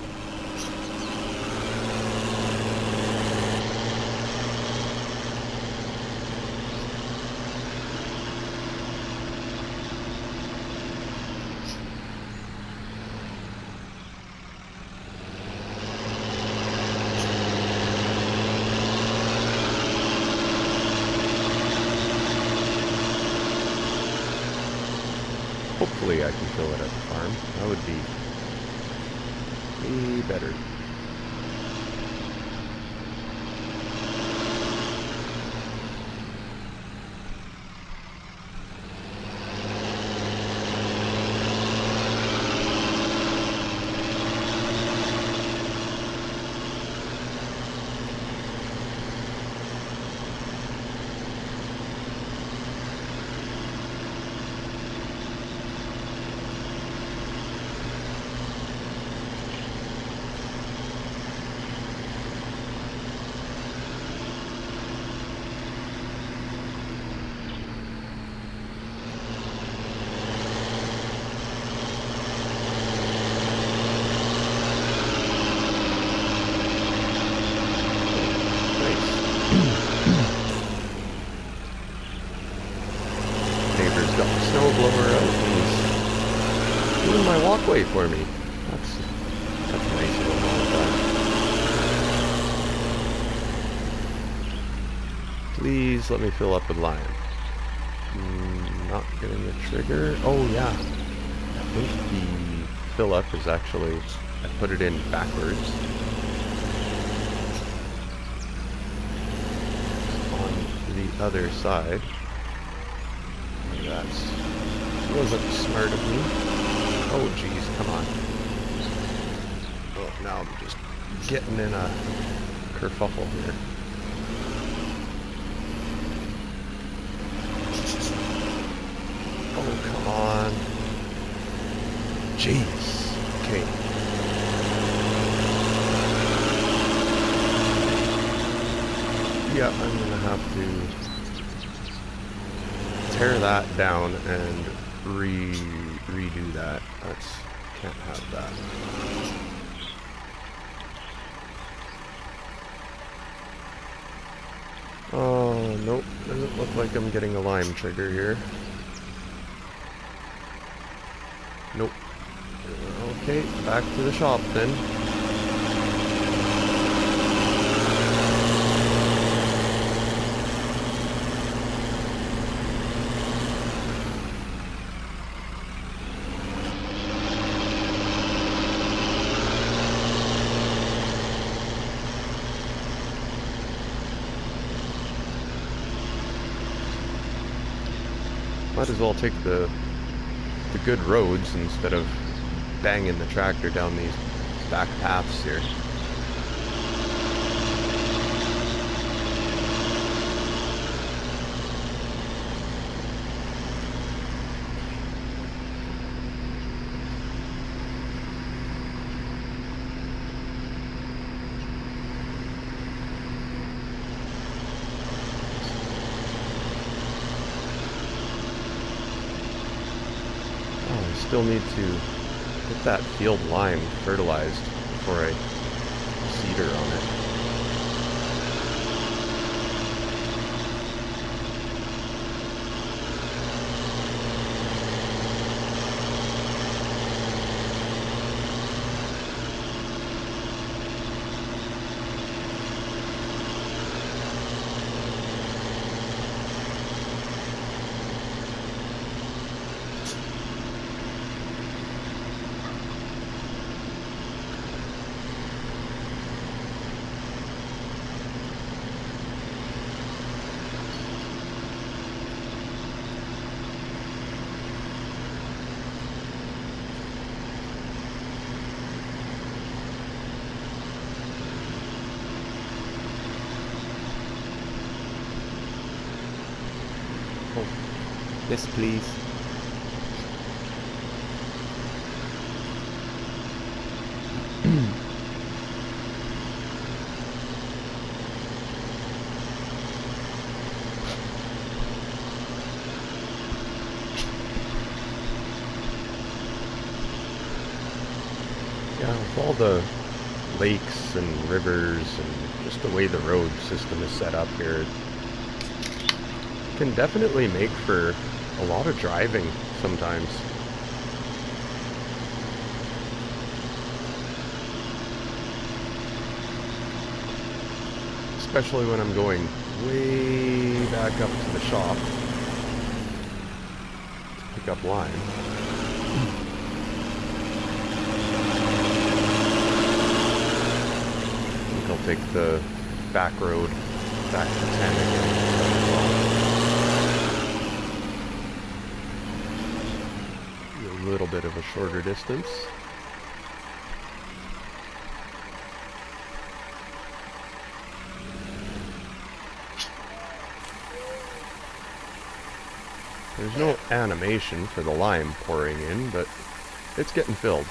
Hopefully I can fill it at the farm. That would be way better. Neighbor's got the snow blower out and he's doing my walkway for me. That's nice of him all the time. Please let me fill up with lime. Not getting the trigger. Oh yeah. I think the fill up is actually, I put it in backwards. On the other side. That wasn't smart of me. Oh geez, come on. Oh, now I'm just getting in a kerfuffle here. Oh, come on. Jeez. Okay. Yeah, I'm gonna have to tear that down and redo that. Can't have that. Oh Nope, doesn't look like I'm getting a lime trigger here. Nope. Okay, back to the shop then. Might as well take the good roads instead of banging the tractor down these back paths here. Still need to get that field lime fertilized before I seeder on it. Yes, please. Yeah, with all the lakes and rivers and just the way the road system is set up here, it can definitely make for a lot of driving sometimes. Especially when I'm going way back up to the shop to pick up lime. I think I'll take the back road back to 10 again. A little bit of a shorter distance. There's no animation for the lime pouring in, but it's getting filled.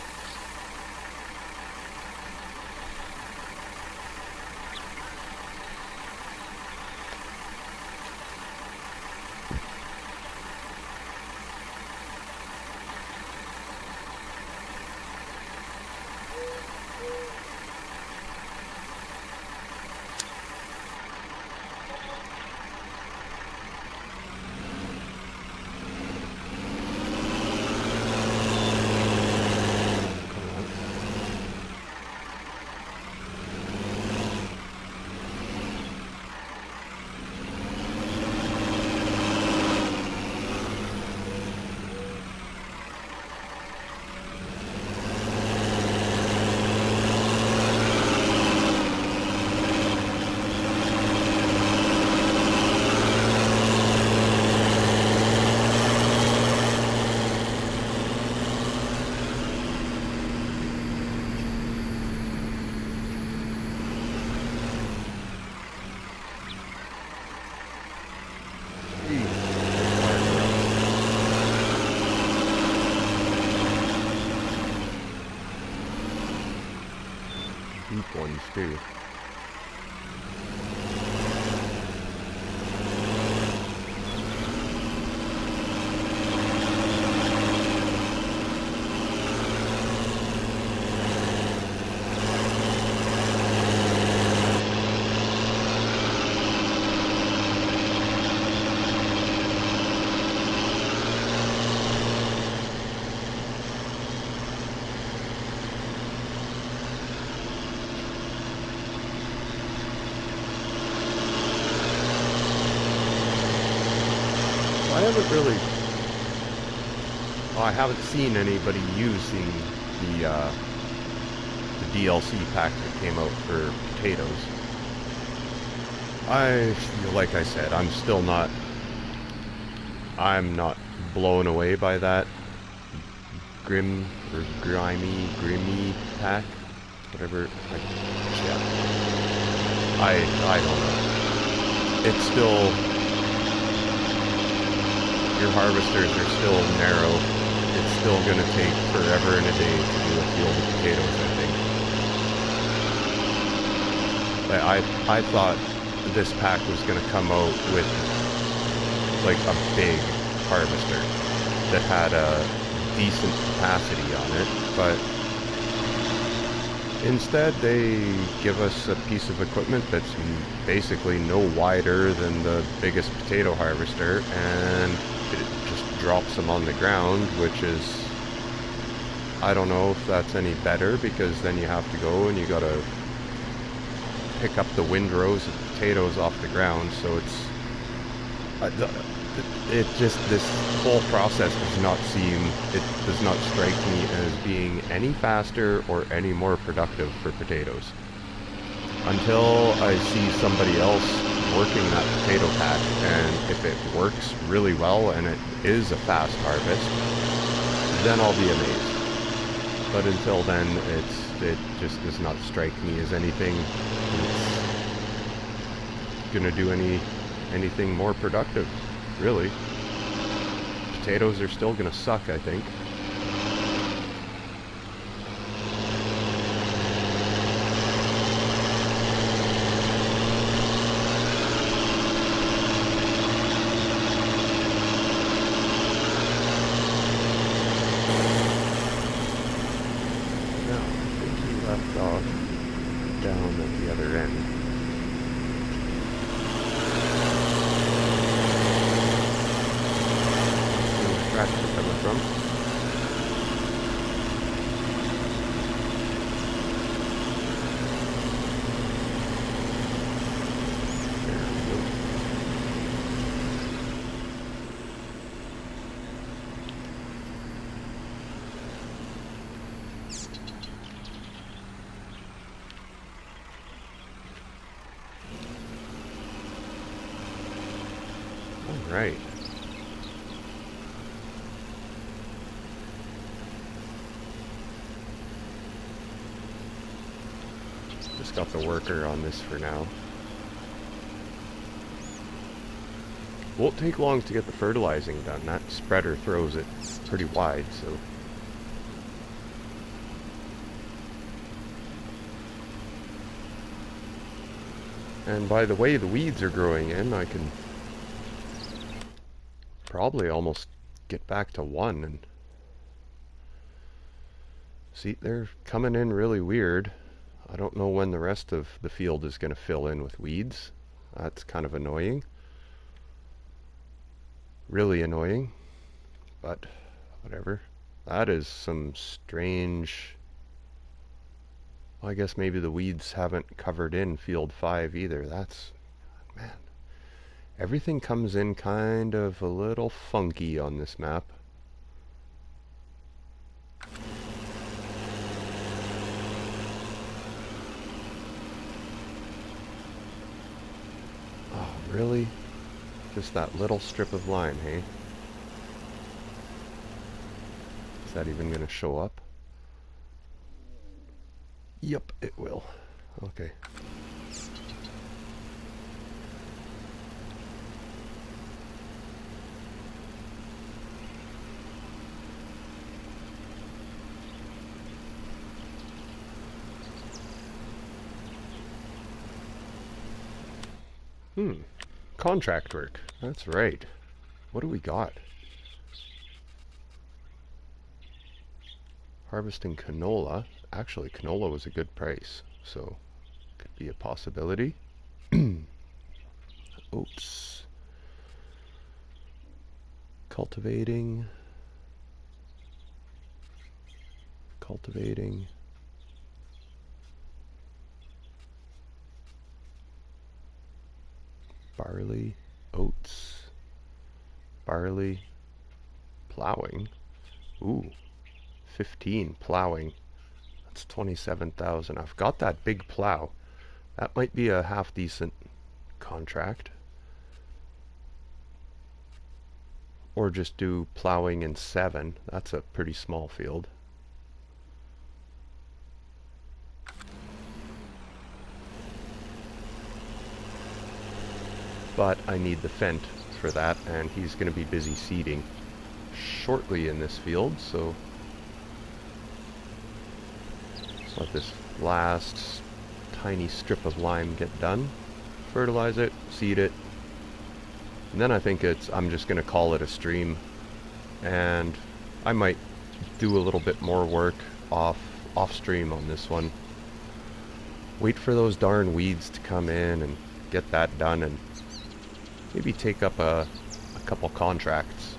Deep ones too. haven't really, I haven't seen anybody using the DLC pack that came out for potatoes. Like I said, I'm not blown away by that grimy pack, whatever. Yeah, I don't know. It's still, your harvesters are still narrow. It's still going to take forever and a day to do a field of potatoes, I think. I thought this pack was going to come out with like a big harvester that had a decent capacity on it, but instead they give us a piece of equipment that's basically no wider than the biggest potato harvester, and it just drops them on the ground, which is, I don't know if that's any better, because then you have to go and you gotta pick up the windrows of potatoes off the ground, so it's this whole process does not strike me as being any faster or any more productive for potatoes. Until I see somebody else working that potato pack, and if it works really well and it is a fast harvest, then I'll be amazed. But until then, it just does not strike me as anything that's gonna do anything more productive, really. Potatoes are still gonna suck, I think. Now, I think he left off down at the other end. Tractor coming from. There we go. All right. Just got the worker on this for now. Won't take long to get the fertilizing done. That spreader throws it pretty wide, so. And by the way the weeds are growing in, I can probably almost get back to 1 and see, they're coming in really weird. I don't know when the rest of the field is going to fill in with weeds. That's kind of annoying. Really annoying, but whatever. That is some strange, well, I guess maybe the weeds haven't covered in field 5 either. That's, man, everything comes in kind of a little funky on this map. Oh, really? Just that little strip of line, hey? Is that even going to show up? Yep, it will. Okay. Contract work. That's right. What do we got? Harvesting canola. Actually, canola was a good price, so could be a possibility. Oats. Cultivating. Barley, oats. Barley. Plowing. Ooh, 15 plowing. That's 27,000. I've got that big plow. That might be a half decent contract. Or just do plowing in 7. That's a pretty small field. But I need the Fent for that, and he's going to be busy seeding shortly in this field, so let's let this last tiny strip of lime get done. Fertilize it, seed it, and then I think I'm just going to call it a stream, and I might do a little bit more work off stream on this one. Wait for those darn weeds to come in and get that done, and maybe take up a couple contracts.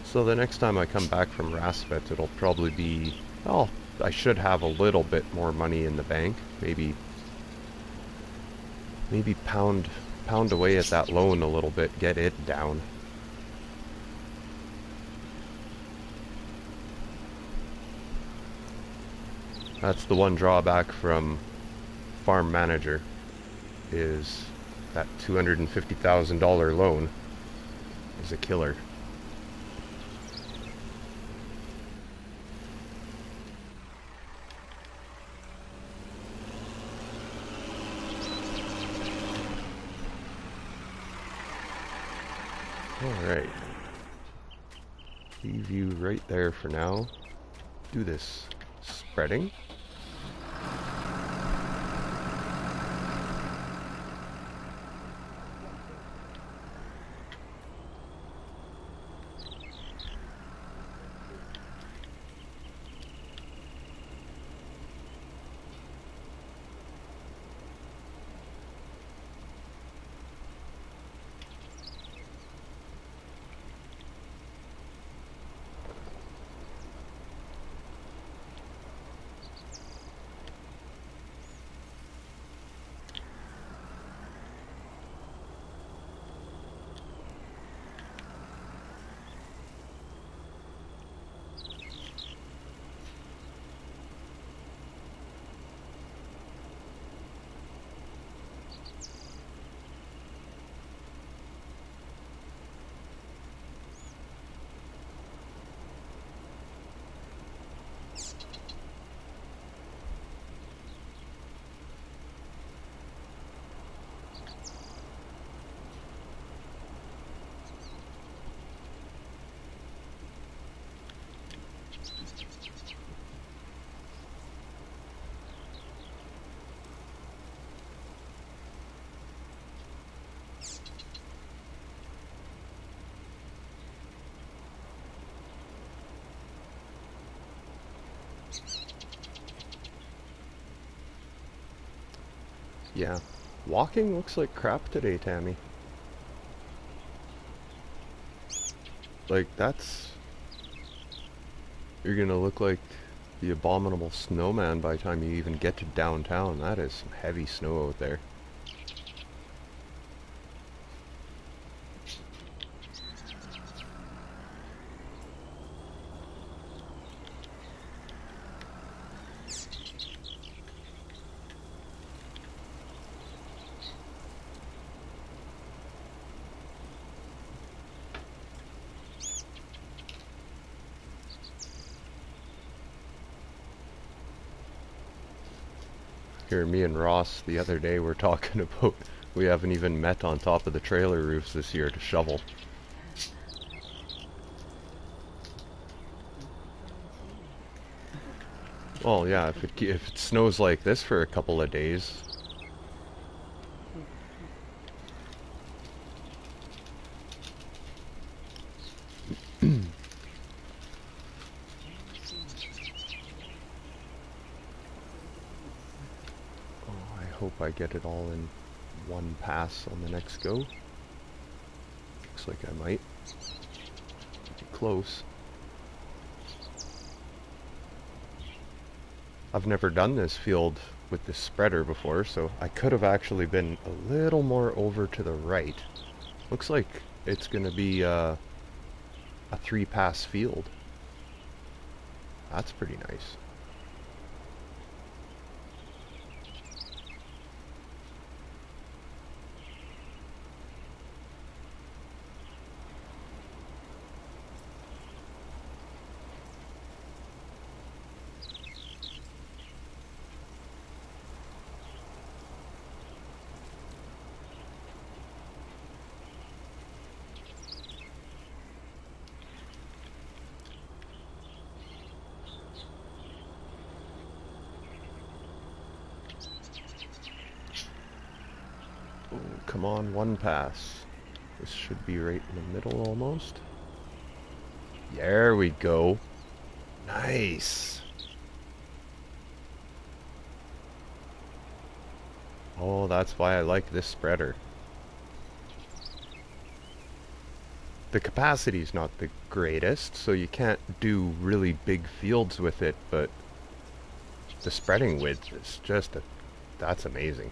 So the next time I come back from Rassvet, it'll probably be, well, I should have a little bit more money in the bank. Maybe pound away at that loan a little bit, get it down. That's the one drawback from Farm Manager, is that $250,000 loan is a killer. Alright. Leave you right there for now. Do this spreading. Yeah. Walking looks like crap today, Tammy. Like, you're gonna look like the abominable snowman by the time you even get to downtown. That is some heavy snow out there. Here, me and Ross the other day were talking about we haven't even met on top of the trailer roofs this year to shovel. Well, yeah, if it snows like this for a couple of days. Hope I get it all in one pass on the next go. Looks like I might. Pretty close. I've never done this field with this spreader before, so I could have actually been a little more over to the right. Looks like it's gonna be a 3-pass field. That's pretty nice. Oh, come on, 1 pass. This should be right in the middle almost. There we go. Nice. Oh, that's why I like this spreader. The capacity's not the greatest, so you can't do really big fields with it, but the spreading width is just that's amazing.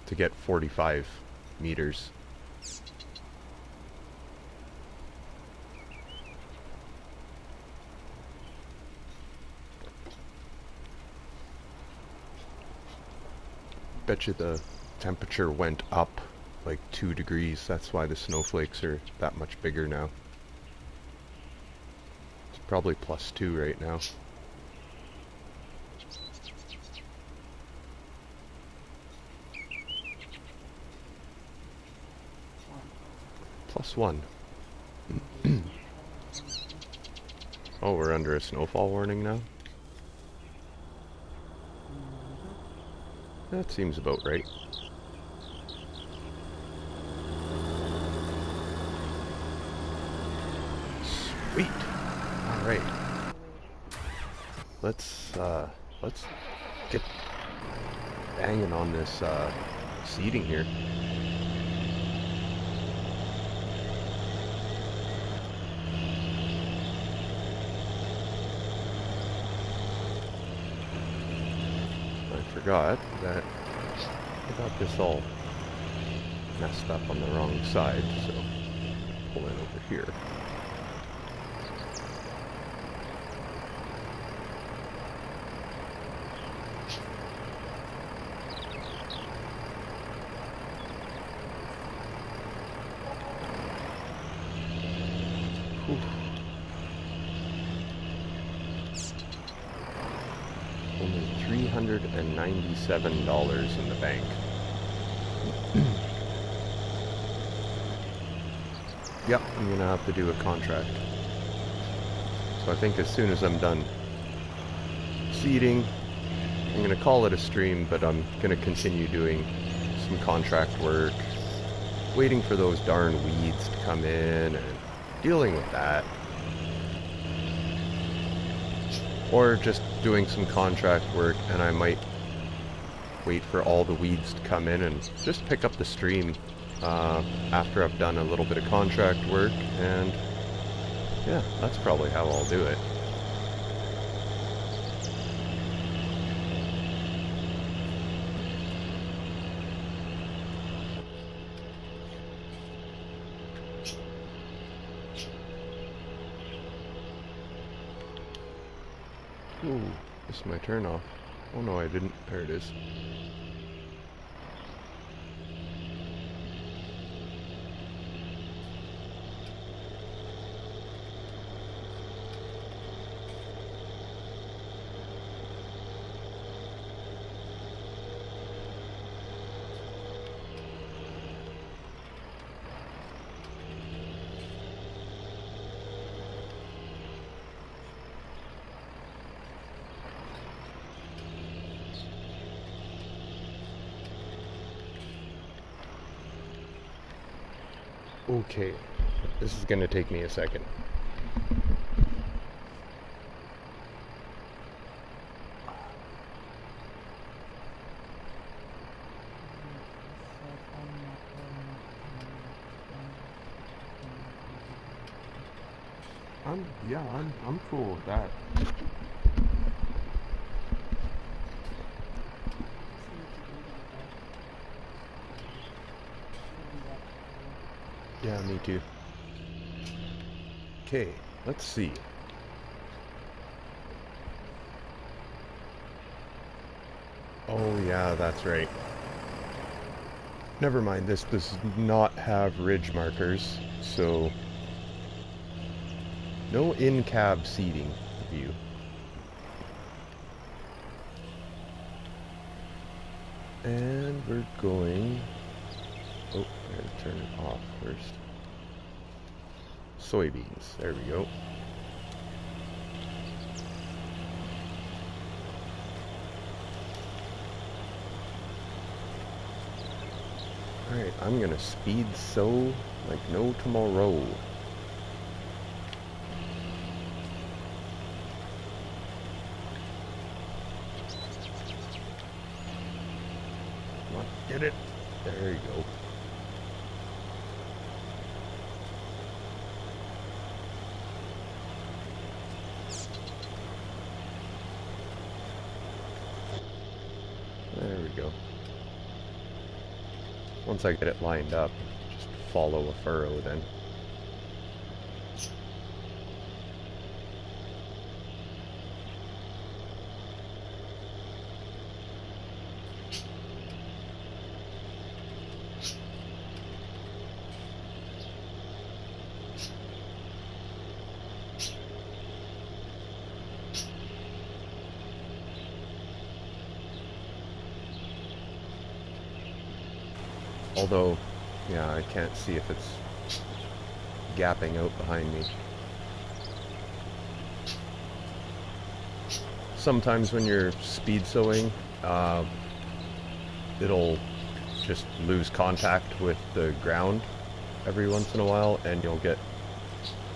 To get 45 meters. Bet you the temperature went up like 2 degrees. That's why the snowflakes are that much bigger now. It's probably +2 right now. +1. Oh, we're under a snowfall warning now? That seems about right. Sweet. All right. Let's get banging on this seating here. I forgot that I got this all messed up on the wrong side, so pull in over here. Whew. Only $397 in the bank. Yep, I'm gonna have to do a contract. So I think as soon as I'm done seeding, I'm gonna call it a stream, but I'm gonna continue doing some contract work, waiting for those darn weeds to come in and dealing with that. Or just doing some contract work, and I might wait for all the weeds to come in and just pick up the stream after I've done a little bit of contract work, and yeah, that's probably how I'll do it. Ooh, this is my turn off. Oh no, I didn't. There it is. Okay, this is gonna take me a second. I'm cool with that. Yeah, me too. Okay, let's see. Oh yeah, that's right. Never mind, this does not have ridge markers, so no in-cab seating view. And we're going... Oh, I gotta turn it off first. Soybeans, there we go. Alright, I'm gonna speed sow like no tomorrow. Come on, get it. There you go. There we go. Once I get it lined up, just follow a furrow then. Although, yeah, I can't see if it's gapping out behind me. Sometimes when you're speed sowing, it'll just lose contact with the ground every once in a while, and you'll get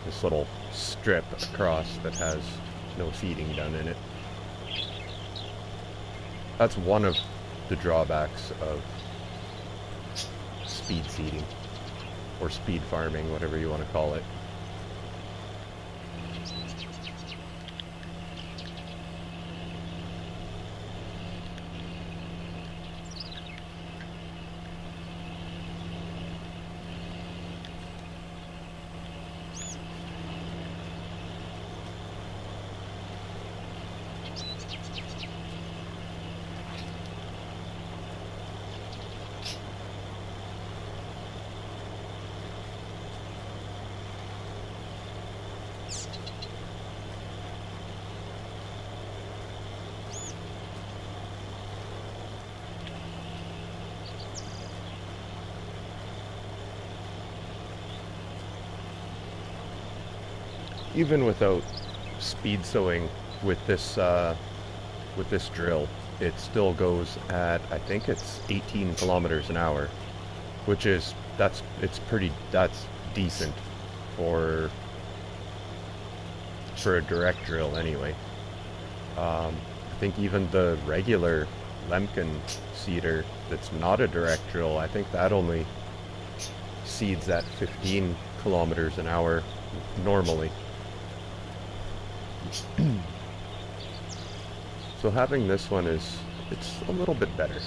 this little strip across that has no seeding done in it. That's one of the drawbacks of speed seeding, or speed farming, whatever you want to call it. Even without speed sowing with this drill, it still goes at, I think it's 18 kilometers an hour, which is that's decent for a direct drill anyway. I think even the regular Lemken seeder that's not a direct drill, I think that only seeds at 15 kilometers an hour normally. So having this one it's a little bit better.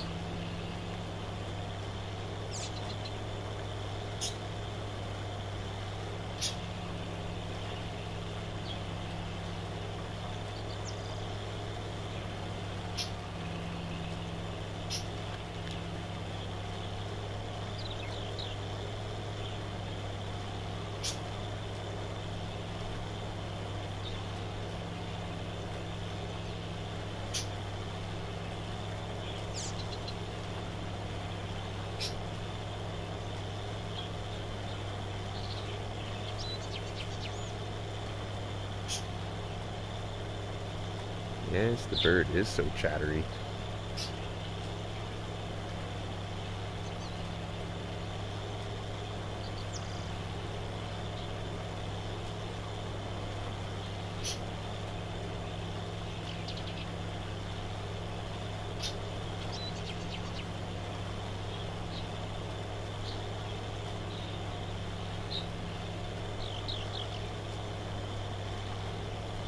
Yes, the bird is so chattery.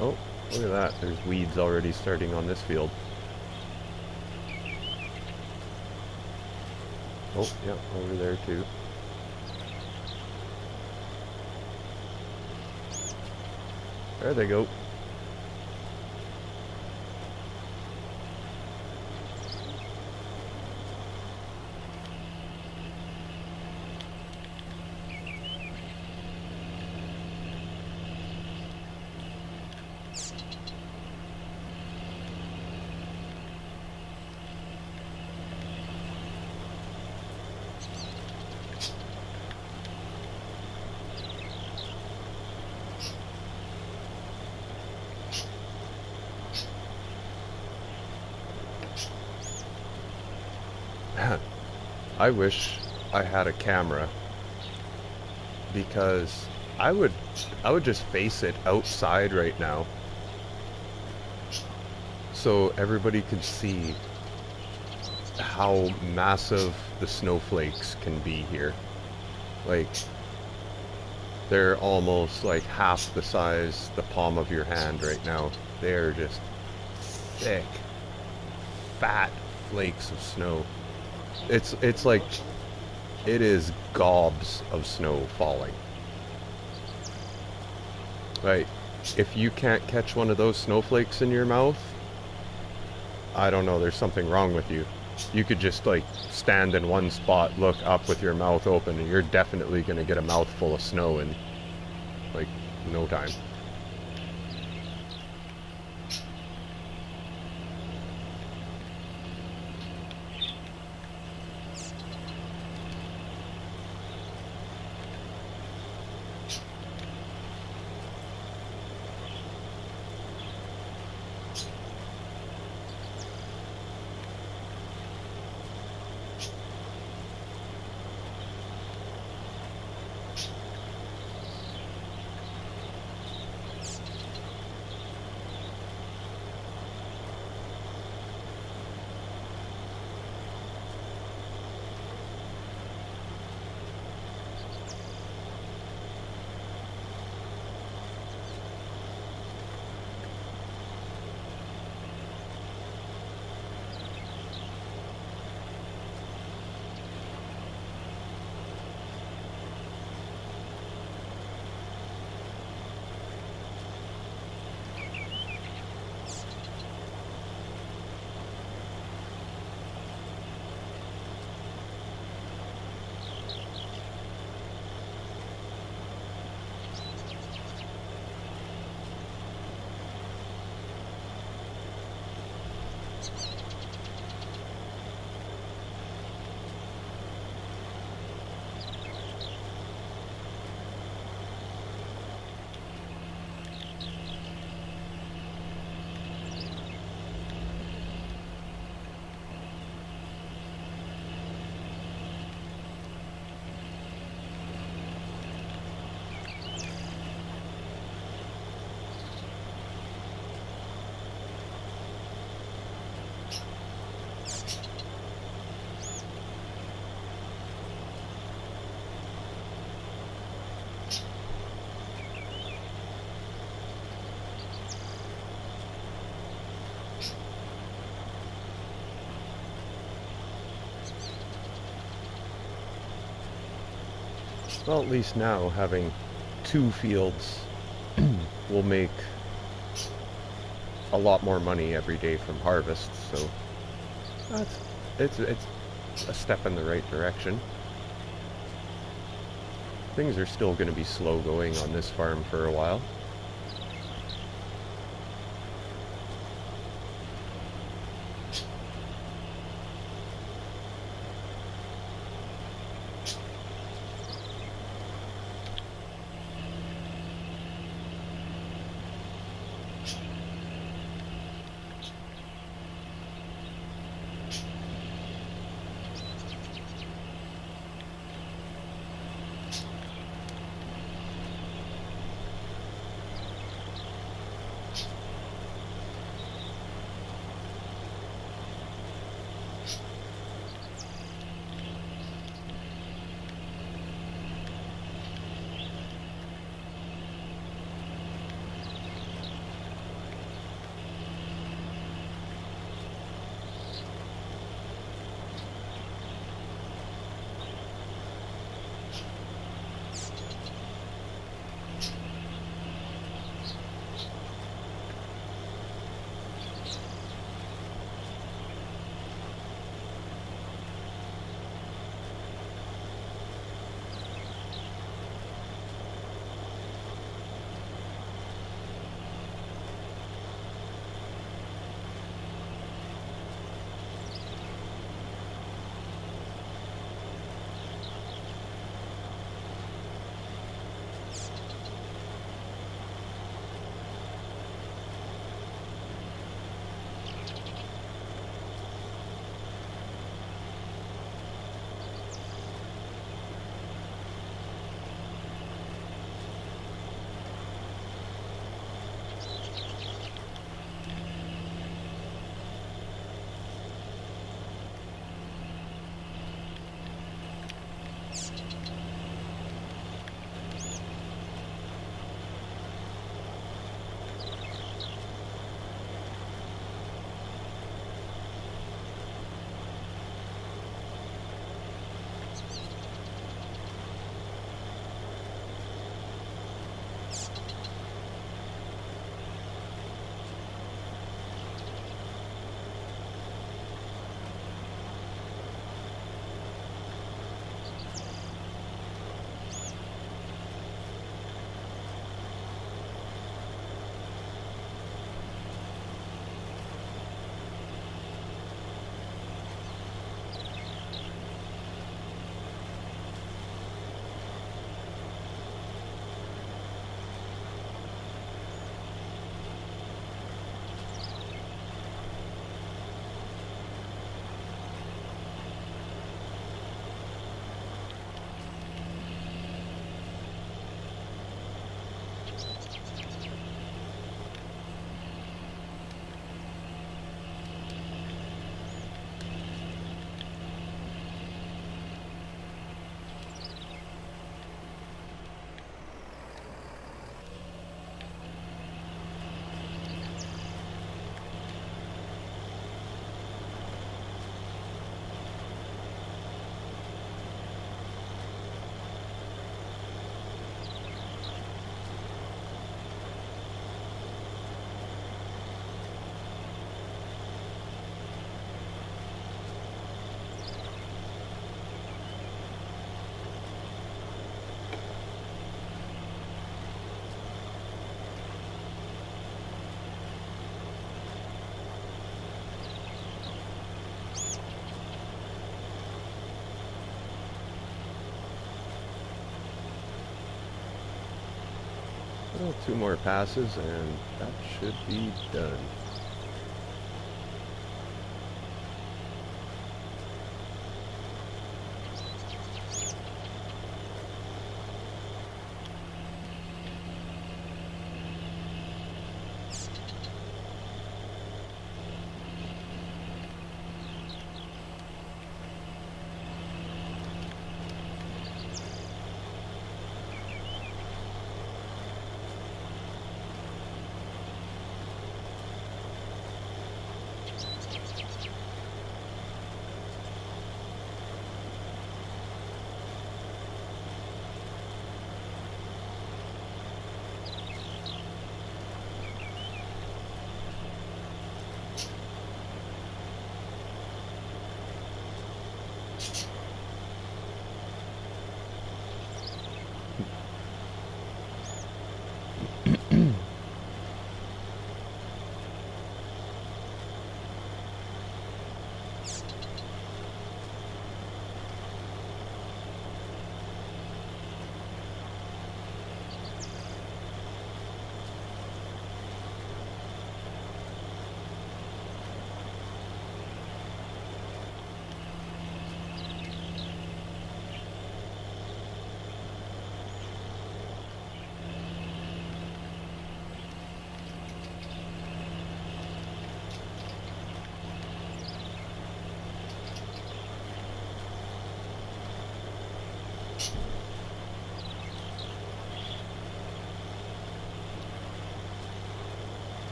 Oh, look at that. There's weeds already starting on this field. Oh, yeah, over there too. There they go. I wish I had a camera, because I would just face it outside right now so everybody could see how massive the snowflakes can be here. Like, they're almost like half the size, the palm of your hand right now. They're just thick, fat flakes of snow. It's like, it is gobs of snow falling. Right. If you can't catch one of those snowflakes in your mouth, I don't know, there's something wrong with you. You could just like stand in one spot, look up with your mouth open, and you're definitely going to get a mouthful of snow in like no time. Well, at least now having two fields will make a lot more money every day from harvest, so it's a step in the right direction. Things are still going to be slow going on this farm for a while. Well, 2 more passes and that should be done.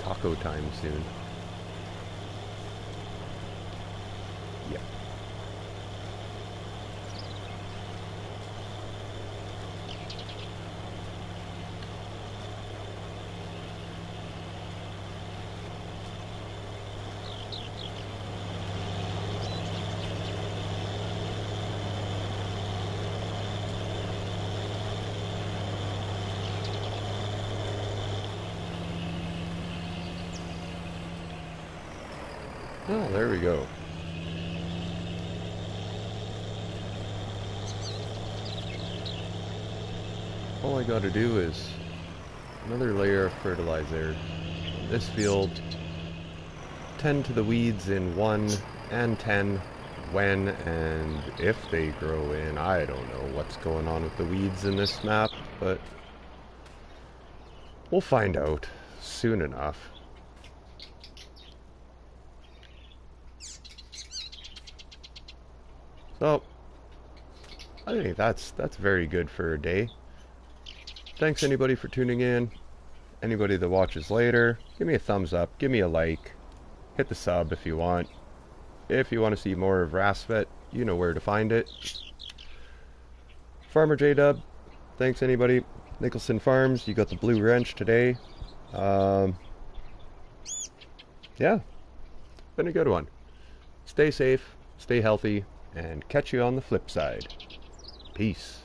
Taco time soon. Yeah. Oh, there we go. All I gotta do is another layer of fertilizer on this field, tend to the weeds in 1 and 10 when and if they grow in. I don't know what's going on with the weeds in this map, but we'll find out soon enough. So, I think that's very good for a day. Thanks anybody for tuning in. Anybody that watches later, give me a thumbs up, give me a like, hit the sub if you want. If you want to see more of Rassvet, you know where to find it. Farmer J-Dub, thanks anybody. Nicholson Farms, you got the blue wrench today. Yeah, been a good one. Stay safe, stay healthy, and catch you on the flip side. Peace.